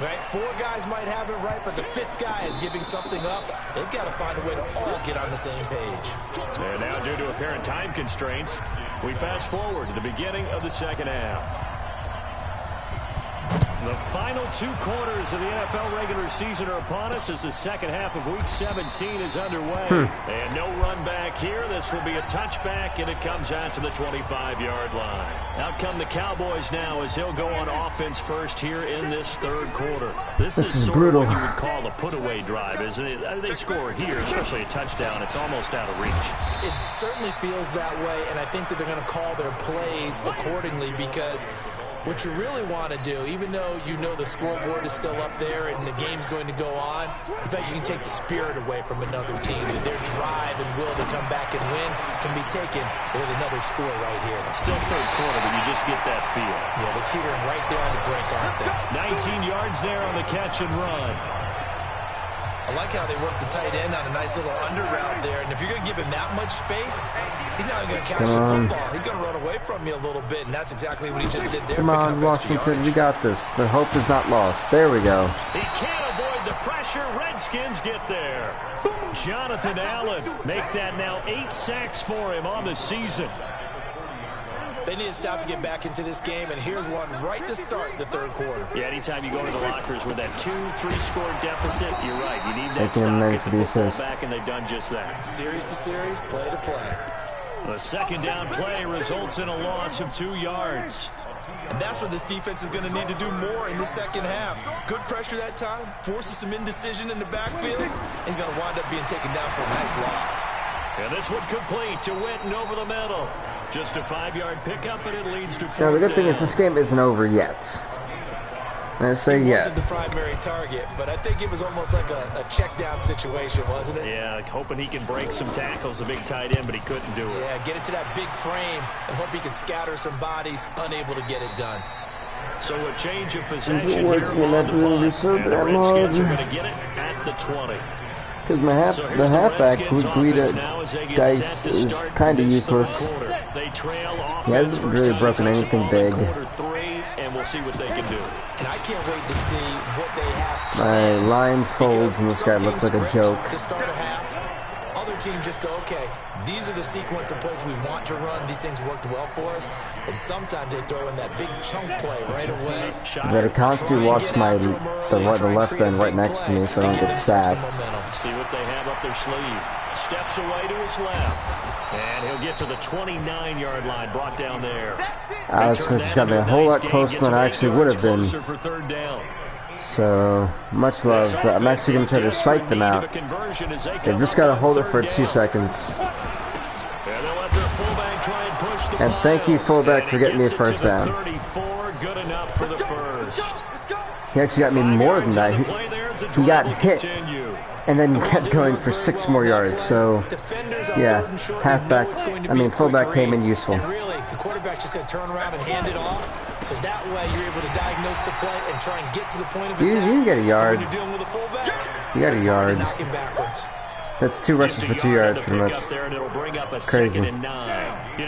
Right? 4 guys might have it right, but the 5th guy is giving something up. They've got to find a way to all get on the same page. And now, due to apparent time constraints, we fast forward to the beginning of the second half. The final 2 quarters of the NFL regular season are upon us as the second half of Week 17 is underway. And no run back here. This will be a touchback, and it comes out to the 25-yard line. Out come the Cowboys now as they'll go on offense first here in this 3rd quarter. This is sort brutal. of what you would call a put-away drive, isn't it? They score here, especially a touchdown. It's almost out of reach. It certainly feels that way, and I think that they're going to call their plays accordingly because what you really want to do, even though you know the scoreboard is still up there and the game's going to go on, in fact, you can take the spirit away from another team. Their drive and will to come back and win can be taken with another score right here. Still 3rd quarter, but you just get that feel. Yeah, they're teetering right there on the brink, aren't they? 19 yards there on the catch and run. I like how they work the tight end on a nice little under route there. And if you're going to give him that much space, he's not going to catch the football. He's going to run away from you a little bit, and that's exactly what he just did there. Come on, Washington, we got this. The hope is not lost. There we go. He can't avoid the pressure. Redskins get there. Jonathan Allen make that now 8 sacks for him on the season. They need to stop to get back into this game, and here's one right to start the 3rd quarter. Yeah, anytime you go to the lockers with that 2-3 score deficit, you're right. You need that stop, get the football back, and they've done just that. Series to series, play to play. The 2nd down play results in a loss of 2 yards. And that's what this defense is going to need to do more in the second half. Good pressure that time, forces some indecision in the backfield. He's going to wind up being taken down for a nice loss. And this one complete to Witten over the middle. Just a 5-yard pickup, and it leads to 4th Now, the good thing down. is this game isn't over yet. I say he yeah. wasn't the primary target, but I think it was almost like a check down situation, wasn't it? Yeah, like hoping he can break some tackles, a big tight end, but he couldn't do it. Yeah, get it to that big frame and hope he can scatter some bodies, unable to get it done. So a change of possession here on the punt, and the Redskins are going to get it at the 20. Because the halfback who Guida Dice is kind of useless. He hasn't really broken anything big. And we'll see what they can do. And I can't wait to see what they have. My line folds and this guy looks like a joke. To start a half, other teams just go, okay, these are the sequence of plays we want to run. These things worked well for us. And sometimes they throw in that big chunk play right away. Better constantly watch the left end right next to me so I don't get sacked. See what they have up their sleeve. Steps away to his left. And he'll get to the 29-yard line, brought down there. Alex Smith has got me a whole lot closer than I actually would have been. So, much love, but I'm actually going to try to psych them out. They've just got to hold it for 2 seconds. And thank you, fullback, for getting me a first down. He actually got me more than that. He got hit and then kept going for 6 more yards. So, yeah, fullback came in useful. And really, the quarterback's just going to turn around and hand it off. So that way you're able to diagnose the play and try and get to the point of attack. You can get a yard. When you're dealing with a fullback, you got a yard. knock him backwards. That's 2 rushes for 2 yards, pretty much. Crazy. You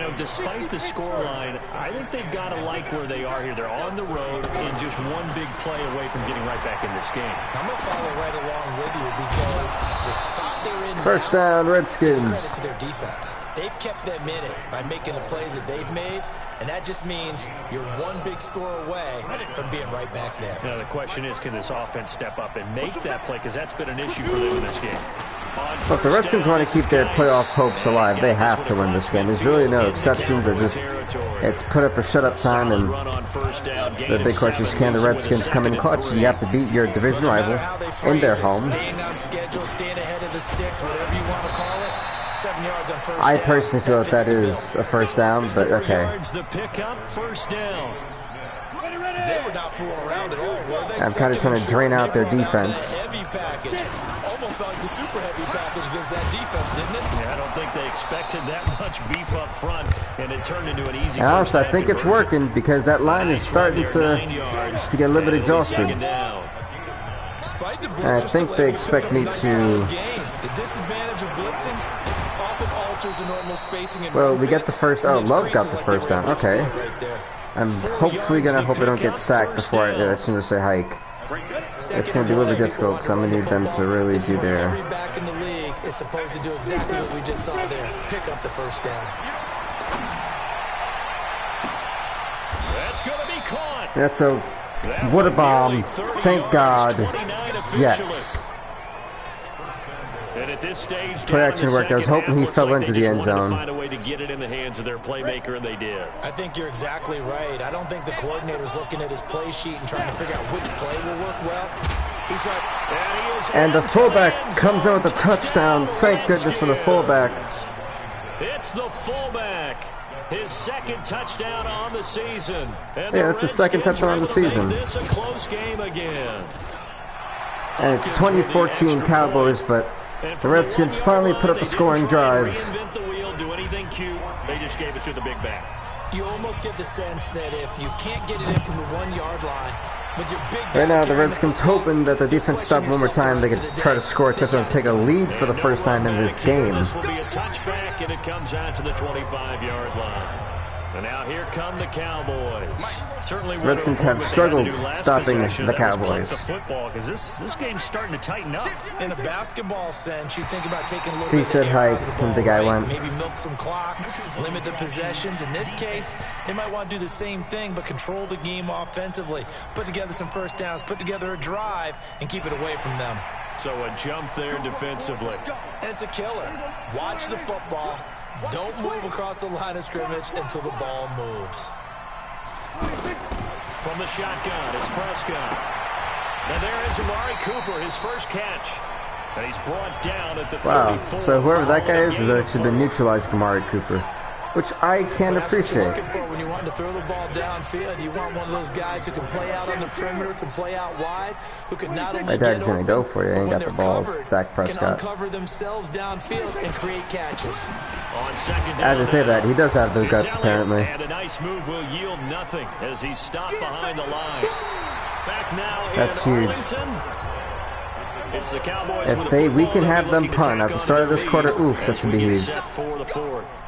know, despite the scoreline, I think they've got to like where they are here. They're on the road and just one big play away from getting right back in this game. I'm going to follow right along with you because the spot they're in first down, Redskins. Credit to their defense. They've kept them in it by making the plays that they've made, and that just means you're one big score away from being right back there. Now, the question is, can this offense step up and make that play? Because that's been an issue for them in this game. If the Redskins want to keep their playoff hopes alive, they have to win this game. There's really no exceptions. It's put up or shut up time, and the big question is, can the Redskins come in clutch? You have to beat your division rival in their home. I personally feel that is a first down, but okay. They were not fooling around at all, were they? I'm kind of trying to drain out their defense. Heavy package. Almost felt like the super heavy package against that defense, didn't it? Yeah, I don't think they expected that much beef up front, and it turned into an easy. Honestly, I think it's working because that line is starting to get a little bit exhausted. And I think they expect me to. The disadvantage of blitzing often alters the normal spacing. Well, we get the first. Oh, Love got the first down. Okay. I'm hopefully gonna hope I don't get sacked before as soon as I say hike. It's gonna be a little bit difficult because I'm gonna need them to really do their. Every back in the league is supposed to do exactly what we just saw there. Pick up the first down. That's gonna be caught. That's a what a bomb! Thank God. Yes. And at this stage, play action worked. I was hoping he fell into the end zone. Find a way to get it in the hands of their playmaker, and they did. I think you're exactly right. I don't think the coordinator's looking at his play sheet and trying to figure out which play will work well. He's like, and the fullback comes out with a touchdown. Thank goodness for the fullback. It's the fullback. His second touchdown on the season. And yeah, that's his second touchdown on the season. This a close game again. And it's 2014 Cowboys, but the Redskins finally put up a scoring drive. They just gave it to the big back. You almost get the sense that if you can't get it in from the 1 yard line, with your big right now, the Redskins hoping that the defense stopped one more time. They could try to score a touchdown and take a lead for the first time in this game. This will be a touchback, and it comes out to the 25-yard line. And now here come the Cowboys. Certainly, Redskins have struggled stopping the Cowboys. Because this game's starting to tighten up. In a basketball sense, you think about taking a little he bit said hike, and the guy went. Maybe milk some clock, limit the possessions. In this case, they might want to do the same thing, but control the game offensively. Put together some first downs, put together a drive, and keep it away from them. So a jump there defensively. And it's a killer. Watch the football. Don't move across the line of scrimmage until the ball moves. From the shotgun, it's Prescott. And there is Amari Cooper, his first catch. And he's brought down at the 34. Wow, so whoever that guy is has actually been neutralizing Amari Cooper. which I can appreciate. Looking for when you want to throw the ball downfield, you want one of those guys who can play out on the perimeter, can play out wide, who can not only my dad's gonna go for you. Ain't got the balls. Dak Prescott. Can uncover themselves downfield and create catches. On second As I say that, he does have the guts apparently. And a nice move will yield nothing as he's stopped behind the line. Back now That's in huge. Arlington. It's the Cowboys If we can have them punt at the start of this quarter, oof, that's gonna be huge. For the fourth.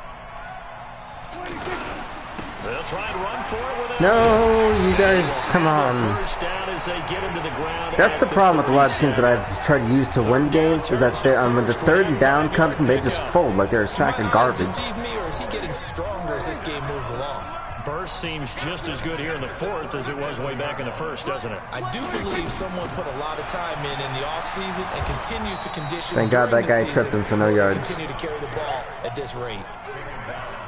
They'll try and run for it with No, you guys, come on. First down as they get him to the ground. That's the problem with a lot of teams that I've tried to use to win games, is that when the third and down comes and they just fold like they're a sack of garbage. Deceive me, or is he getting stronger as this game moves along? Burst seems just as good here in the fourth as it was way back in the first, doesn't it? I do believe someone put a lot of time in the offseason and continues to condition. Thank God that guy tripped him for no yards. Continue to carry the ball at this rate.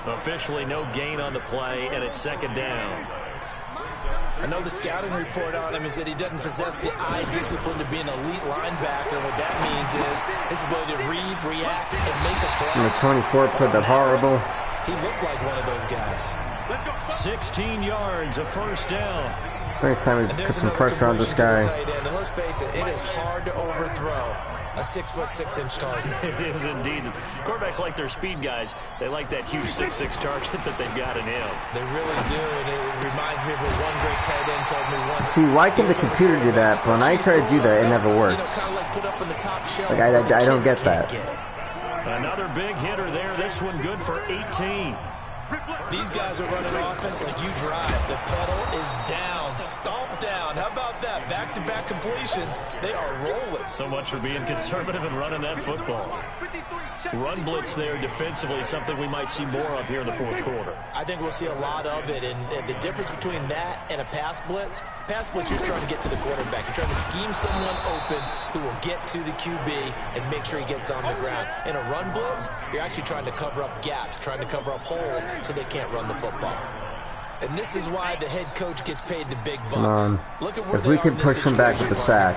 Officially no gain on the play, and it's second down. I know the scouting report on him is that he doesn't possess the eye discipline to be an elite linebacker. What that means is his ability to read, react, and make a play. And the 24 put that horrible. He looked like one of those guys. 16 yards, a first down. Next time we put some pressure on this guy. And let's face it, it is hard to overthrow a 6'6" target. It is indeed. Quarterbacks like their speed guys. They like that huge 6'6" target that they've got in him. They really do, and it reminds me of what one great tight end told me once. See, why can the computer do that? But when I try to do that, it never works. Like I don't get that. Another big hitter there. This one good for 18. These guys are running offense like you drive. The pedal is down, stomp down. How about that? Back-to-back completions. They are rolling. So much for being conservative and running that football. Run blitz there defensively, something we might see more of here in the fourth quarter. I think we'll see a lot of it, and the difference between that and a pass blitz, you're trying to get to the quarterback. You're trying to scheme someone open who will get to the QB and make sure he gets on the ground. In a run blitz, you're actually trying to cover up gaps, trying to cover up holes so they can't run the football. And this is why the head coach gets paid the big bucks. Come on. Look at where if we can push him back with the sack.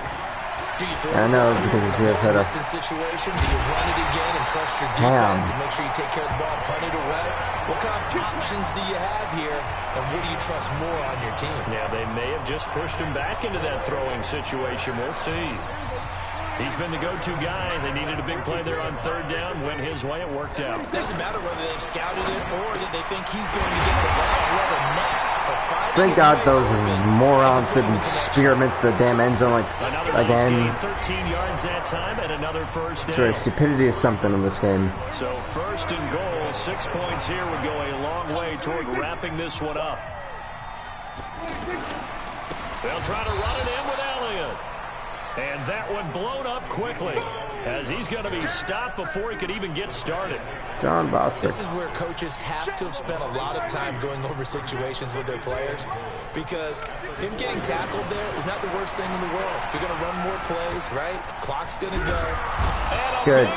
I know, because we have had a situation. Do you run it again and trust your defense and make sure you take care of the ball, punt it away? What kind of options do you have here, and what do you trust more on your team? Yeah, they may have just pushed him back into that throwing situation. We'll see. He's been the go-to guy. They needed a big play there on third down. Went his way. It worked out. Doesn't matter whether they've scouted it or that they think he's going to get the ball. He has a knack for finding. Thank God those morons didn't spearmint the damn end zone again. 13 yards that time and another first down. Sure, stupidity is something in this game. So first and goal, 6 points here would go a long way toward wrapping this one up. They'll try to run it in with Elliott. And that one blown up quickly as he's going to be stopped before he could even get started. John Bostic. This is where coaches have to have spent a lot of time going over situations with their players, because him getting tackled there is not the worst thing in the world. You're going to run more plays, right? Clock's going to go. Good.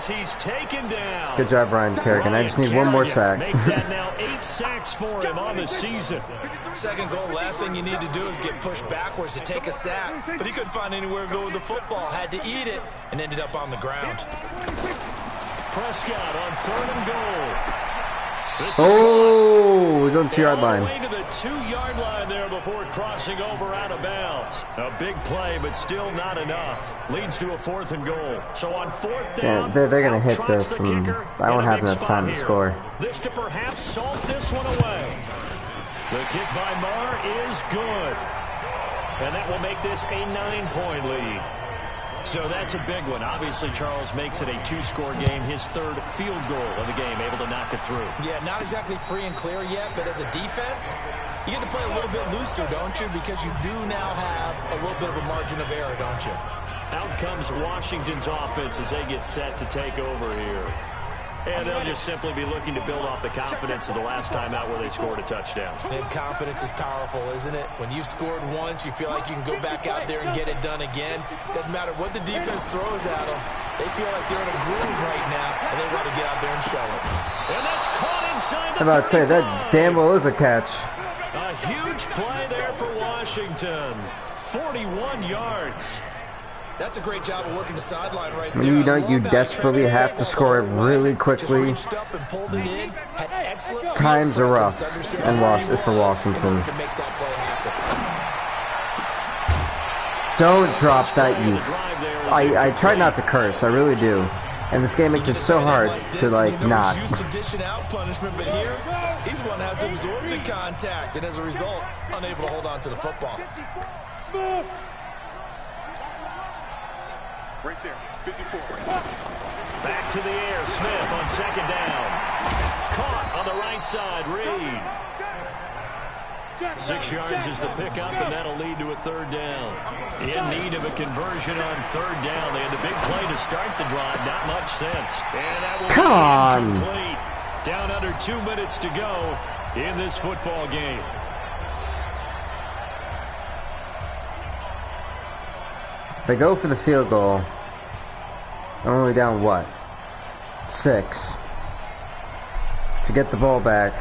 He's taken down. Good job, Ryan Kerrigan. I just need one more sack. Make that now 8 sacks for him on the season. Second goal, last thing you need to do is get pushed backwards to take a sack. But he couldn't find anywhere to go with the football. Had to eat it and ended up on the ground. Prescott on third and goal. He's on the 2-yard line. All the way to the 2-yard line there before crossing over out of bounds. A big play, but still not enough. Leads to a fourth and goal. So on fourth down, they're going to hit this, and I won't have enough time to score. This to perhaps salt this one away. The kick by Marr is good. And that will make this a 9-point lead. So that's a big one. Obviously, Charles makes it a 2-score game. His third field goal of the game, able to knock it through. Yeah, not exactly free and clear yet, but as a defense, you get to play a little bit looser, don't you? Because you do now have a little bit of a margin of error, don't you? Out comes Washington's offense as they get set to take over here. And they'll just simply be looking to build off the confidence of the last time out where they scored a touchdown. And confidence is powerful, isn't it? When you've scored once, you feel like you can go back out there and get it done again. Doesn't matter what the defense throws at them. They feel like they're in a groove right now, and they want to get out there and show it. And that's caught inside the 35. I'm about to say, that damn well is a catch. A huge play there for Washington. 41 yards. That's a great job of working the sideline right When there. you know you desperately have to score it really quickly. Times are rough and for Washington. Don't drop that, you. I try not to curse, I really do. And this game makes it so hard to, like, not. Used to dishing out punishment, but here, he's one that has to absorb the contact, and as a result, unable to hold on to the football. Right there, 54. Back to the air, Smith on second down. Caught on the right side, Reed. 6 yards is the pickup, and that'll lead to a third down. In need of a conversion on third down. They had the big play to start the drive, not much sense. And that will be incomplete. Down under 2 minutes to go in this football game. If they go for the field goal, they're only down what? 6. To get the ball back.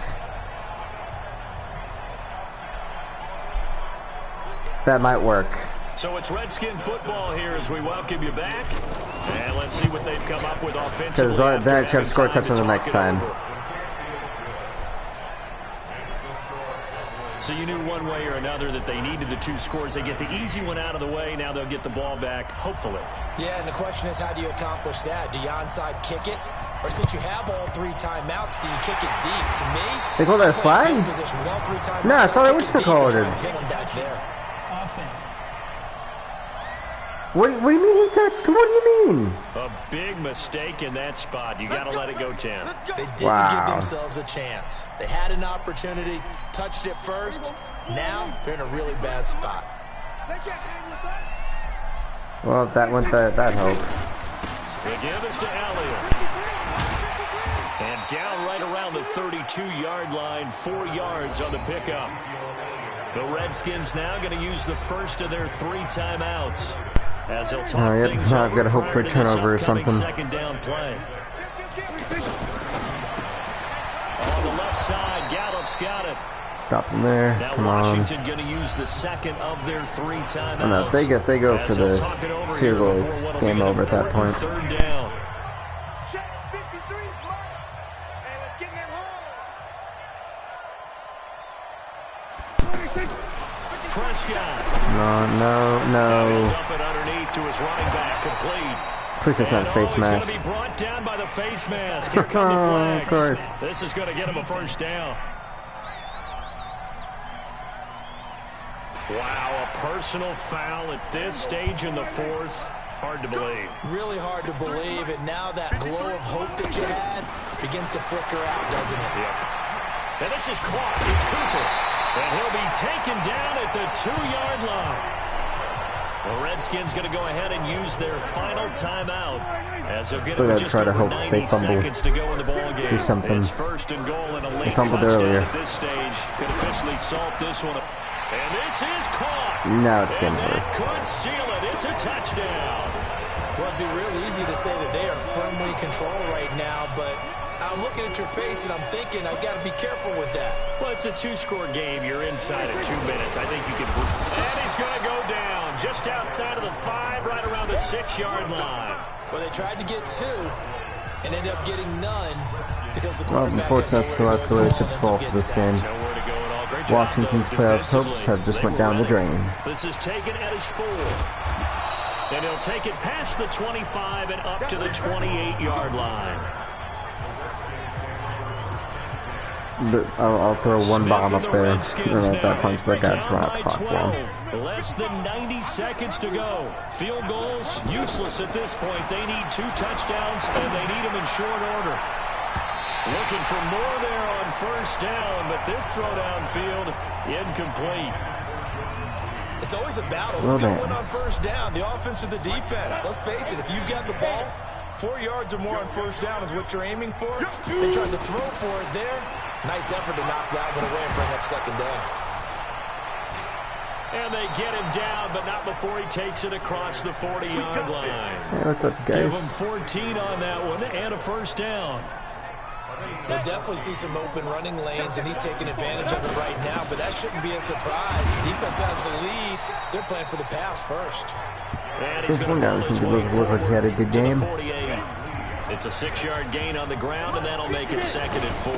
That might work. So it's Redskin football here as we welcome you back. And let's see what they've come up with offensively. Because then I should score a touchdown the next time. So you knew one way or another that they needed the 2 scores. They get the easy one out of the way. Now they'll get the ball back, hopefully. Yeah, and the question is, how do you accomplish that? Do you onside kick it? Or since you have all 3 timeouts, do you kick it deep? To me, they call that a flag? No, I thought I was called it. What do you mean he touched? What do you mean? A big mistake in that spot. You got to let it go, Tim. They didn't give themselves a chance. They had an opportunity, touched it first. Now they're in a really bad spot. Well, that went that hope. The give is to Elliott. And down right around the 32-yard line, 4 yards on the pickup. The Redskins now going to use the first of their 3 timeouts. As they'll talk things I've got to hope for a turnover or something. Second down play. On the left side, Gallup's got it. Stop them there. Now Come Washington on. going to use the second of their 3 timeouts. Oh, no, if they go for the field goal, it's game over at that point. Third down. Prescott. No. Dump it underneath to his running back, complete. Please, that's not a face mask. He's going to be brought down by the face mask. Here come the flags. Of course. This is going to get him a first down. Wow, a personal foul at this stage in the 4th. Hard to believe. Really hard to believe, and now that glow of hope that you had begins to flicker out, doesn't it? Yep. And this is caught. It's Cooper. And he'll be taken down at the 2-yard line. The Redskins going to go ahead and use their final timeout as they'll get just try to over hope 90 they fumble. seconds to go in the ball game. Do something. It's first and goal and a late fumbled touchdown earlier. at this stage. Could officially salt this one up. And this is caught. Now it's game and over. that could seal it. It's a touchdown. Well, it'd be real easy to say that they are firmly in control right now, but I'm looking at your face and I'm thinking I've got to be careful with that. Well, it's a 2-score game. You're inside of 2 minutes. I think you can. And he's going to go down just outside of the 5, right around the 6-yard line. Well, they tried to get 2 and ended up getting none because the Well, quarterback. unfortunately, that's the way the chips fall for this game. Nowhere to go at all. Great job, Washington's though, playoff hopes defensively. have just went down the drain. This is taken at his 4. And he'll take it past the 25 and up to the 28-yard line. I'll throw one bomb up there at that point, but I just run out the clock for him. Less than 90 seconds to go. Field goals useless at this point. They need 2 touchdowns, and they need them in short order. Looking for more there on first down, but this throw downfield incomplete. It's always a battle. Who's going to win on first down, the offense or the defense? Let's face it, if you've got the ball, 4 yards or more on first down is what you're aiming for. They tried to throw for it there. Nice effort to knock that one away and bring up second down. And they get him down, but not before he takes it across the 40-yard line. Hey, what's up, guys? Give him 14 on that one and a first down. We'll definitely see some open running lanes, and he's taking advantage of it right now, but that shouldn't be a surprise. Defense has the lead. They're playing for the pass first. This one guy seemed to look like he had a good game. It's a 6-yard gain on the ground, and that'll make it 2nd and 4.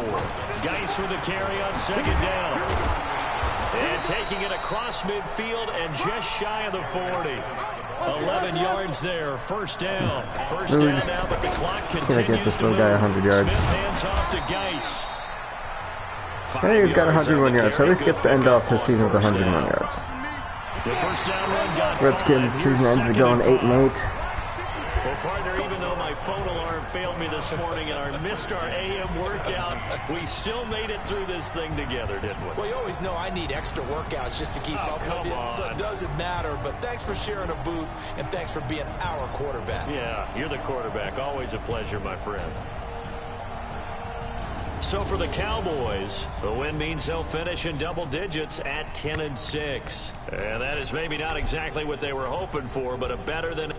Geis with the carry on 2nd down. And taking it across midfield and just shy of the 40. 11 yards there, 1st down. 1st down now, but the clock continues get this to little guy move. 100 yards. Smith hands off to Geis. Hey, he's got 101 yards, so at least gets to end off his season with 101 yards. The 1st down run got Redskins season ends going 8-8. Well, partner, even though my phone alarm failed me this morning and I missed our AM workout, we still made it through this thing together, didn't we? Well, you always know I need extra workouts just to keep up with you, so it doesn't matter. But thanks for sharing a booth, and thanks for being our quarterback. Yeah, you're the quarterback. Always a pleasure, my friend. So for the Cowboys, the win means they'll finish in double digits at 10-6. And that is maybe not exactly what they were hoping for, but a better than...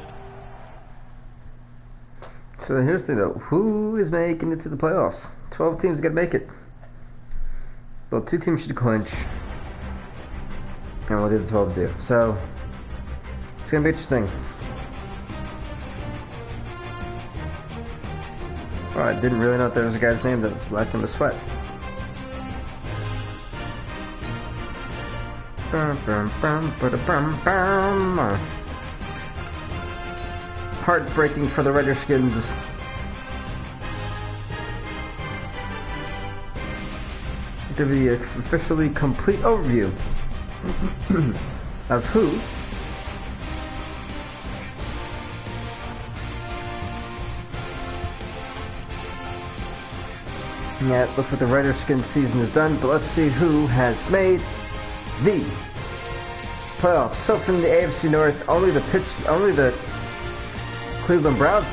So here's the thing though, who is making it to the playoffs? 12 teams got to make it. Well, 2 teams should clinch. And what did the 12 do? So, it's going to be interesting. Oh, I didn't really know that there was a guy's name that last name was Sweat. Heartbreaking for the Redskins. To be an officially complete overview of who yeah, it looks like the Redskins season is done, but let's see who has made the playoffs. So from the AFC North, only the Cleveland Browns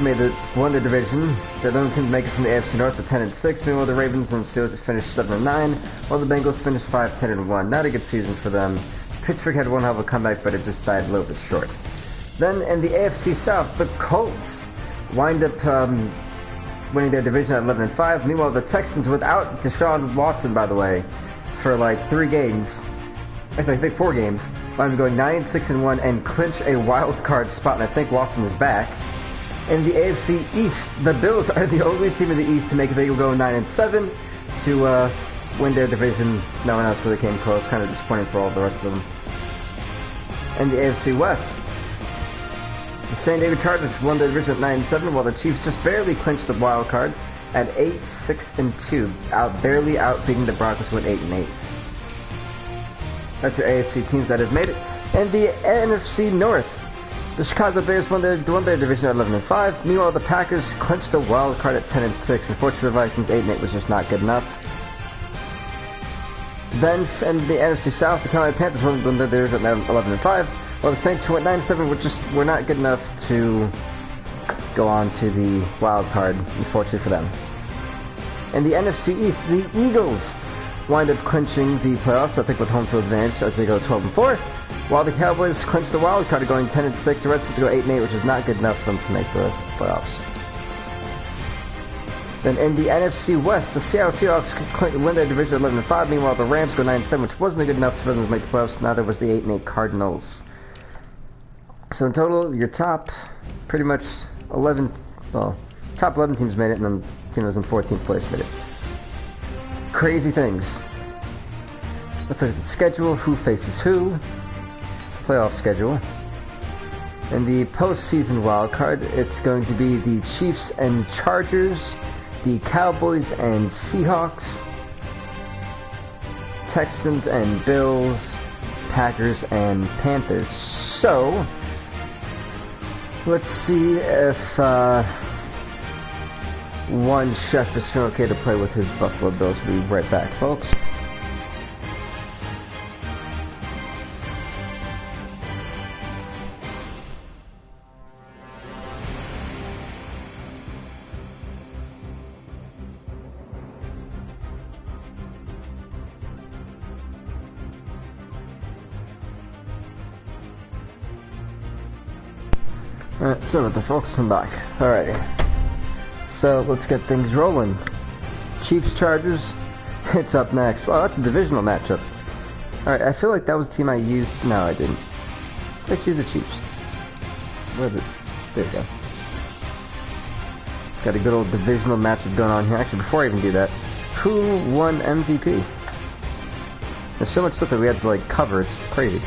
won the division. They're the only team to make it from the AFC North at 10-6. Meanwhile, the Ravens and Steelers finished 7-9, while the Bengals finished 5-10-1. Not a good season for them. Pittsburgh had one hell of a comeback, but it just died a little bit short. Then in the AFC South, the Colts wind up winning their division at 11-5. Meanwhile, the Texans, without Deshaun Watson, by the way, for like 3 games, actually I think 4 games, wind up going 9-6-1 and clinch a wild card spot. And I think Watson is back. In the AFC East, the Bills are the only team in the East to make it. They will go 9-7 to win their division. No one else really came close. Kind of disappointing for all the rest of them. In the AFC West, the San Diego Chargers won their division at 9-7, while the Chiefs just barely clinched the wild card at 8-6-2, barely outbeating the Broncos with 8-8. That's your AFC teams that have made it. And the NFC North, the Chicago Bears won their division at 11-5. Meanwhile, the Packers clinched the wild card at 10-6. Unfortunately, the Vikings 8-8 was just not good enough. Then in the NFC South, the Carolina Panthers won their division at 11-5. While the Saints went 9-7, were not good enough to go on to the wild card. Unfortunately for them. In the NFC East, the Eagles wind up clinching the playoffs, I think with home field advantage, as they go 12-4. While the Cowboys clinch the wild card, going 10-6. The Redskins go 8-8, which is not good enough for them to make the playoffs. Then in the NFC West, the Seattle Seahawks win their division 11-5. Meanwhile, the Rams go 9-7, which wasn't good enough for them to make the playoffs. Now there was the 8-8 Cardinals. So in total, your top pretty much 11, well, top 11 teams made it, and then the team that was in 14th place made it. Crazy things. Let's look at the schedule. Who faces who? Playoff schedule. In the postseason wildcard, it's going to be the Chiefs and Chargers, the Cowboys and Seahawks, Texans and Bills, Packers and Panthers. So, let's see if one chef is feeling okay to play with his Buffalo Bills. We'll be right back, folks. Alright, so with the folks, I'm back. Alrighty. So let's get things rolling. Chiefs Chargers, it's up next. Well, that's a divisional matchup. Alright, I feel like that was the team I used. No, I didn't. Let's use the Chiefs. Where is it? There we go. Got a good old divisional matchup going on here. Actually, before I even do that, who won MVP? There's so much stuff that we had to like cover. It's crazy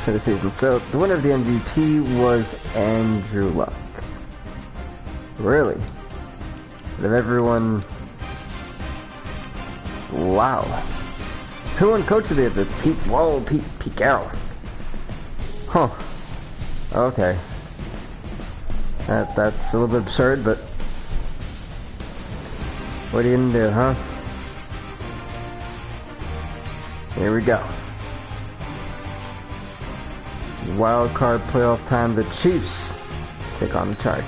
for the season. So the winner of the MVP was Andrew Luck. Really? Out of everyone. Wow. Who won Coach of the Year? Pete. Whoa, Pete Carroll. Huh. Okay. That's a little bit absurd, but what are you gonna do, huh? Here we go. Wild card playoff time. The Chiefs take on the Chargers.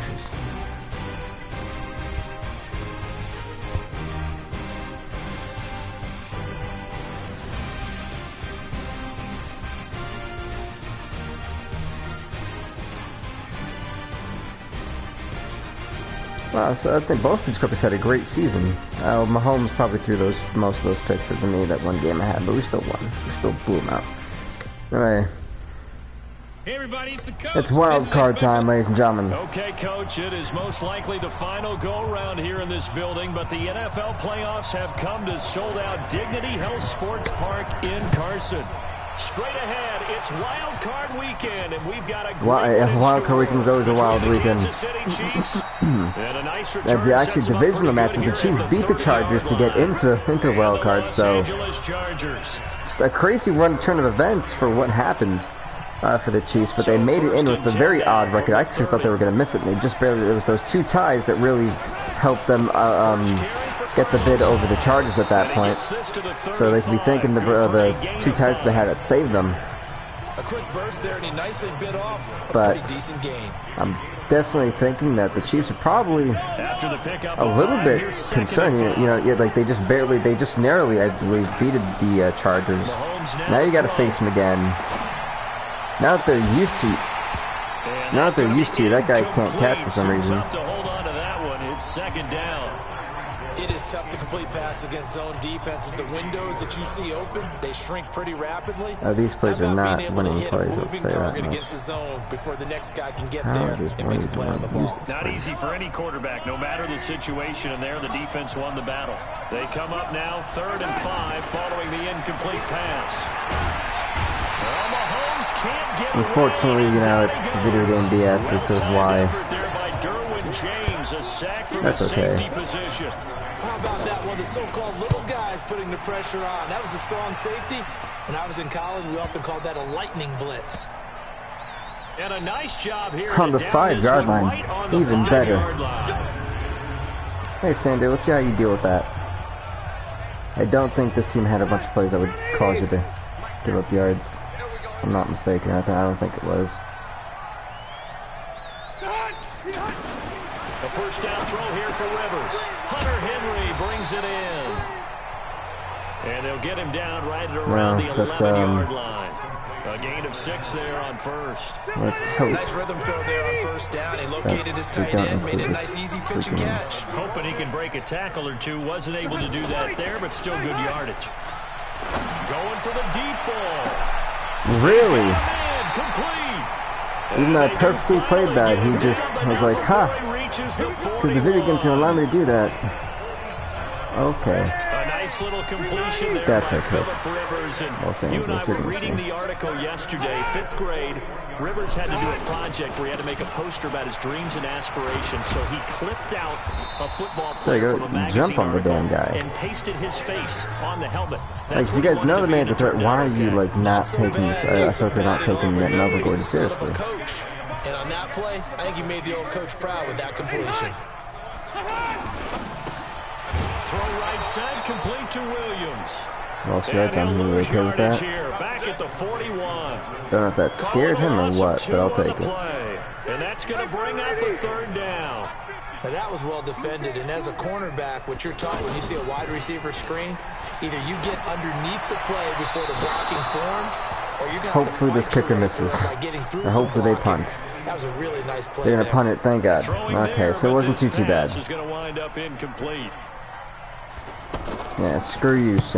Wow, so I think both these quarterbacks had a great season. Mahomes probably threw most of those picks because of me that one game I had, but we still won. We still blew them out. Anyway, Hey everybody, it's the coach. It's wild card time, ladies and gentlemen. Okay, Coach, it is most likely the final go-around here in this building, but the NFL playoffs have come to sold-out Dignity Health Sports Park in Carson. Straight ahead, it's wild card weekend, and we've got a wild card weekend is always a wild weekend. The actually divisional match, the Chiefs beat the Chargers to get into the wild card, so it's a crazy turn of events for what happened for the Chiefs, but they made it in with a very odd record. I actually thought they were going to miss it, and they just barely. It was those two ties that really helped them get the bid over the Chargers at that point. So they could be thanking the two ties they had that saved them. A quick burst there, and he nicely bit off a but pretty decent gain. I'm definitely thinking that the Chiefs are probably a little bit concerned. You know, like they just narrowly, I believe, beated the Chargers. Now you got to face them again. Now that they're used to, that guy can't catch for some reason. It's second down. It is tough to complete pass against zone defenses. The windows that you see open, they shrink pretty rapidly. These plays are not winning plays, I'll say that much. Against the zone before the next guy can get there and make a play on the ball. Not easy for any quarterback, no matter the situation, and there the defense won the battle. They come up now 3rd and 5 following the incomplete pass. Unfortunately, you know, it's video game BS, so is why. That's okay. How about that one? The so-called little guys putting the pressure on. That was a strong safety. When I was in college, we often called that a lightning blitz. And a nice job here on the 5-yard line. Right even better. Hey, Sandy, let's see how you deal with that. I don't think this team had a bunch of plays that would cause you to give up yards. If I'm not mistaken. I don't think it was. A first down throw here for Rivers. Hunter Henry brings it in. And they'll get him down right around the 11-yard line. A gain of 6 there on first. Let's hope. Nice rhythm throw there on first down. He located his tight end, made a nice easy pitch and catch. Hoping he can break a tackle or two. Wasn't able to do that there, but still good yardage. Going for the deep ball. Really? Complete. Even though I perfectly played that, he just was like, ha! Because the video game's going to allow me to do that. Okay. A nice little completion there. That's okay. Rivers. And you and I were reading the article yesterday, 5th grade. Rivers had to do a project where he had to make a poster about his dreams and aspirations, so he clipped out a football player from a magazine jump on the damn guy and pasted his face on the helmet. Like, if you guys know the man to threat, why are you, like, not taking this? I thought they're not taking that Melvin Gordon seriously. And on that play, I think he made the old coach proud with that completion. Throw right side, complete to Williams. Well, sure, I'm really okay with that. Back at the 41. Don't know if that scared him or what, but I'll take it. And that's going to bring up a 3rd down. Now that was well defended, and as a cornerback, what you're taught when you see a wide receiver screen, either you get underneath the play before the blocking forms, or you're going to hopefully this kicker misses, or hopefully they punt. That was a really nice play. They're going to punt it, thank God. Okay, so it wasn't too bad. Is going to wind up incomplete. Yeah, screw you, Los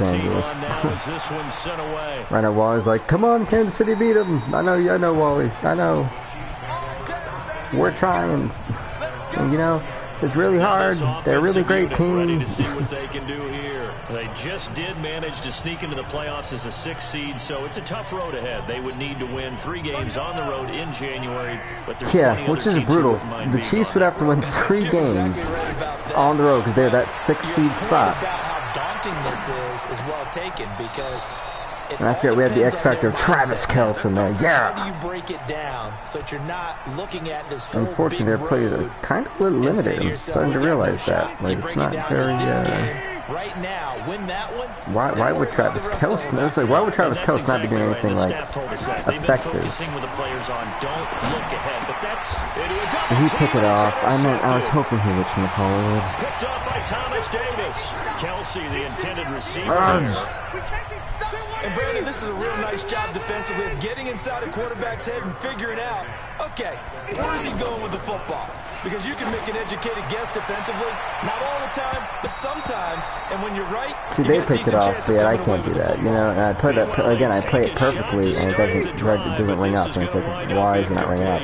Angeles. This one sent away. Right now, Wally's like, come on, Kansas City beat him. I know, Wally. I know. we're trying. And, you know, it's really hard. They're a really great team. Ready to see what they can do here. They just did manage to sneak into the playoffs as a 6th seed, so it's a tough road ahead. They would need to win 3 games on the road in January, but there's which is brutal. The Chiefs would have to win 3 games on the road because they're that 6th seed spot. How daunting this is well taken, because and I forget we had the X factor of Travis Kelce in there. Yeah. How do you break it down so that you're not looking at this whole Unfortunately, their plays are kind of limited. I'm starting to realize that. Like, it's not very. Right now, win that one. Why would Travis Kelce? It's like, why would Travis Kelce not be doing anything like effective? Did he pick it off? I was hoping he would. Picked up by Thomas Davis. Kelce, the intended receiver. And Brandon, this is a real nice job defensively of getting inside a quarterback's head and figuring out, okay, where is he going with the football? Because you can make an educated guess defensively, not all the time, but sometimes. And when you're right, see, they picked it off, but I can't do that. You know, and I play that again. I play it perfectly, and it doesn't ring up. And it's like, why is it not ringing up?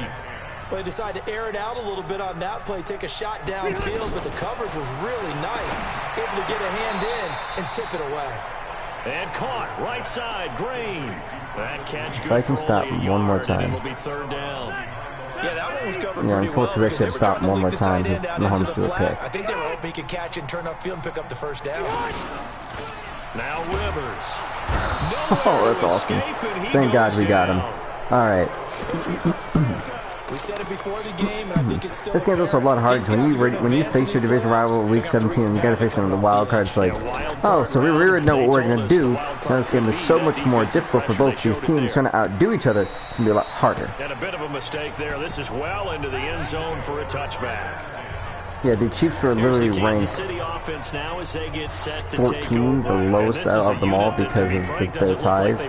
Well, they decided to air it out a little bit on that play, take a shot downfield, but the coverage was really nice, able to get a hand in and tip it away. And caught right side, Green. That catch good. If I can stop him one more time. It'll be 3rd down. Yeah, that one was covered yeah, pretty unfortunately, well. I should have stopped him one more time because Mahomes threw a pick. I think they were hoping he could catch and turn upfield and pick up the 1st down. Now Rivers. Oh, that's awesome. Thank God we got him. All right. We said it before the game, and I think it's still this game's also a lot harder when you face your division rival week 17 and you gotta face them in the wild card. It's like, oh, so we already know what we're gonna do. So this game is so much more difficult for both these teams trying to outdo each other. It's gonna be a lot harder. And a bit of a mistake there. This is well into the end zone for a touchback. Yeah, the Chiefs were literally ranked 14, the lowest out of them all because of their ties.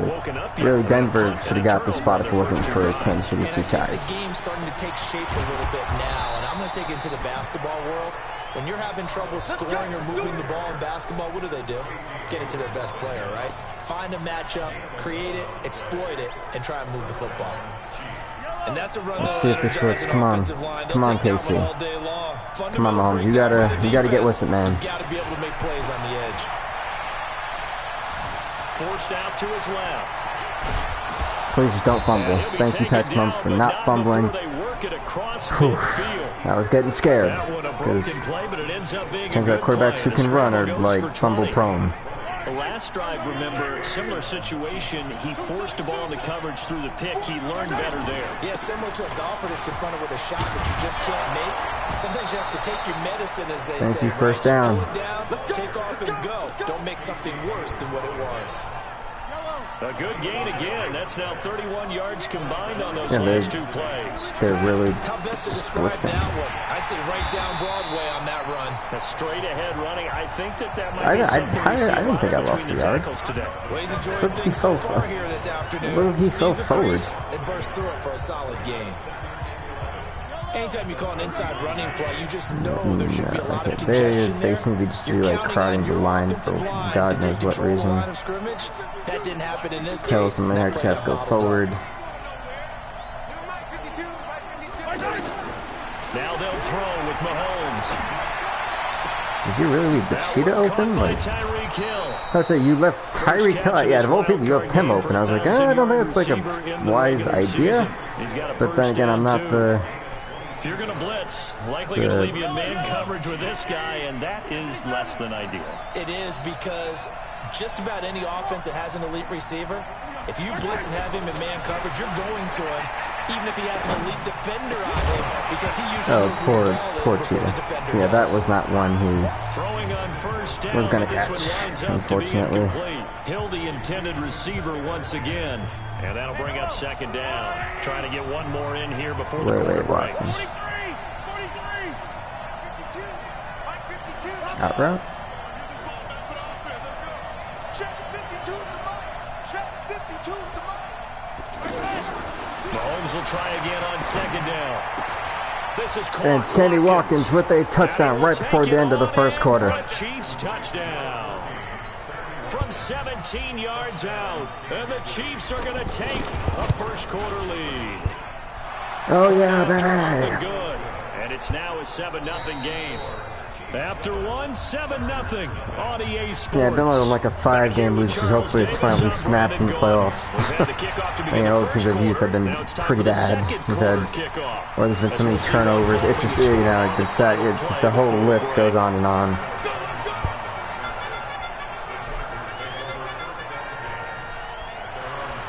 Really, Denver should have got the spot if it wasn't for Kansas City's 2 ties. The game's starting to take shape a little bit now, and I'm going to take it into the basketball world. When you're having trouble scoring or moving the ball in basketball, what do? Get it to their best player, right? Find a matchup, create it, exploit it, and try and move the football. And that's a run. Let's see if this works. Come on, Casey. Come on, Mahomes. You gotta get with it, man. You gotta be able to make plays on the edge. Forced out to his left. Please just don't fumble. Thank you, Patrick Mahomes, for not fumbling. Whew. I was getting scared because turns out quarterbacks who can run are like fumble prone. The last drive, remember, similar situation. He forced the ball into coverage through the pick. He learned better there. Yeah, similar to a golfer that's confronted with a shot that you just can't make. Sometimes you have to take your medicine, as they say. Thank you, first down. Pull it down, take off and go. Don't make something worse than what it was. A good gain again. That's now 31 yards combined on those last 2 plays. They're really How best to describe that one? I'd say right down Broadway on that run. A straight ahead running. I think that might I be didn't think I lost a yard. Look, he fell forward. It burst through it for a solid game. Anytime you call an inside running play, you just know there should be a lot of congestion They seem to be just like crowding the line for God knows what reason. That didn't happen in this case. Kelce and Mayhew have to go forward. Now they'll throw with Mahomes. Did you really leave the cheetah open? Like, I would say you left Tyreek Hill. Yeah, of all people, you left him open. I was like, I don't think it's like a wise idea. But then again, I'm not the. If you're going to blitz, likely going to leave you in man coverage with this guy, and that is less than ideal. It is, because just about any offense that has an elite receiver, if you blitz and have him in man coverage, you're going to him, even if he has an elite defender on him, because he usually poor cheetah. Yeah, that was not one he was going to catch, unfortunately. Hill, the intended receiver once again. And that'll bring up 2nd down. Trying to get one more in here before the quarter breaks. Out route. Mahomes will try again on 2nd down. This is and Sammy Watkins with a touchdown right before the end of the first quarter. Chiefs touchdown. From 17 yards out, and the Chiefs are going to take a first quarter lead. Oh yeah, baby. Good. And it's now a 7-0 game. After 7-0 on EA Sports. Yeah, I've been on like a 5-game losing streak. Hopefully it's finally snapped in the playoffs. All the teams I've used have been pretty bad. We've had, or there's been so many turnovers. It's just, you know, like the whole list goes on and on.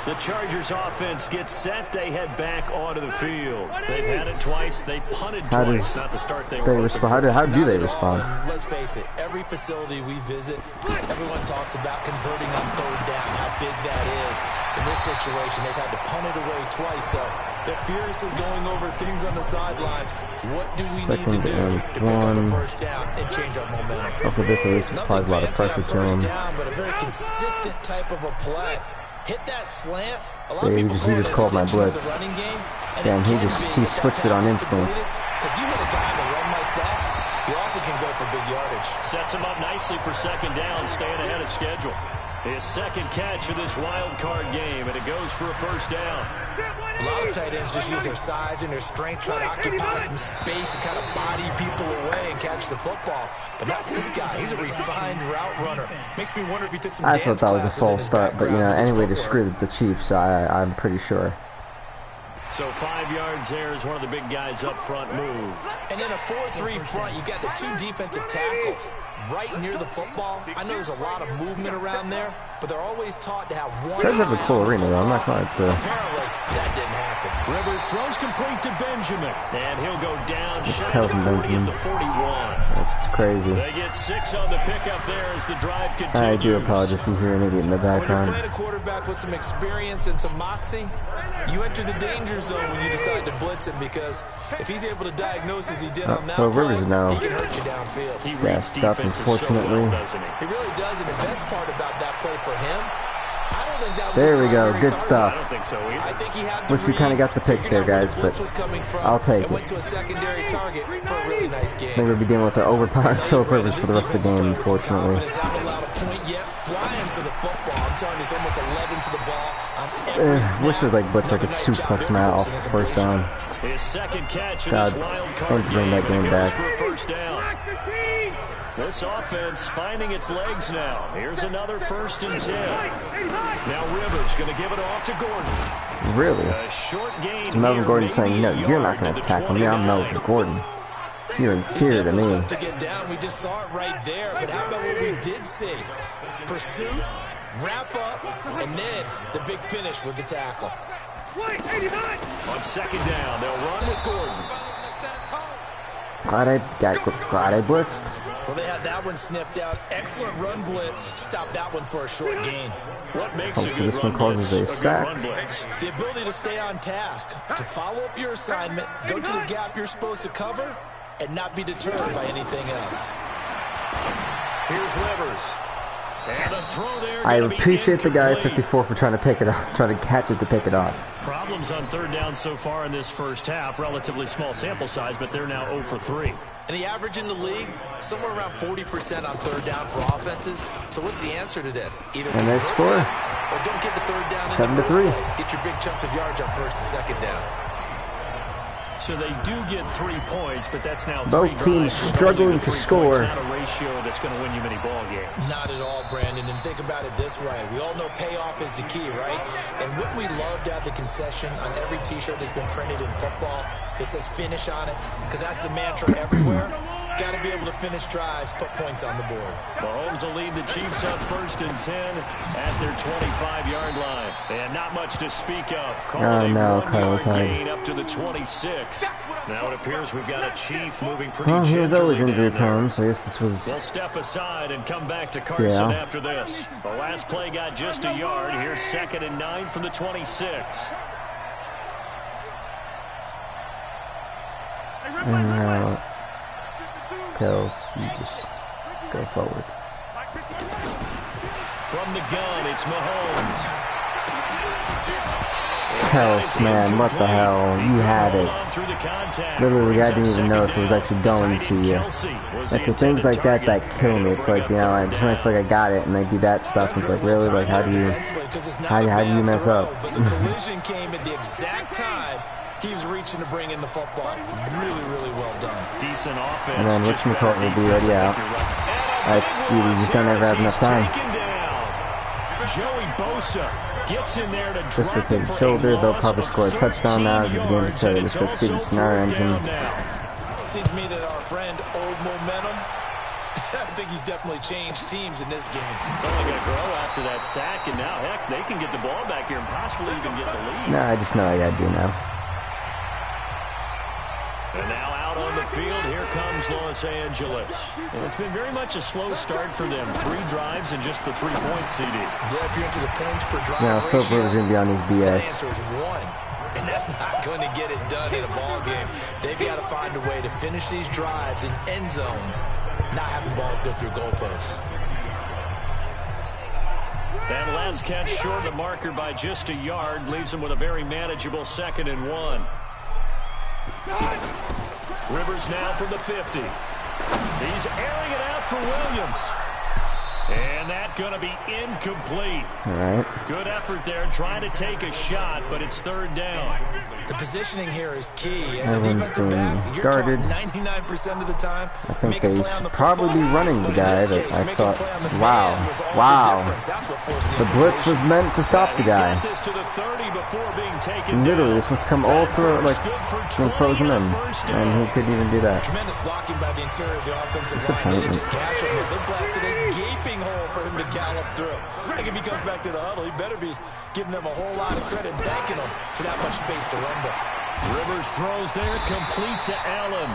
The Chargers offense gets set. They head back onto the field. They've had it twice. They've punted twice. Not the start they were respond. How do they respond? Let's face it. Every facility we visit, everyone talks about converting on third down, how big that is. In this situation, they've had to punt it away twice. So they're furiously going over things on the sidelines. What do we need to do to pick up a first down and change our momentum? Hopefully this at least applies a lot of pressure to him. Down, but a very consistent type of a play. Hit that slant. Yeah, he just called my blitz. Damn, he switched it on instinct. Because you hit a guy on the run like that, he often can go for big yardage. Sets him up nicely for second down, staying ahead of schedule. His second catch of this wild card game, and it goes for a first down. A lot of tight ends just use their size and their strength, try to occupy some space and kind of body people away and catch the football. But not this guy. He's a refined route runner. Makes me wonder if he took some dance classes. I thought that was a false start, but you know, anyway, to screw the Chiefs, I'm pretty sure. So 5 yards there as one of the big guys up front moved. And in a 4-3 front, you got the 2 defensive tackles right near the football. I know there's a lot of movement around there, but they're always taught to have one. Chargers have a cool arena, though. I'm not going to. Apparently, that didn't happen. Rivers throws complete to Benjamin, and he'll go down shy of the 40 at the 41. That's crazy. They get 6 on the pickup there as the drive continues. I do apologize if you hear an idiot in the background. When you're playing a quarterback with some experience and some moxie, you enter the danger zone when you decide to blitz him, because if he's able to diagnose as he did on that play, Rivers now. he can hurt you downfield. He gassed up, unfortunately. He really does, and the best part about that play for him, I don't think that was there we go, good stuff. I don't think so either. I think he had the wish we kind of got the pick there, guys, but I'll take it. Went to a secondary target for a really nice game. I think we'll be dealing with an overpowered Philip Rivers for the rest of the game, unfortunately. Wish it was like blitz, I could suplex him out first down. His second catch God, thanks for bringing that game back. This offense finding its legs now. Here's another 1st and 10. Now Rivers going to give it off to Gordon. Really? A short gain. So Melvin Gordon saying, no, you're not going to tackle me. I'm Melvin Gordon. You're inferior to me. To get down, we just saw it right there. But how about what we did see? Pursuit, wrap up, and then the big finish with the tackle. On second down, they'll run with Gordon. Glad I blitzed. Well, they had that one sniffed out. Excellent run blitz. Stop that one for a short gain. What makes hopefully this one causes a sack. The ability to stay on task, to follow up your assignment, go to the gap you're supposed to cover, and not be deterred by anything else. Here's Rivers. I appreciate the guy at 54 for trying to pick it off, trying to catch it to pick it off. Problems on third down so far in this first half. Relatively small sample size, but they're now 0 for 3. And the average in the league, somewhere around 40% on third down for offenses. So what's the answer to this? Either and they score. Or don't get the third down 7-3. Get your big chunks of yards on 1st and 2nd down. So they do get 3 points, but that's now both teams struggling to score. Not a ratio that's going to win you many ball games. Not at all, Brandon. And think about it this way: we all know payoff is the key, right? And wouldn't we love to have the concession on every T-shirt that's been printed in football that says "finish" on it? Because that's the mantra everywhere. Got to be able to finish drives, put points on the board. Mahomes will lead the Chiefs up 1st and 10 at their 25-yard line. And not much to speak of. Oh no, Carlos gain up to the 26. Now it appears we've got a Chief moving pretty gingerly. Well, he was always injury prone, so I guess this was... We'll step aside and come back to Carson after this. The last play got just a yard. Here's 2nd and 9 from the 26. And now, Kels, you just go forward. From the gun, it's Mahomes. Kels, man, what the hell? You had it. Literally, the guy didn't even know if it was actually going to you. It's the things like that that kill me. It's like, you know, I just want to feel like I got it, and they do that stuff. It's like, really? Like, how do you mess up? But the collision came at the exact time He was reaching to bring in the football. Really, really well done. Decent offense. And then Whatchamacallit will be ready out. Let's see, we just don't ever have enough time. Joey Bosa gets in there to Dislocated shoulder, they'll probably score a touchdown now. Give the game a try to succeed in our engine. Seems to me that our friend Old Momentum, I think he's definitely changed teams in this game. It's only going to grow after that sack, and now, heck, they can get the ball back here and possibly even get the lead. No, I just know I gotta do now. And now out on the field, here comes Los Angeles. And it's been very much a slow start for them. 3 drives and just the 3 points, CD. Yeah, if you're into the points per drive Now, Philip was going to be on his the BS. answer is 1. And that's not going to get it done in a ball game. They've got to find a way to finish these drives in end zones, not having balls go through goalposts. That last catch short of the marker by just a yard leaves him with a very manageable 2nd and 1. Rivers now from the 50. He's airing it out for Williams. And that's going to be incomplete. All right. Good effort there trying to take a shot, but it's 3rd down. The positioning here is key. As Everyone's a defensive back, you're guarded. 99% of the time. I think they should probably be running the guy, but I thought, wow. The blitz was meant to stop the guy. Literally, this must come all through, like, and close him in. And he couldn't even do that. Tremendous blocking by the interior of the offensive line. They just gash him. They blasted a gaping hole for him to gallop through. I think if he comes back to the huddle, he better be giving them a whole lot of credit, thanking them for that much space to rumble. Rivers throws there, complete to Allen.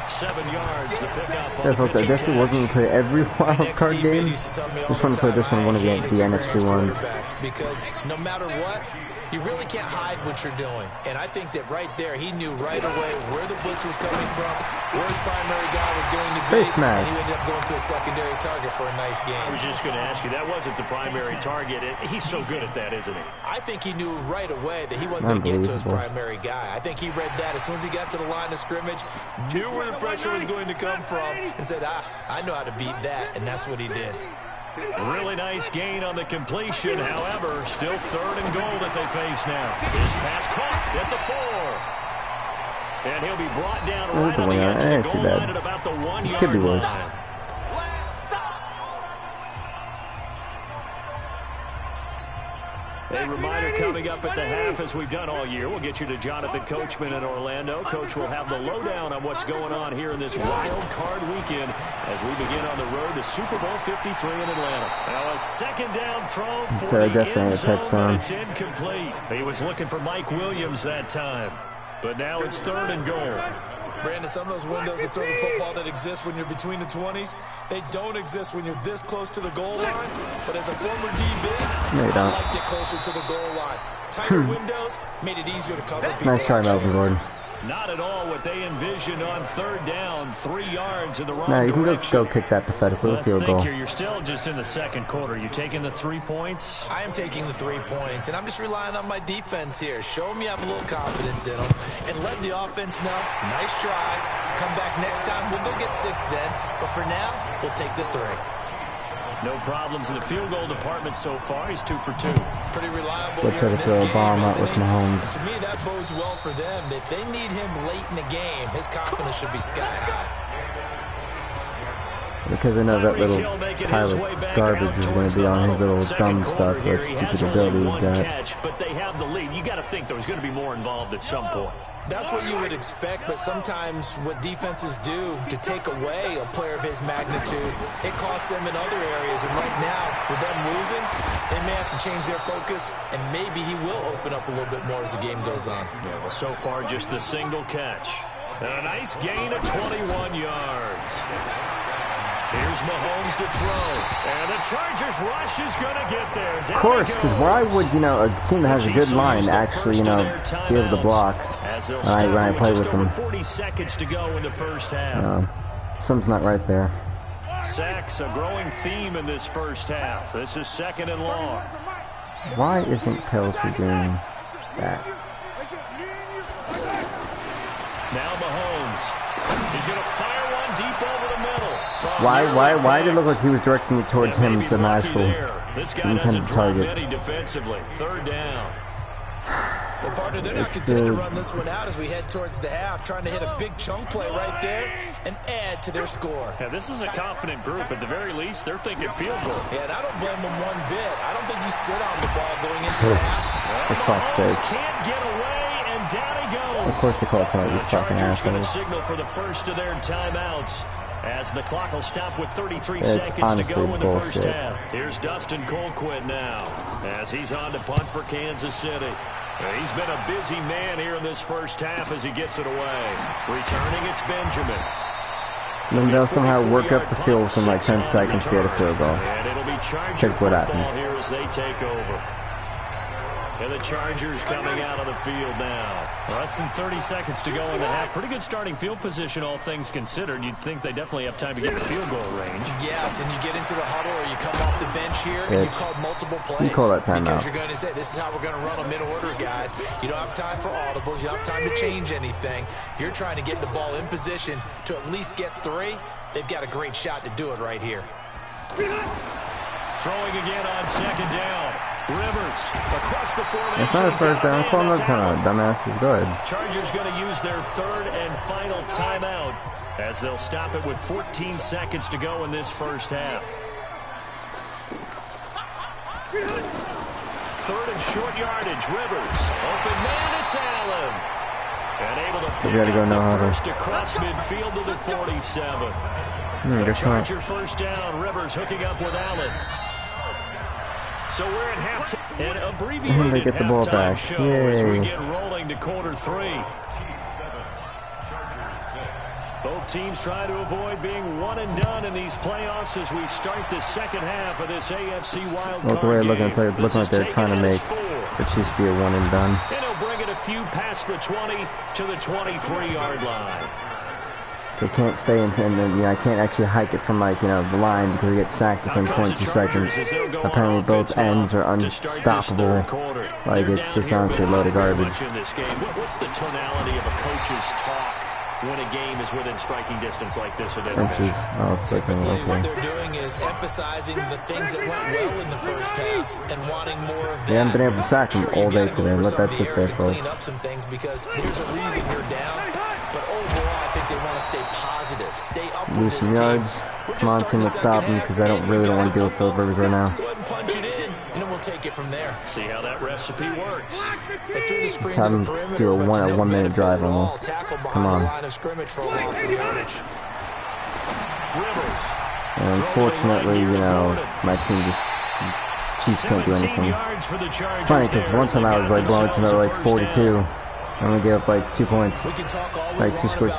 7 yards, the pickup. Yeah, folks, I definitely wasn't going to play every wild card game. Just want to play this one of the NFC ones. Because no matter what, you really can't hide what you're doing. And I think that right there, he knew right away where the blitz was coming from, where his primary guy was going to be. Face mask. And he ended up going to a secondary target for a nice game. I was just going to ask you, that wasn't the primary target. He's so good at that, isn't he? I think he knew right away that he wasn't going to get to his primary guy. I think he read that as soon as he got to the line of scrimmage, knew where the pressure was going to come from, and said, I know how to beat that, and that's what he did. Really nice gain on the completion. However, still 3rd and goal that they face now. His pass caught at the 4. And he'll be brought down right on the edge of the goal line at about the 1-yard line. A reminder coming up at the half, as we've done all year. We'll get you to Jonathan Coachman in Orlando. Coach will have the lowdown on what's going on here in this wild card weekend as we begin on the road to Super Bowl 53 in Atlanta. Now a 2nd down throw for the end zone, but it's incomplete. He was looking for Mike Williams that time, but now it's 3rd and goal. Brandon, some of those windows to throw the football that exist when you're between the 20s, they don't exist when you're this close to the goal line. But as a former DB, I liked it closer to the goal line. Tighter windows made it easier to cover people. Nice try, Melvin Gordon. Not at all what they envisioned on 3rd down, 3 yards in the wrong direction. No, you direction. can go kick that pathetic little field goal. Here. You're still just in the 2nd quarter. You taking the 3 points? I am taking the 3 points, and I'm just relying on my defense here. Show me I have a little confidence in them, and let the offense know, nice try. Come back next time. We'll go get 6 then, but for now, we'll take the 3. No problems in the field goal department so far. He's 2 for 2. Pretty reliable Let's here in try to this throw a game, bomb out with isn't he? Mahomes. To me, that bodes well for them. If they need him late in the game, his confidence should be sky high. Because I know that little pile of garbage is going to be on his little dumb stuff, that stupid ability he's got. But they have the lead. You got to think there's going to be more involved at some point. That's what you would expect, but sometimes what defenses do to take away a player of his magnitude, it costs them in other areas. And right now, with them losing, they may have to change their focus, and maybe he will open up a little bit more as the game goes on. Yeah, well, so far, just the single catch. And a nice gain of 21 yards. Here's Mahomes to throw. And the Chargers rush is going to get there. Of course, because why would, you know, a team that has a good line actually, you know, be able to block when I play with them? 40 seconds to go in the first half. Something's not right there. Sacks, a growing theme in this first half. This is 2nd and long. Why isn't Kelsey doing that? Now Mahomes. He's going to fire one deep over the middle. Why did it look like he was directing it towards him instead of an actual intended target? Defensively. 3rd down. Well, partner, they're not continuing to run this one out as we head towards the half, trying to hit a big chunk play right there and add to their score. Yeah, this is a confident group. At the very least, they're thinking field goal. Yeah, and I don't blame them one bit. I don't think you sit on the ball going into the half. For fuck's sake. Can't get away, and down he goes. Of course they call it time, you fucking Chargers going to assholes. signal for the first of their timeouts as the clock will stop with 33 seconds to go in the first half. Here's Dustin Colquitt now as he's on to punt for Kansas City. He's been a busy man here in this first half as he gets it away. Returning, it's Benjamin. Then they'll somehow work up the field from like 10 seconds to get a field goal. And it'll be Check what happens. Here as they take over. And the Chargers coming out on the field now. Less than 30 seconds to go in the half. Pretty good starting field position, all things considered. You'd think they definitely have time to get in field goal range. Yes, and you get into the huddle or you come off the bench here and you call multiple plays. You call that timeout. Because you're going to say, this is how we're going to run them in order, guys. You don't have time for audibles. You don't have time to change anything. You're trying to get the ball in position to at least get 3. They've got a great shot to do it right here. Throwing again on second down. Rivers across the formation. It's not a first down. Call another timeout, dumbasses. Go ahead. Chargers going to use their third and final timeout as they'll stop it with 14 seconds to go in this first half. Third and short yardage. Rivers. Open man, it's Allen. And able to pick up the first across midfield to the 47. The Charger first down. Rivers hooking up with Allen. So we're at halftime. An abbreviated they get the ball back. Show Yay. as we get rolling to quarter 3. Both teams try to avoid being one and done in these playoffs as we start the second half of this AFC wild card Look the way game. looking like they're trying to make the Chiefs be a one and done. And he'll bring it a few past the 20 to the 23-yard line. So it can't stay in, and I can't actually hike it from like, the line because it gets sacked within 0.2 seconds. Apparently both ends are unstoppable. Like, it's just honestly a load of garbage. What's the tonality of a coach's talk when a game is within striking distance like this? Inches. Oh, it's like, Typically, what okay. they're doing is emphasizing the things that went well in the first half and wanting more of that. They haven't been able to sack them all day today. Let that sit there, folks. Clean up some things because there's a reason you're down, but overall, I think they want to stay positive, stay up with Lose this some team. yards. Come on, team, let's stop them because I don't really want to deal with Philip Rivers right now. Let's go ahead and punch it in, and then we'll take it from there. See how that recipe works. They threw the screen Have to him the perimeter, do a but to no 1 minute benefit drive at all. almost. Tackle behind Come on. the line of scrimmage for a loss of yardage. Rivers. And unfortunately, my team just Chiefs can't do anything. It's funny because one time I was like blowing to like 42. And we gave up like 2 points. Like two scores.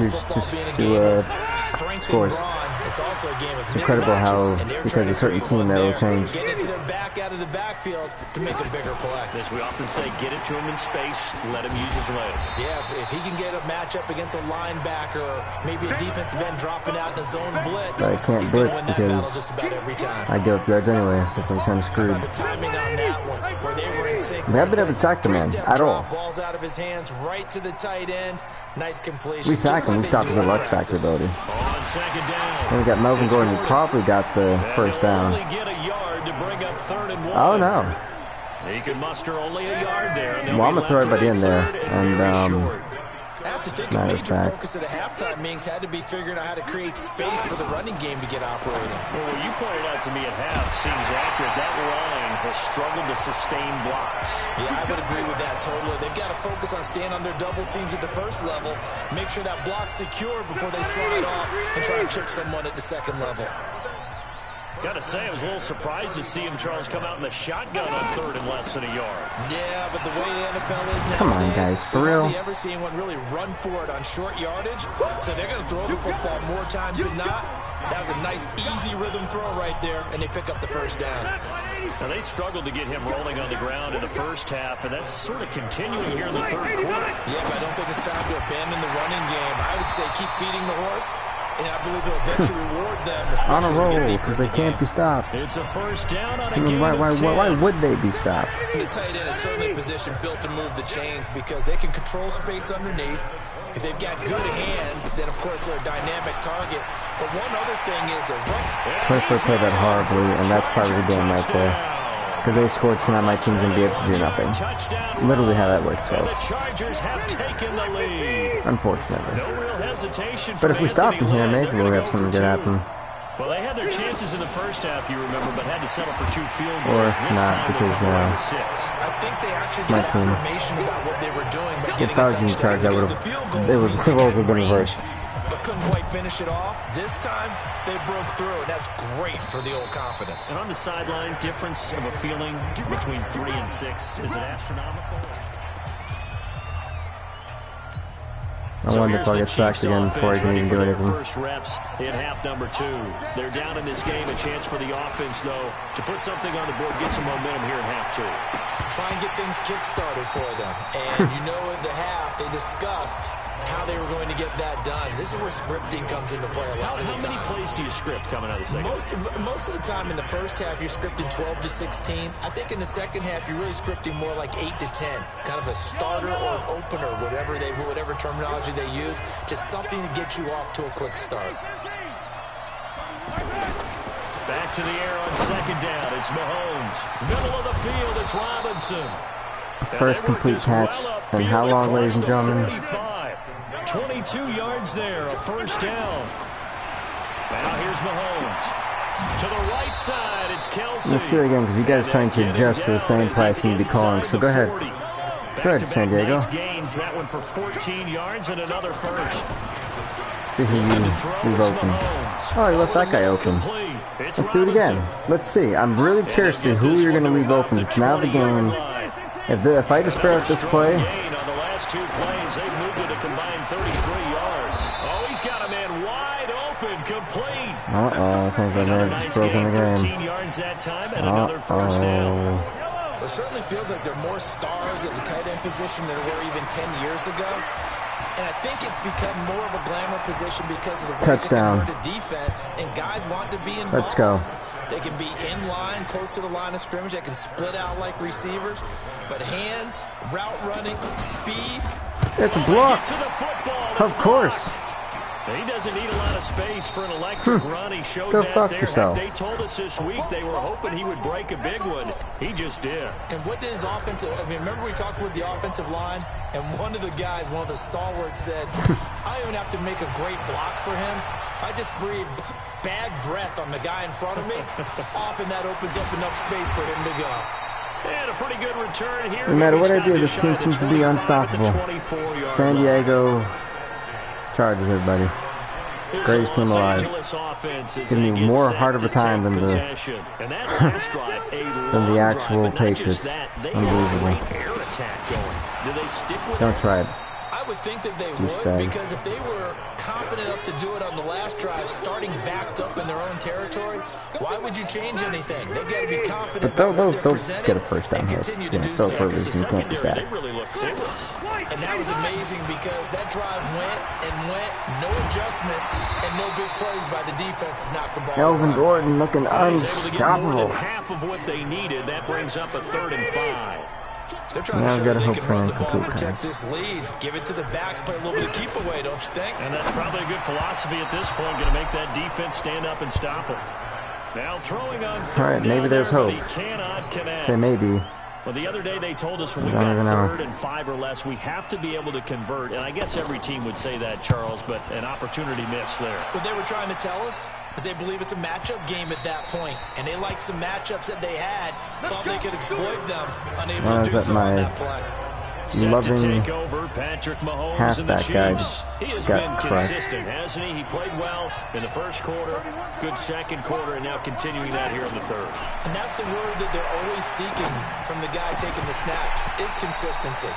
It's also a game of It's incredible how, because a certain team, that'll change. Get into their back out of the backfield to make a bigger play. As we often say, get it to him in space, let him use his leg. Yeah, if he can get a matchup against a linebacker or maybe a defensive end dropping out in a zone blitz, But I can't he's blitz gonna win that battle because just about every time. I give up yards anyway, since I'm kind of screwed. The timing on that one, where they were in sync. We haven't been able to sack the man at all. Balls out of his hands right to the tight end. Nice completion. We sack him, we stop his Lux Factor ability. On second down. Then we got Melvin Gordon, who probably got the first down. Only get a yard to bring up 3rd and 1. Oh no. He can muster only a yard there. Well, I'm gonna throw everybody in there, and I have to think a major focus of the halftime meetings had to be figuring out how to create space for the running game to get operating. Well, what you pointed out to me at half seems accurate. That line has struggled to sustain blocks. Yeah, I would agree with that totally. They've got to focus on staying on their double teams at the first level, make sure that block's secure before they slide off and try to chip someone at the second level. Gotta say, I was a little surprised to see him, Charles, come out in the shotgun on 3rd and less than a yard. Yeah, but the way the NFL is nowadays, come on, guys, for real. You ever see anyone really run for it on short yardage? So they're going to throw the football more times than not. That was a nice, easy rhythm throw right there, and they pick up the first down. Now, they struggled to get him rolling on the ground in the first half, and that's sort of continuing here in the 3rd quarter. Yeah, but I don't think it's time to abandon the running game. I would say keep feeding the horse. And I believe he'll eventually reward them. On a roll, because they can't be stopped. It's a first down on a gain of 10. Why would they be stopped? The tight end is certainly a position built to move the chains because they can control space underneath. If they've got good hands, then of course they're a dynamic target. But one other thing is a run. Clifford played that horribly, and that's part of the game right there. Because they scored, so now my team's going to be able to do nothing. Literally how that works, folks. Unfortunately. But if we stop them here, maybe we'll have something good happen. Well, they had their chances in the first half, you remember, but had to settle for 2 field goals. Or not, because, I think they actually got information about what they were doing by getting if I was in charge, I would have, it would have been reversed. But couldn't quite finish it off. This time, they broke through, and that's great for the old confidence. And on the sideline, difference of a feeling between 3 and 6, is it astronomical? I wonder if I'll get sacked again before I can even do anything. First reps in half number 2. They're down in this game. A chance for the offense, though, to put something on the board, get some momentum here in half 2. Try and get things kick-started for them. And you know in the half, they discussed how they were going to get that done. This is where scripting comes into play a lot of the time. How many plays do you script coming out of the second? Most of the time in the first half, you're scripting 12 to 16. I think in the second half, you're really scripting more like 8 to 10. Kind of a starter or an opener, whatever terminology they use. Just something to get you off to a quick start. Back to the air on second down. It's Mahomes. Middle of the field, it's Robinson. First complete catch. And how long, ladies and gentlemen? 22 yards there, a first down. Now here's Mahomes. To the right side, it's Kelsey. Let's see it again, because you guys are trying to adjust to the same play I seem to be calling. So go ahead. Go ahead, San Diego. Nice gains, that one for 14 yards and another first. See who you leave open. Oh, you left that guy open. Let's do it again. Let's see. I'm really curious to see who you're going to leave open. It's now the game. If I just fair out this play. On the last 2 plays, they moved it a combined 33 yards. Oh, he's got a man wide open, complete. I think that man just broken the game. 13 yards that time and another first down. It certainly feels like there are more stars at the tight end position than there were even 10 years ago. And I think it's become more of a glamour position because of the touchdown defense, and guys want to be involved. Let's go. They can be in line, close to the line of scrimmage. They can split out like receivers. But hands, route running, speed. It's blocked. Of course. He doesn't need a lot of space for an electric run. He showed Go that fuck there. yourself. They told us this week they were hoping he would break a big one. He just did. And what did his offensive... I mean, remember we talked with the offensive line, and one of the guys, one of the stalwarts said, I don't even have to make a great block for him. I just breathe bad breath on the guy in front of me. Often that opens up enough space for him to go. And a pretty good return here. No matter what I do, this team seems to be unstoppable. San Diego Chargers, everybody. Greatest team alive. Giving me more hard of a time than the actual Patriots. Unbelievable. Don't try it. I would think that they would, because if they were confident enough to do it on the last drive, starting backed up in their own territory, why would you change anything? They've got to be confident. But they'll get a first down hit. They'll for a reason. You can't be sacked. And that was amazing because that drive went, no adjustments, and no big plays by the defense to knock the ball. Melvin Gordon looking unstoppable. Half of what they needed. That brings up a 3rd and 5. They're trying to show that they can run the ball and protect this lead. Give it to the backs, play a little bit of keep away, don't you think? And that's probably a good philosophy at this point, going to make that defense stand up and stop them. Now throwing on 3rd. All right, maybe there's hope. Say maybe. Well, the other day they told us when we got 3rd and 5 or less, we have to be able to convert. And I guess every team would say that, Charles, but an opportunity missed there. What they were trying to tell us is they believe it's a matchup game at that point. And they liked some matchups that they had, thought they could exploit them, unable to do so on that play. Loving halfback guy he has got been crushed. consistent, hasn't he? He played well in the first quarter, good second quarter, and now continuing that here in the 3rd. And that's the word that they're always seeking from the guy taking the snaps, is consistency.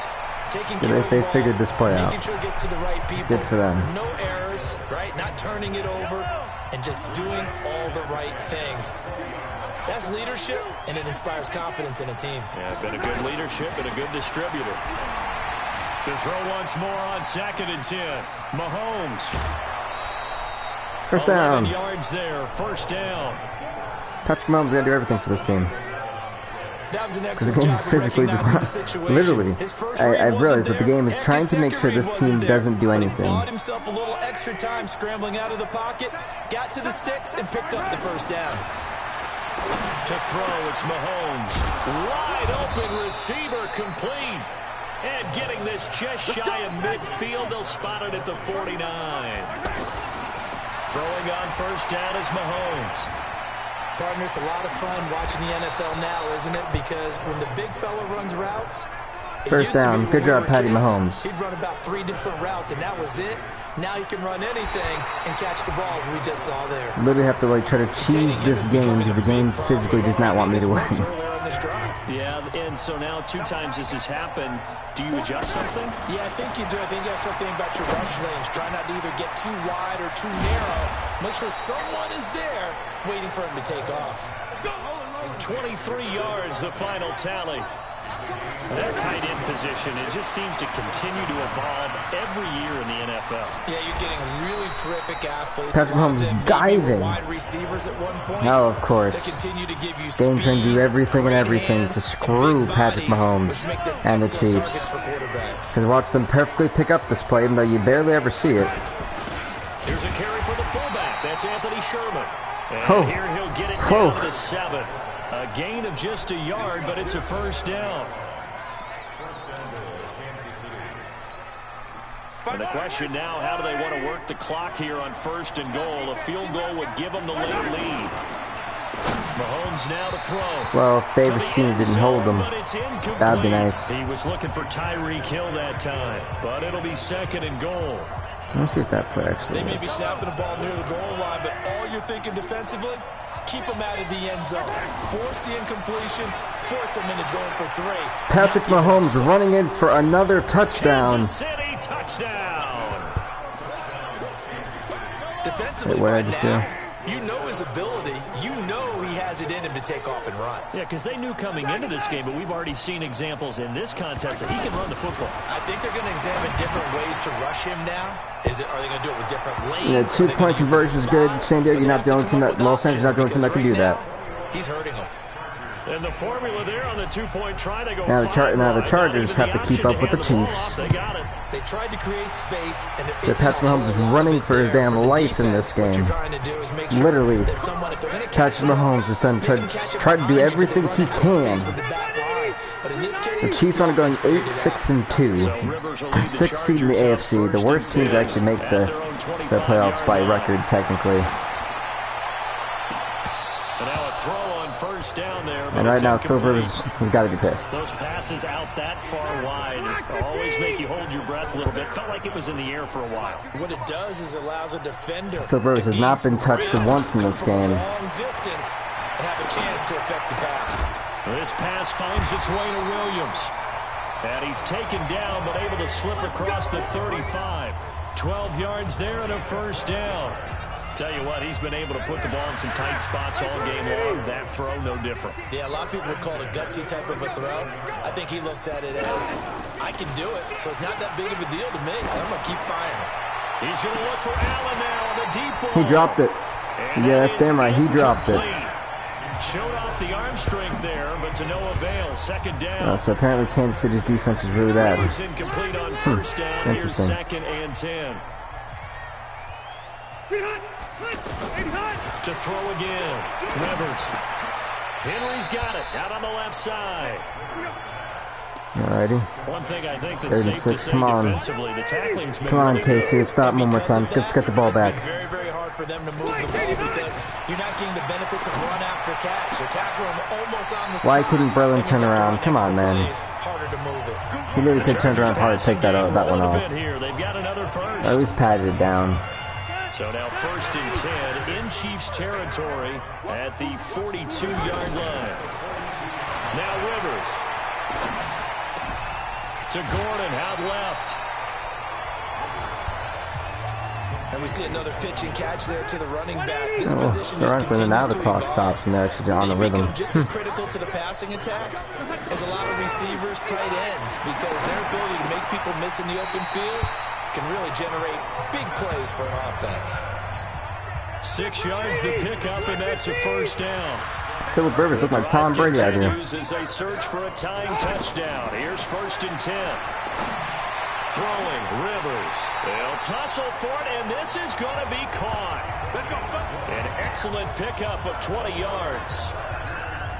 Taking care of the ball, figured this play out. making sure it gets to the right people. Good for them. No errors, right? Not turning it over, and just doing all the right things. That's leadership, and it inspires confidence in a team. Yeah, been a good leadership and a good distributor. To throw once more on 2nd and 10. Mahomes. First down. 11 yards there, first down. Patrick Mahomes got to do everything for this team. That was an Because the excellent game job of physically does recognizing not. the situation. Literally, His first I read realized wasn't that the there, game is and trying his to make second sure this read team wasn't there, doesn't do but anything. He bought himself a little extra time scrambling out of the pocket, got to the sticks, and picked up the first down. To throw, it's Mahomes. Wide open receiver, complete. And getting this just shy of midfield, they'll spot it at the 49. Throwing on first down is Mahomes. Partner, it's a lot of fun watching the NFL now, isn't it? Because when the big fella runs routes, first down. Good job, Patty Mahomes. He'd run about 3 different routes, and that was it. Now he can run anything and catch the balls we just saw there. Literally have to like try to cheese this game because the game physically does not want me to win. Yeah, and so now 2 times this has happened. Do you adjust something? Yeah, I think you do. I think you have something about your rush lanes. Try not to either get too wide or too narrow. Make sure someone is there waiting for him to take off. 23 yards, the final tally. That tight end position, it just seems to continue to evolve every year in the NFL. Yeah, you're getting really terrific athletes. Patrick Mahomes diving. Wide receivers at one point. No, of course. Game trying to do everything and everything to screw Patrick Mahomes and the Chiefs. Because watch them perfectly pick up this play, even though you barely ever see it. Here's a carry for the fullback. That's Anthony Sherman. And here he'll get it down to the 7. A gain of just a yard, but it's a first down. And the question now, how do they want to work the clock here on first and goal? A field goal would give them the late lead. Mahomes now to throw. Well, if Davis Sr. didn't hold him, that'd be nice. He was looking for Tyreek Hill that time, but it'll be second and goal. Let me see if that play actually They may be snapping the ball near the goal line, but all you're thinking defensively, keep them out of the end zone. Force the incompletion, force them into going for 3. Patrick Mahomes running in for another touchdown. Kansas City touchdown. Defensively, what I just do? You know his ability. You know he has it in him to take off and run. Yeah, because they knew coming into this game, but we've already seen examples in this contest that he can run the football. I think they're going to examine different ways to rush him now. Are they going to do it with different lanes? Yeah, 2-point conversion is good. San Diego, you're not the only team that, Los Angeles, not the only team that can do that. He's hurting him. And the formula there on the 2-point try to go. Now the Chargers have to keep up with the Chiefs. They got it. They tried to create space, and Patrick Mahomes is running for his damn life in this game. Literally, Patrick Mahomes is trying to do everything he can. The Chiefs want to go 8-6-2, the 6th seed in the AFC. The worst teams actually make the playoffs by record, technically. Down there, and right now, Phil Rivers has got to be pissed. Those passes out that far wide always make you hold your breath a little bit. Felt like it was in the air for a while. What it does is allows a defender. Phil Rivers has not been touched once in this game. Long distance and have a chance to affect the pass. This pass finds its way to Williams, and he's taken down but able to slip across the 35. 12 yards there and a first down. Tell you what, he's been able to put the ball in some tight spots all game long. That throw, no different. Yeah, a lot of people would call it a gutsy type of a throw. I think he looks at it as, I can do it, so it's not that big of a deal to me. I'm going to keep firing. He's going to look for Allen now on the deep ball. He dropped it. Yeah, that's damn right. He dropped it. Showed off the arm strength there, but to no avail. Second down. So apparently Kansas City's defense is really bad. Incomplete on first down. Here's second and 10. To throw again. Rivers. Henry's got it. Out on the left side. Alrighty. One thing I think that's safe to say defensively, the tackling's been come on, Casey. Stop one more time. Let's get the ball back. It's very, very hard for them to move the ball because you're not getting the benefits of run after catch. They're tackling almost on the spot. Why couldn't Berlin turn around? Come on, man. Harder to move it. He literally could turn around hard to take that one off. They've got another first. At least patted it down. So now first and 10 in Chiefs territory at the 42-yard line. Now Rivers to Gordon out left. And we see another pitch and catch there to the running back. This position just continues now the to clock evolve. stops and they're actually on the rhythm. Just as critical to the passing attack as a lot of receivers, tight ends, because their ability to make people miss in the open field can really generate big plays for an offense. 6 yards the pickup, and that's a first down. Philip Rivers looked like Tom Brady out here. As they search for a tying touchdown. Here's first and 10. Throwing Rivers. They'll tussle for it, and this is going to be caught. An excellent pickup of 20 yards.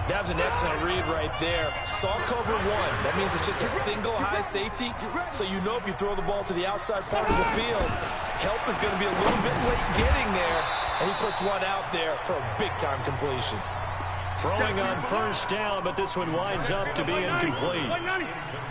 That was an excellent read right there. Saw cover one. That means it's just a single high safety. So you know if you throw the ball to the outside part of the field, help is going to be a little bit late getting there. And he puts one out there for a big-time completion. Throwing on first down, but this one winds up to be incomplete.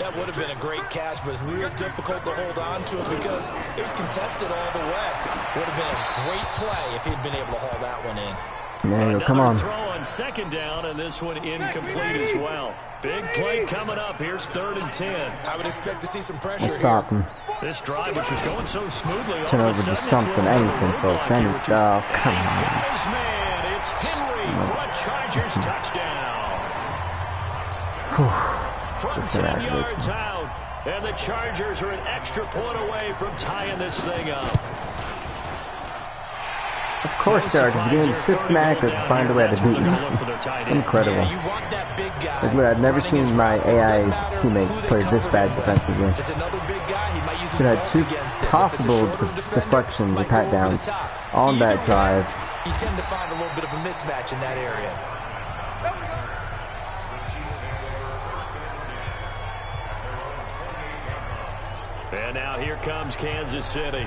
That would have been a great catch, but it's real difficult to hold on to it because it was contested all the way. Would have been a great play if he'd been able to haul that one in. There you go, come on. Throw on second down, and this one incomplete as well. Big play coming up. Here's 3rd and 10. I would expect to see some pressure here. Stop him. This drive, which was going so smoothly, Turn over to something, anything, folks. Any, oh, come on. Man, it's Henry for a Chargers touchdown. From 10 yards out, and the Chargers are an extra point away from tying this thing up. Of course they are, because the game systematically find a way to beat me. Incredible. Like, look, I've never seen my AI teammates play this bad defensively. Should have had 2 possible deflections or pat downs on that drive. You tend to find a little bit of a mismatch in that area. And now here comes Kansas City.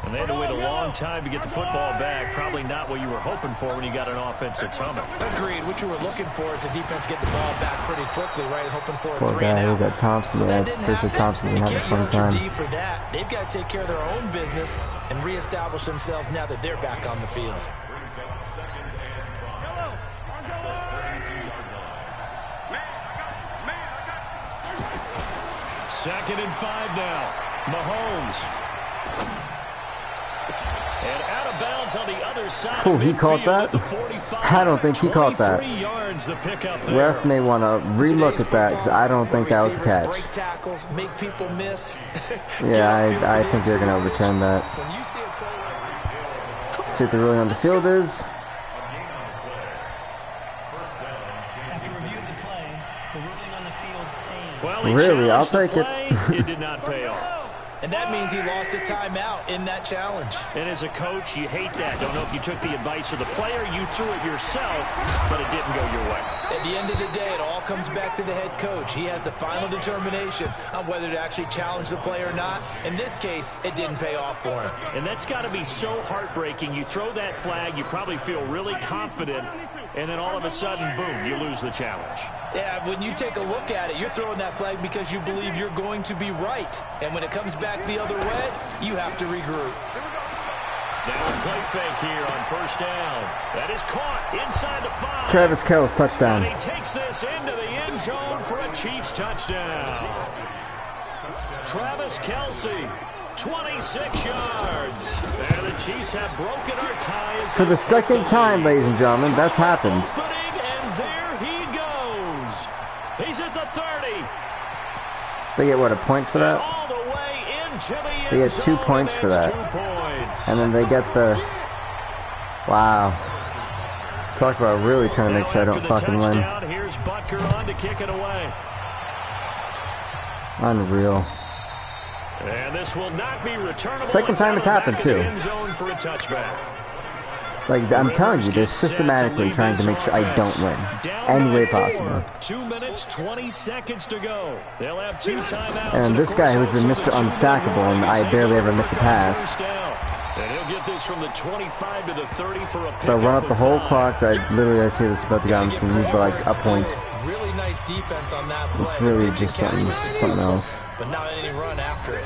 And they had to wait a long time to get the football back. Probably not what you were hoping for when you got an offense that's humming. Agreed. What you were looking for is the defense get the ball back pretty quickly, right? Hoping for a 3-and-out. Poor guy, who's that Thompson? Yeah, Fisher Thompson didn't have a fun time. For that. They've got to take care of their own business and reestablish themselves now that they're back on the field. Second and 5 now. Mahomes. And out of bounds on the other side. Oh, he caught that? I don't think he caught that. Ref may want to relook at that, because I don't think that was a catch. Break tackles, make people miss. Yeah, I think they're going to overturn that. See what the ruling on the field is. After review of the play, the ruling on the field stands. Well, really, I'll take it. It did not pay off. And that means he lost a timeout in that challenge. And as a coach, you hate that. Don't know if you took the advice of the player, you threw it yourself, but it didn't go your way. At the end of the day, it all comes back to the head coach. He has the final determination on whether to actually challenge the play or not. In this case, it didn't pay off for him. And that's got to be so heartbreaking. You throw that flag, you probably feel really confident, and then all of a sudden, boom, you lose the challenge. Yeah, when you take a look at it, you're throwing that flag because you believe you're going to be right. And when it comes back the other way, you have to regroup. Now a play fake here on first down. That is caught inside the 5. Travis Kelce, touchdown. And he takes this into the end zone for a Chiefs touchdown. Travis Kelce, 26 yards. And the Chiefs have broken our ties. For the second time, ladies and gentlemen, that's happened. And there he goes. He's at the 30. They get, what, a point for that? All the way into the end They get 2 points for that. 2 points. And then they get the... Wow. Talk about really trying to make sure I don't fucking win. Here's Butker on to kick it away. Unreal. And this will not be returnable. Second time it's happened, too. End zone for a touchback. Like, I'm telling you, they're systematically trying to make sure I don't win. Any way possible. 2 minutes, 20 seconds to go. They'll have 2 timeouts. And this guy who's been Mr. Unsackable, and I barely ever miss a pass. And he'll get this from the 25 to the 30 for a pick. So I run up the whole clock. I see this about the guy. I'm just going to use by like a point. Really nice defense on that play. It's really just something else. But not any run after it.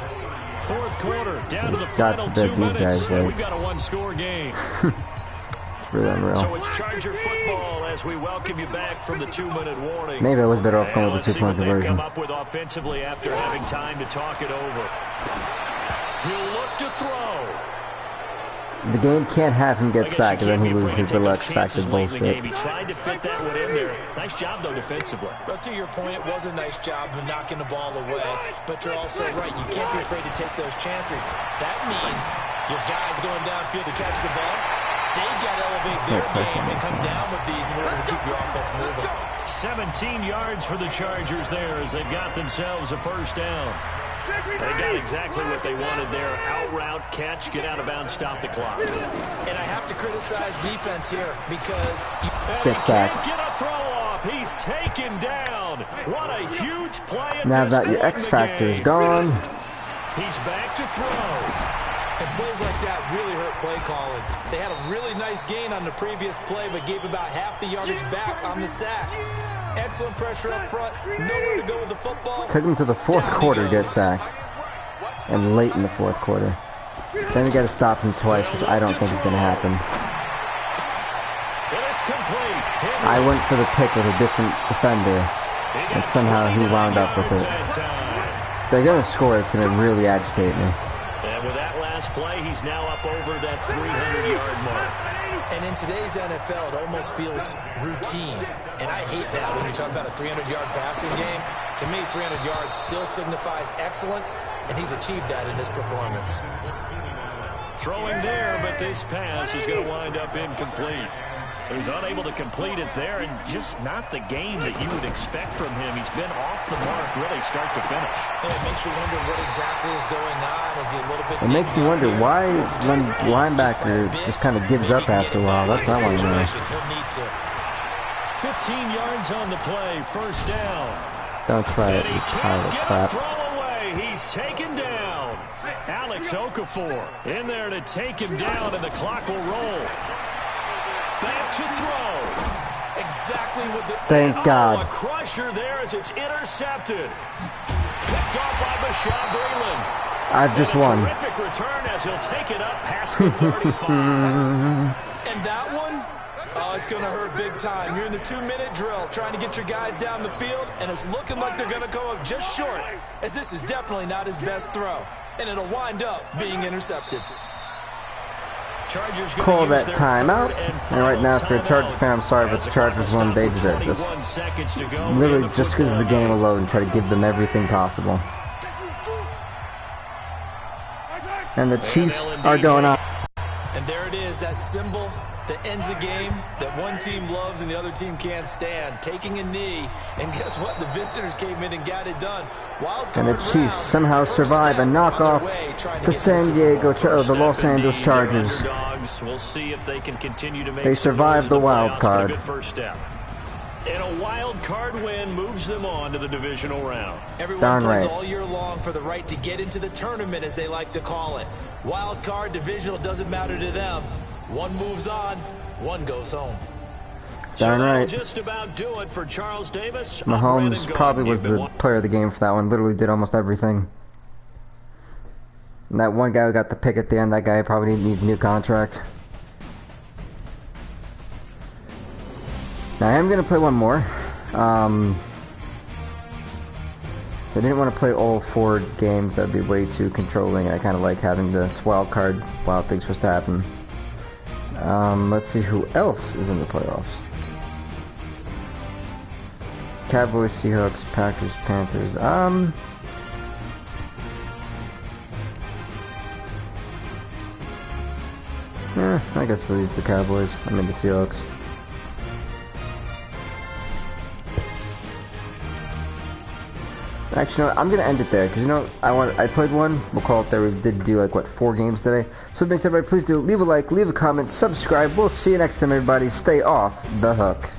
Fourth quarter, down to the God final forbid 2 these minutes. guys, We've got a 1-score game. It's really unreal. So it's Charger football as we welcome you back from the 2-minute warning. Maybe I was better off going with the 2-point conversion. Come up with offensively after having time to talk it over. He'll look to throw. The game can't have him get sacked, and then he loses his deluxe factor bullshit. He tried to fit that one in there. Nice job, though, defensively. But to your point, it was a nice job of knocking the ball away. But you're also right. You can't be afraid to take those chances. That means your guys going downfield to catch the ball, they've got to elevate their game and come down with these in order to keep your offense moving. 17 yards for the Chargers there as they've got themselves a first down. They got exactly what they wanted there. Out route, catch, get out of bounds, stop the clock. And I have to criticize defense here because you get sacked. Get a throw off. off. He's taken down. What a huge play. Now that your X factor is gone. He's back to throw. And plays like that really hurt play calling. They had a really nice gain on the previous play, but gave about half the yardage back on the sack. Excellent pressure up front. Nowhere to go with the football. Took him to the fourth quarter to get sacked. And late in the fourth quarter. Then we got to stop him twice, which I don't think is going to happen. I went for the pick with a different defender, and somehow he wound up with it. They're going to score. It's going to really agitate me. And with that last play, he's now up over that 300-yard mark. And in today's NFL, it almost feels routine. And I hate that when you talk about a 300-yard passing game. To me, 300 yards still signifies excellence, and he's achieved that in this performance. Throwing there, but this pass is going to wind up incomplete. So he's unable to complete it there, and just not the game that you would expect from him. He's been off the mark really start to finish. And it makes you wonder what exactly is going on. Is he a little bit... It makes me wonder why when linebacker just kind of gives up after a while. That's what I want to know. 15 yards on the play, first down. Don't try it, you pile of crap. Throw away. He's taken down. Alex Okafor in there to take him down, and the clock will roll. Back to throw. Exactly what the... Thank God. A crusher there as it's intercepted. Picked off by Bashaud Breeland. I've just won. Terrific return as he'll take it up past the 35. And that one, oh, it's going to hurt big time. You're in the 2-minute drill trying to get your guys down the field, and it's looking like they're going to come up just short, as this is definitely not his best throw. And it'll wind up being intercepted. Call that timeout. And right now, if you're a Chargers fan, I'm sorry, but the Chargers won. They deserve this. Literally, just because of the game alone, try to give them everything possible. And the Chiefs are going up. And there it is, that symbol that ends a game that one team loves and the other team can't stand. Taking a knee, and guess what? The visitors came in and got it done. And the Chiefs somehow survive and knock off the Los Angeles Chargers. We'll see if they can continue to make they survive the wild card. And a wild card win moves them on to the divisional round. Everyone plays all year long for the right to get into the tournament, as they like to call it. Wild card, divisional, doesn't matter to them. One moves on, one goes home. Darn right. Just about do it for Charles Davis. Mahomes probably was the player of the game for that one. Literally did almost everything. And that one guy who got the pick at the end, that guy probably needs a new contract. Now I am going to play one more. So I didn't want to play all 4 games. That would be way too controlling. I kind of like having the wild card while things supposed to happen. Let's see who else is in the playoffs. Cowboys, Seahawks, Packers, Panthers. I guess they'll use the Cowboys. I mean the Seahawks. Actually, no, I'm gonna end it there because I played one. We'll call it there. We did do like 4 games today. So thanks everybody. Please do leave a like, leave a comment, subscribe. We'll see you next time, everybody. Stay off the hook.